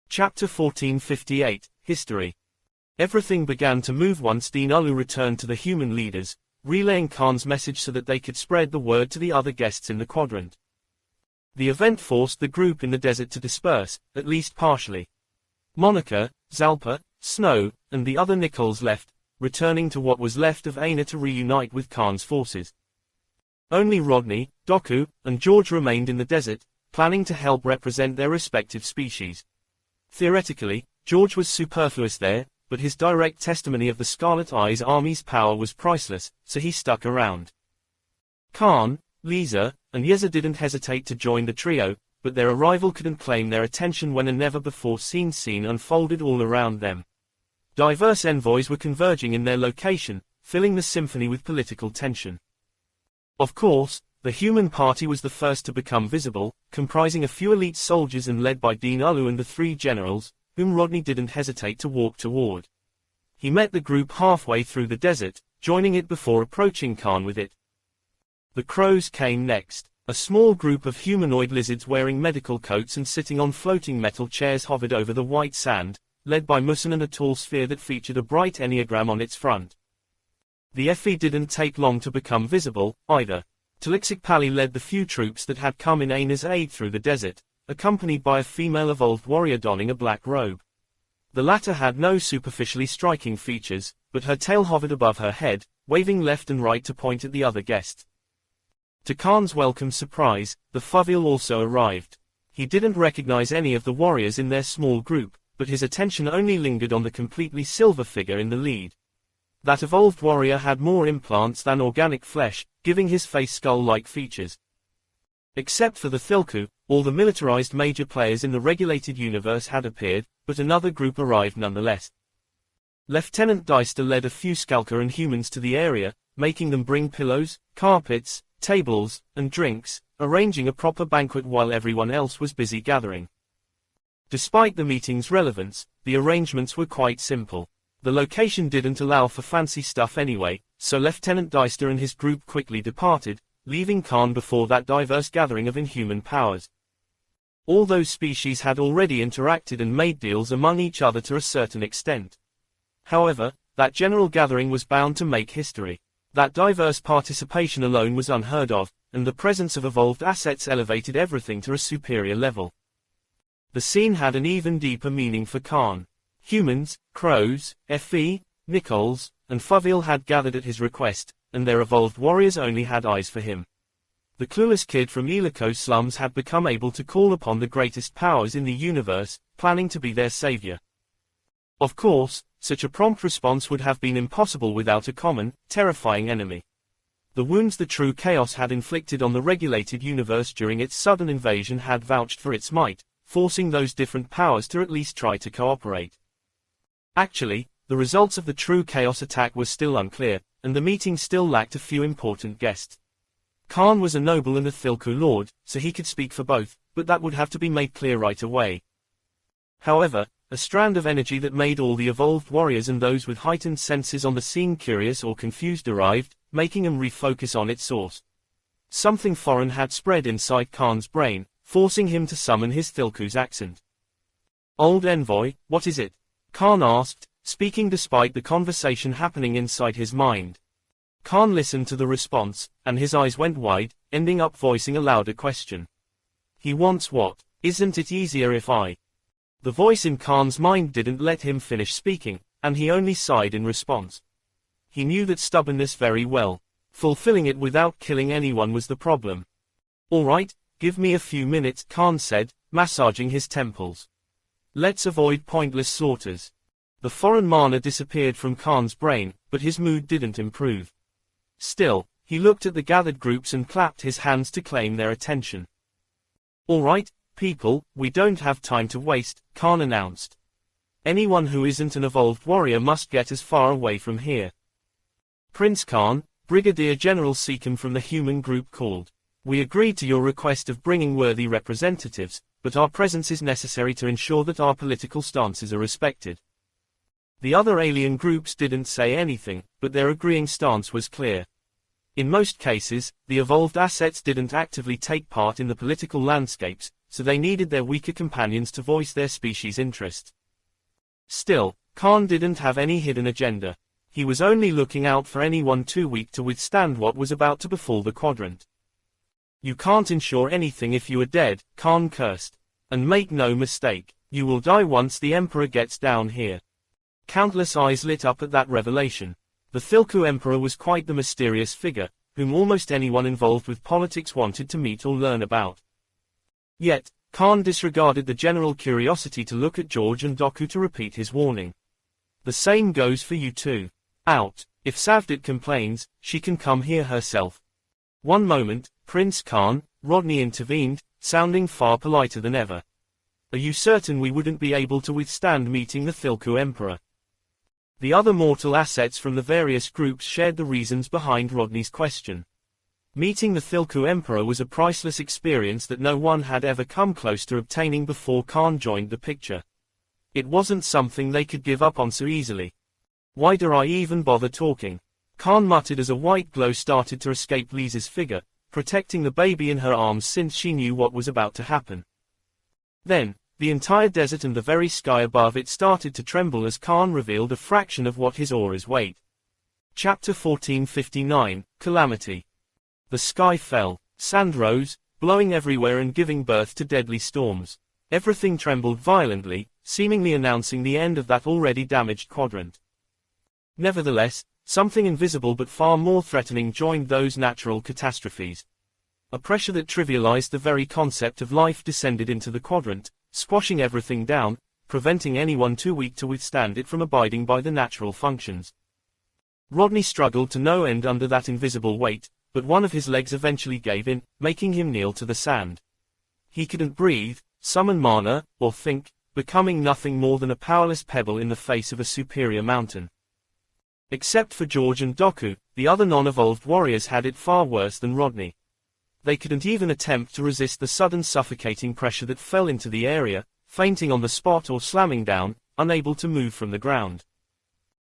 A: Chapter 1458, History. Everything began to move once Dean Ulu returned to the human leaders, relaying Khan's message so that they could spread the word to the other guests in the quadrant. The event forced the group in the desert to disperse, at least partially. Monica, Zalpa, Snow, and the other Nichols left, returning to what was left of Aina to reunite with Khan's forces. Only Rodney, Doku, and George remained in the desert, planning to help represent their respective species. Theoretically, George was superfluous there, but his direct testimony of the Scarlet Eye's army's power was priceless, so he stuck around. Khan, Lisa, and Yeza didn't hesitate to join the trio, but their arrival couldn't claim their attention when a never-before-seen scene unfolded all around them. Diverse envoys were converging in their location, filling the symphony with political tension. Of course, the Human Party was the first to become visible, comprising a few elite soldiers and led by Dean Ulu and the three generals, whom Rodney didn't hesitate to walk toward. He met the group halfway through the desert, joining it before approaching Khan with it. The crows came next. A small group of humanoid lizards wearing medical coats and sitting on floating metal chairs hovered over the white sand, led by Musan and a tall sphere that featured a bright enneagram on its front. The FE didn't take long to become visible, either. Tlixic led the few troops that had come in Aina's aid through the desert, accompanied by a female evolved warrior donning a black robe. The latter had no superficially striking features, but her tail hovered above her head, waving left and right to point at the other guests. To Khan's welcome surprise, the Fuvil also arrived. He didn't recognize any of the warriors in their small group, but his attention only lingered on the completely silver figure in the lead. That evolved warrior had more implants than organic flesh, giving his face skull-like features. Except for the Thilku, all the militarized major players in the regulated universe had appeared, but another group arrived nonetheless. Lieutenant Dyster led a few Skalker and humans to the area, making them bring pillows, carpets, tables, and drinks, arranging a proper banquet while everyone else was busy gathering. Despite the meeting's relevance, the arrangements were quite simple. The location didn't allow for fancy stuff anyway, so Lieutenant Dyster and his group quickly departed, leaving Khan before that diverse gathering of inhuman powers. All those species had already interacted and made deals among each other to a certain extent. However, that general gathering was bound to make history. That diverse participation alone was unheard of, and the presence of evolved assets elevated everything to a superior level. The scene had an even deeper meaning for Khan. Humans, crows, FE, Nichols, and Fuvil had gathered at his request, and their evolved warriors only had eyes for him. The clueless kid from Eliko slums had become able to call upon the greatest powers in the universe, planning to be their savior. Of course, such a prompt response would have been impossible without a common, terrifying enemy. The wounds the true chaos had inflicted on the regulated universe during its sudden invasion had vouched for its might, forcing those different powers to at least try to cooperate. Actually, the results of the true chaos attack were still unclear, and the meeting still lacked a few important guests. Khan was a noble and a Thilku lord, so he could speak for both, but that would have to be made clear right away. However, a strand of energy that made all the evolved warriors and those with heightened senses on the scene curious or confused arrived, making them refocus on its source. Something foreign had spread inside Khan's brain, forcing him to summon his Thilku's accent. "Old envoy, what is it?" Khan asked, speaking despite the conversation happening inside his mind. Khan listened to the response, and his eyes went wide, ending up voicing a louder question. "He wants what? Isn't it easier if I—" The voice in Khan's mind didn't let him finish speaking, and he only sighed in response. He knew that stubbornness very well. Fulfilling it without killing anyone was the problem. "All right, give me a few minutes," Khan said, massaging his temples. "Let's avoid pointless slaughters." The foreign mana disappeared from Khan's brain, but his mood didn't improve. Still, he looked at the gathered groups and clapped his hands to claim their attention. "All right, people, we don't have time to waste," Khan announced. "Anyone who isn't an evolved warrior must get as far away from here." "Prince Khan," Brigadier General Seekham from the human group called. "We agreed to your request of bringing worthy representatives, but our presence is necessary to ensure that our political stances are respected." The other alien groups didn't say anything, but their agreeing stance was clear. In most cases, the evolved assets didn't actively take part in the political landscapes, so they needed their weaker companions to voice their species' interests. Still, Khan didn't have any hidden agenda. He was only looking out for anyone too weak to withstand what was about to befall the quadrant. "You can't ensure anything if you are dead," Khan cursed. "And make no mistake, you will die once the Emperor gets down here." Countless eyes lit up at that revelation. The Thilku Emperor was quite the mysterious figure, whom almost anyone involved with politics wanted to meet or learn about. Yet, Khan disregarded the general curiosity to look at George and Doku to repeat his warning. The same goes for you too. Out. If Savdit complains, she can come here herself. One moment, Prince Khan, Rodney intervened, sounding far politer than ever. Are you certain we wouldn't be able to withstand meeting the Thilku Emperor? The other mortal assets from the various groups shared the reasons behind Rodney's question. Meeting the Thilku Emperor was a priceless experience that no one had ever come close to obtaining before Khan joined the picture. It wasn't something they could give up on so easily. Why do I even bother talking? Khan muttered as a white glow started to escape Lisa's figure, protecting the baby in her arms since she knew what was about to happen. Then, the entire desert and the very sky above it started to tremble as Khan revealed a fraction of what his aura's weighed. Chapter 1459, Calamity. The sky fell, sand rose, blowing everywhere and giving birth to deadly storms. Everything trembled violently, seemingly announcing the end of that already damaged quadrant. Nevertheless, something invisible but far more threatening joined those natural catastrophes. A pressure that trivialized the very concept of life descended into the quadrant, squashing everything down, preventing anyone too weak to withstand it from abiding by the natural functions. Rodney struggled to no end under that invisible weight, but one of his legs eventually gave in, making him kneel to the sand. He couldn't breathe, summon mana, or think, becoming nothing more than a powerless pebble in the face of a superior mountain. Except for George and Doku, the other non-evolved warriors had it far worse than Rodney. They couldn't even attempt to resist the sudden suffocating pressure that fell into the area, fainting on the spot or slamming down, unable to move from the ground.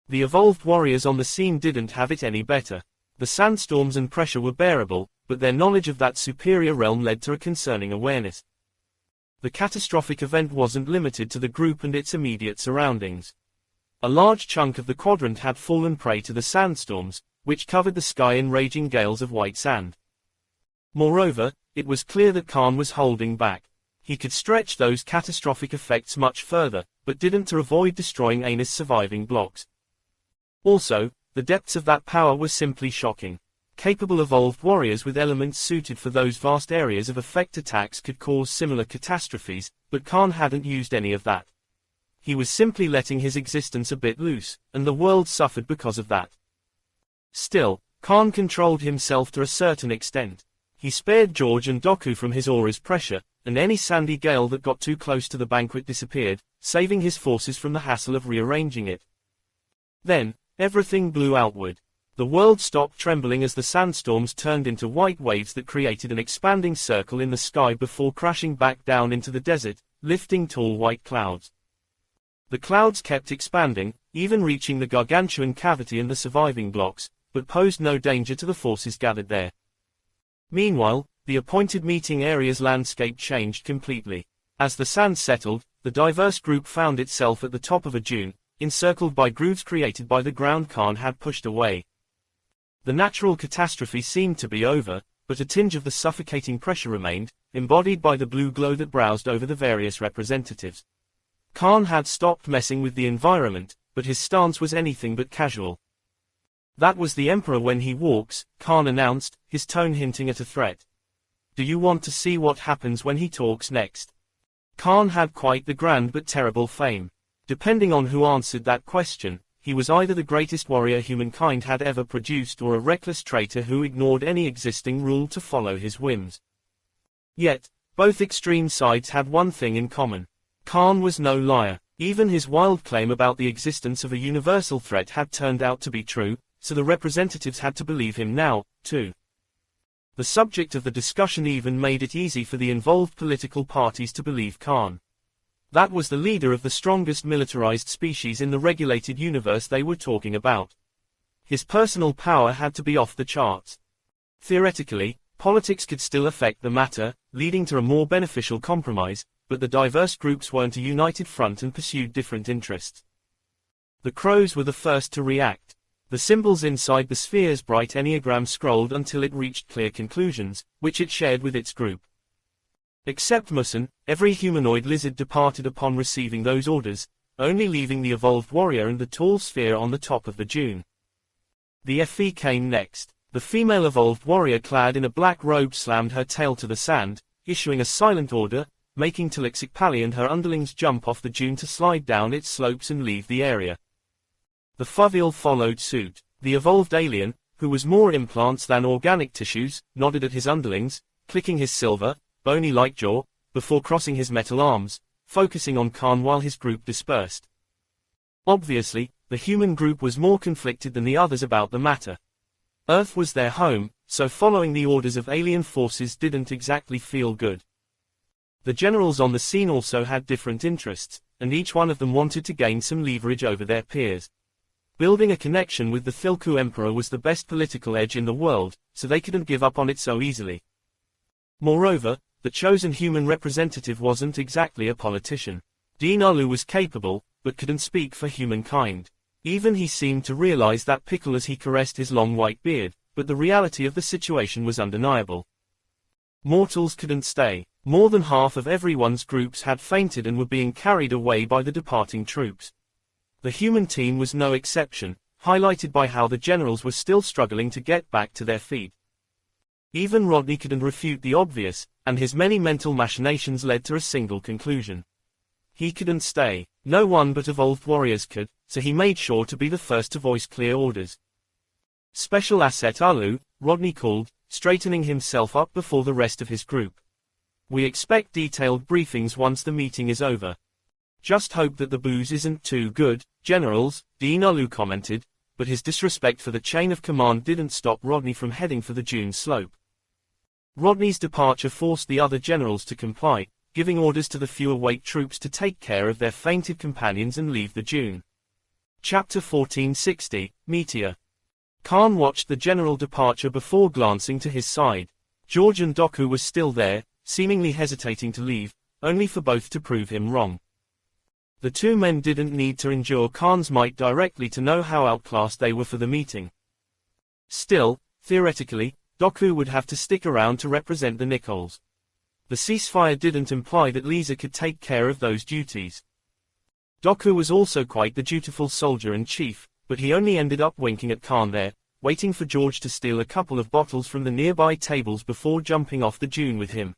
A: The evolved warriors on the scene didn't have it any better. The sandstorms and pressure were bearable, but their knowledge of that superior realm led to a concerning awareness. The catastrophic event wasn't limited to the group and its immediate surroundings. A large chunk of the quadrant had fallen prey to the sandstorms, which covered the sky in raging gales of white sand. Moreover, it was clear that Khan was holding back. He could stretch those catastrophic effects much further, but didn't to avoid destroying Anis' surviving blocks. Also, the depths of that power were simply shocking. Capable evolved warriors with elements suited for those vast areas of effect attacks could cause similar catastrophes, but Khan hadn't used any of that. He was simply letting his existence a bit loose, and the world suffered because of that. Still, Khan controlled himself to a certain extent. He spared George and Doku from his aura's pressure, and any sandy gale that got too close to the banquet disappeared, saving his forces from the hassle of rearranging it. Then, everything blew outward. The world stopped trembling as the sandstorms turned into white waves that created an expanding circle in the sky before crashing back down into the desert, lifting tall white clouds. The clouds kept expanding, even reaching the gargantuan cavity and the surviving blocks, but posed no danger to the forces gathered there. Meanwhile, the appointed meeting area's landscape changed completely. As the sand settled, the diverse group found itself at the top of a dune, encircled by grooves created by the ground Khan had pushed away. The natural catastrophe seemed to be over, but a tinge of the suffocating pressure remained, embodied by the blue glow that browsed over the various representatives. Khan had stopped messing with the environment, but his stance was anything but casual. That was the Emperor when he walks, Khan announced, his tone hinting at a threat. Do you want to see what happens when he talks next? Khan had quite the grand but terrible fame. Depending on who answered that question, he was either the greatest warrior humankind had ever produced or a reckless traitor who ignored any existing rule to follow his whims. Yet, both extreme sides had one thing in common. Khan was no liar. Even his wild claim about the existence of a universal threat had turned out to be true, so the representatives had to believe him now, too. The subject of the discussion even made it easy for the involved political parties to believe Khan. That was the leader of the strongest militarized species in the regulated universe they were talking about. His personal power had to be off the charts. Theoretically, politics could still affect the matter, leading to a more beneficial compromise, but the diverse groups weren't a united front and pursued different interests. The crows were the first to react. The symbols inside the sphere's bright enneagram scrolled until it reached clear conclusions, which it shared with its group. Except Musan, every humanoid lizard departed upon receiving those orders, only leaving the evolved warrior and the tall sphere on the top of the dune. The Fe came next. The female evolved warrior clad in a black robe slammed her tail to the sand, issuing a silent order, making Tlixic and her underlings jump off the dune to slide down its slopes and leave the area. The Fuvial followed suit. The evolved alien, who was more implants than organic tissues, nodded at his underlings, clicking his silver, bony-like jaw, before crossing his metal arms, focusing on Khan while his group dispersed. Obviously, the human group was more conflicted than the others about the matter. Earth was their home, so following the orders of alien forces didn't exactly feel good. The generals on the scene also had different interests, and each one of them wanted to gain some leverage over their peers. Building a connection with the Thilku Emperor was the best political edge in the world, so they couldn't give up on it so easily. Moreover, the chosen human representative wasn't exactly a politician. Dinalu was capable, but couldn't speak for humankind. Even he seemed to realize that pickle as he caressed his long white beard, but the reality of the situation was undeniable. Mortals couldn't stay. More than half of everyone's groups had fainted and were being carried away by the departing troops. The human team was no exception, highlighted by how the generals were still struggling to get back to their feet. Even Rodney couldn't refute the obvious, and his many mental machinations led to a single conclusion. He couldn't stay. No one but evolved warriors could, so he made sure to be the first to voice clear orders. Special Asset Alu, Rodney called, straightening himself up before the rest of his group. We expect detailed briefings once the meeting is over. Just hope that the booze isn't too good, generals, Dinalu commented, but his disrespect for the chain of command didn't stop Rodney from heading for the dune slope. Rodney's departure forced the other generals to comply, giving orders to the fewer weight troops to take care of their fainted companions and leave the dune. Chapter 1460, Meteor. Khan watched the general departure before glancing to his side. George and Doku were still there, seemingly hesitating to leave, only for both to prove him wrong. The two men didn't need to endure Khan's might directly to know how outclassed they were for the meeting. Still, theoretically, Doku would have to stick around to represent the Nichols. The ceasefire didn't imply that Lisa could take care of those duties. Doku was also quite the dutiful soldier and chief, but he only ended up winking at Khan there, waiting for George to steal a couple of bottles from the nearby tables before jumping off the dune with him.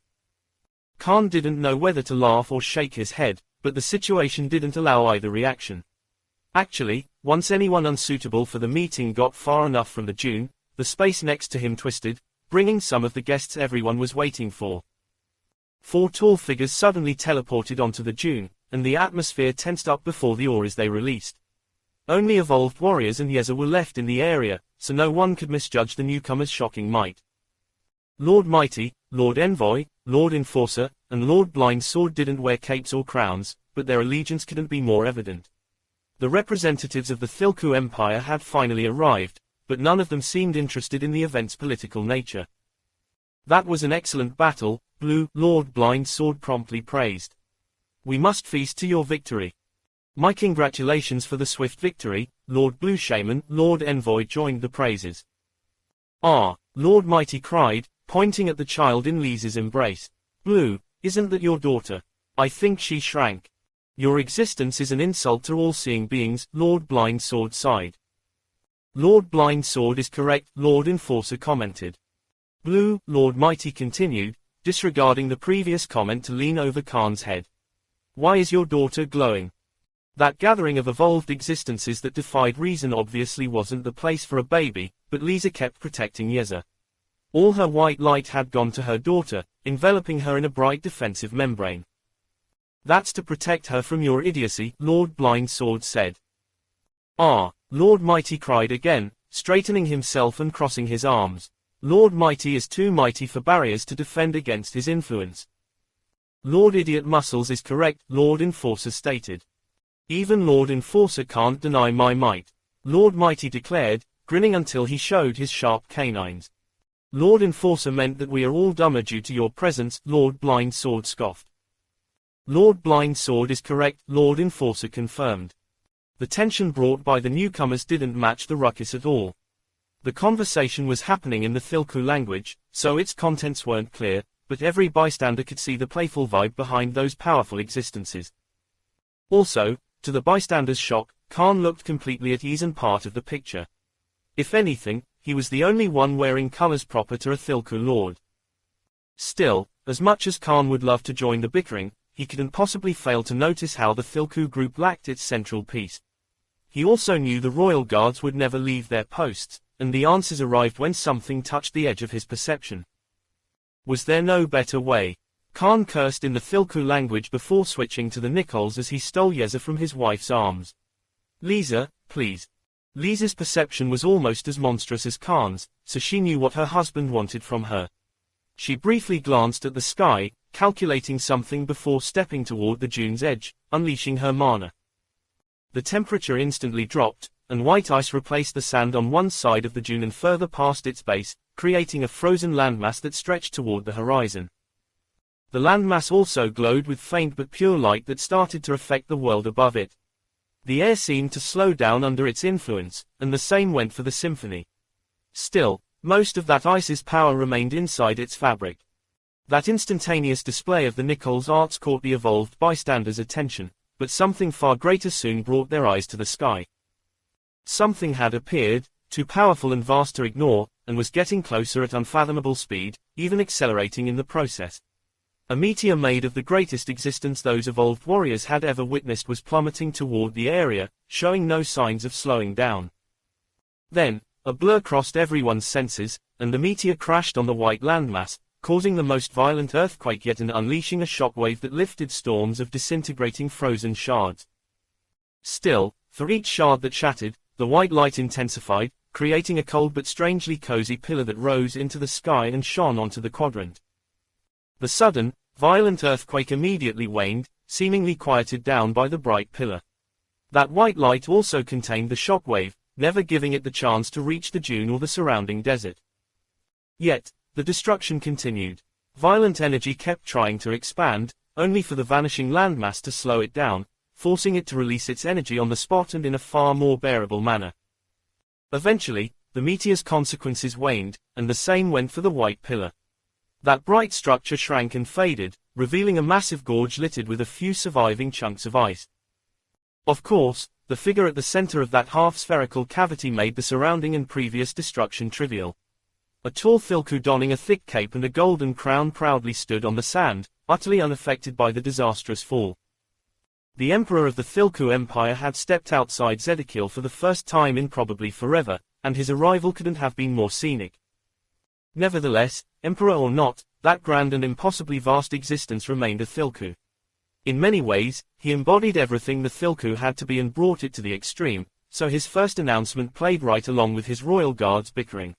A: Khan didn't know whether to laugh or shake his head, but the situation didn't allow either reaction. Actually, once anyone unsuitable for the meeting got far enough from the dune, the space next to him twisted, bringing some of the guests everyone was waiting for. Four tall figures suddenly teleported onto the dune, and the atmosphere tensed up before the auras they released. Only evolved warriors and Yeza were left in the area, so no one could misjudge the newcomer's shocking might. Lord Mighty, Lord Envoy, Lord Enforcer, and Lord Blind Sword didn't wear capes or crowns, but their allegiance couldn't be more evident. The representatives of the Thilku Empire had finally arrived, but none of them seemed interested in the event's political nature. That was an excellent battle, Blue, Lord Blind Sword promptly praised. We must feast to your victory. My congratulations for the swift victory, Lord Blue Shaman, Lord Envoy joined the praises. Ah, Lord Mighty cried, pointing at the child in Lisa's embrace. Blue, isn't that your daughter? I think she shrank. Your existence is an insult to all-seeing beings, Lord Blind Sword sighed. Lord Blind Sword is correct, Lord Enforcer commented. Blue, Lord Mighty continued, disregarding the previous comment to lean over Khan's head. Why is your daughter glowing? That gathering of evolved existences that defied reason obviously wasn't the place for a baby, but Lisa kept protecting Yeza. All her white light had gone to her daughter, enveloping her in a bright defensive membrane. That's to protect her from your idiocy, Lord Blind Sword said. Ah, Lord Mighty cried again, straightening himself and crossing his arms. Lord Mighty is too mighty for barriers to defend against his influence. Lord Idiot Muscles is correct, Lord Enforcer stated. Even Lord Enforcer can't deny my might. Lord Mighty declared, grinning until he showed his sharp canines. Lord Enforcer meant that we are all dumber due to your presence, Lord Blind Sword scoffed. Lord Blind Sword is correct, Lord Enforcer confirmed. The tension brought by the newcomers didn't match the ruckus at all. The conversation was happening in the Thilku language, so its contents weren't clear, but every bystander could see the playful vibe behind those powerful existences. Also, to the bystanders' shock, Khan looked completely at ease and part of the picture. If anything, he was the only one wearing colors proper to a Thilku lord. Still, as much as Khan would love to join the bickering, he couldn't possibly fail to notice how the Thilku group lacked its central piece. He also knew the royal guards would never leave their posts, and the answers arrived when something touched the edge of his perception. Was there no better way? Khan cursed in the Thilku language before switching to the Nichols as he stole Yeza from his wife's arms. Lisa, please. Lisa's perception was almost as monstrous as Khan's, so she knew what her husband wanted from her. She briefly glanced at the sky, calculating something before stepping toward the dune's edge, unleashing her mana. The temperature instantly dropped, and white ice replaced the sand on one side of the dune and further past its base, creating a frozen landmass that stretched toward the horizon. The landmass also glowed with faint but pure light that started to affect the world above it. The air seemed to slow down under its influence, and the same went for the symphony. Still, most of that ice's power remained inside its fabric. That instantaneous display of the Nichols arts caught the evolved bystanders' attention, but something far greater soon brought their eyes to the sky. Something had appeared, too powerful and vast to ignore, and was getting closer at unfathomable speed, even accelerating in the process. A meteor made of the greatest existence those evolved warriors had ever witnessed was plummeting toward the area, showing no signs of slowing down. Then, a blur crossed everyone's senses, and the meteor crashed on the white landmass, causing the most violent earthquake yet and unleashing a shockwave that lifted storms of disintegrating frozen shards. Still, for each shard that shattered, the white light intensified, creating a cold but strangely cozy pillar that rose into the sky and shone onto the quadrant. The sudden, violent earthquake immediately waned, seemingly quieted down by the bright pillar. That white light also contained the shockwave, never giving it the chance to reach the dune or the surrounding desert. Yet, the destruction continued. Violent energy kept trying to expand, only for the vanishing landmass to slow it down, forcing it to release its energy on the spot and in a far more bearable manner. Eventually, the meteor's consequences waned, and the same went for the white pillar. That bright structure shrank and faded, revealing a massive gorge littered with a few surviving chunks of ice. Of course, the figure at the center of that half-spherical cavity made the surrounding and previous destruction trivial. A tall Thilku donning a thick cape and a golden crown proudly stood on the sand, utterly unaffected by the disastrous fall. The emperor of the Thilku Empire had stepped outside Zedekiel for the first time in probably forever, and his arrival couldn't have been more scenic. Nevertheless, emperor or not, that grand and impossibly vast existence remained a Thilku. In many ways, he embodied everything the Thilku had to be and brought it to the extreme, so his first announcement played right along with his royal guards bickering.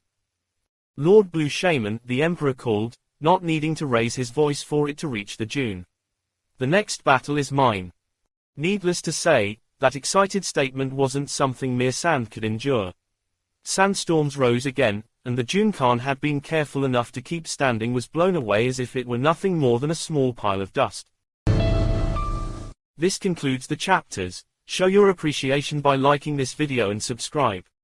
A: Lord Blue Shaman, the emperor called, not needing to raise his voice for it to reach the dune. The next battle is mine. Needless to say, that excited statement wasn't something mere sand could endure. Sandstorms rose again, and the dune Khan had been careful enough to keep standing was blown away as if it were nothing more than a small pile of dust. This concludes the chapters. Show your appreciation by liking this video and subscribe.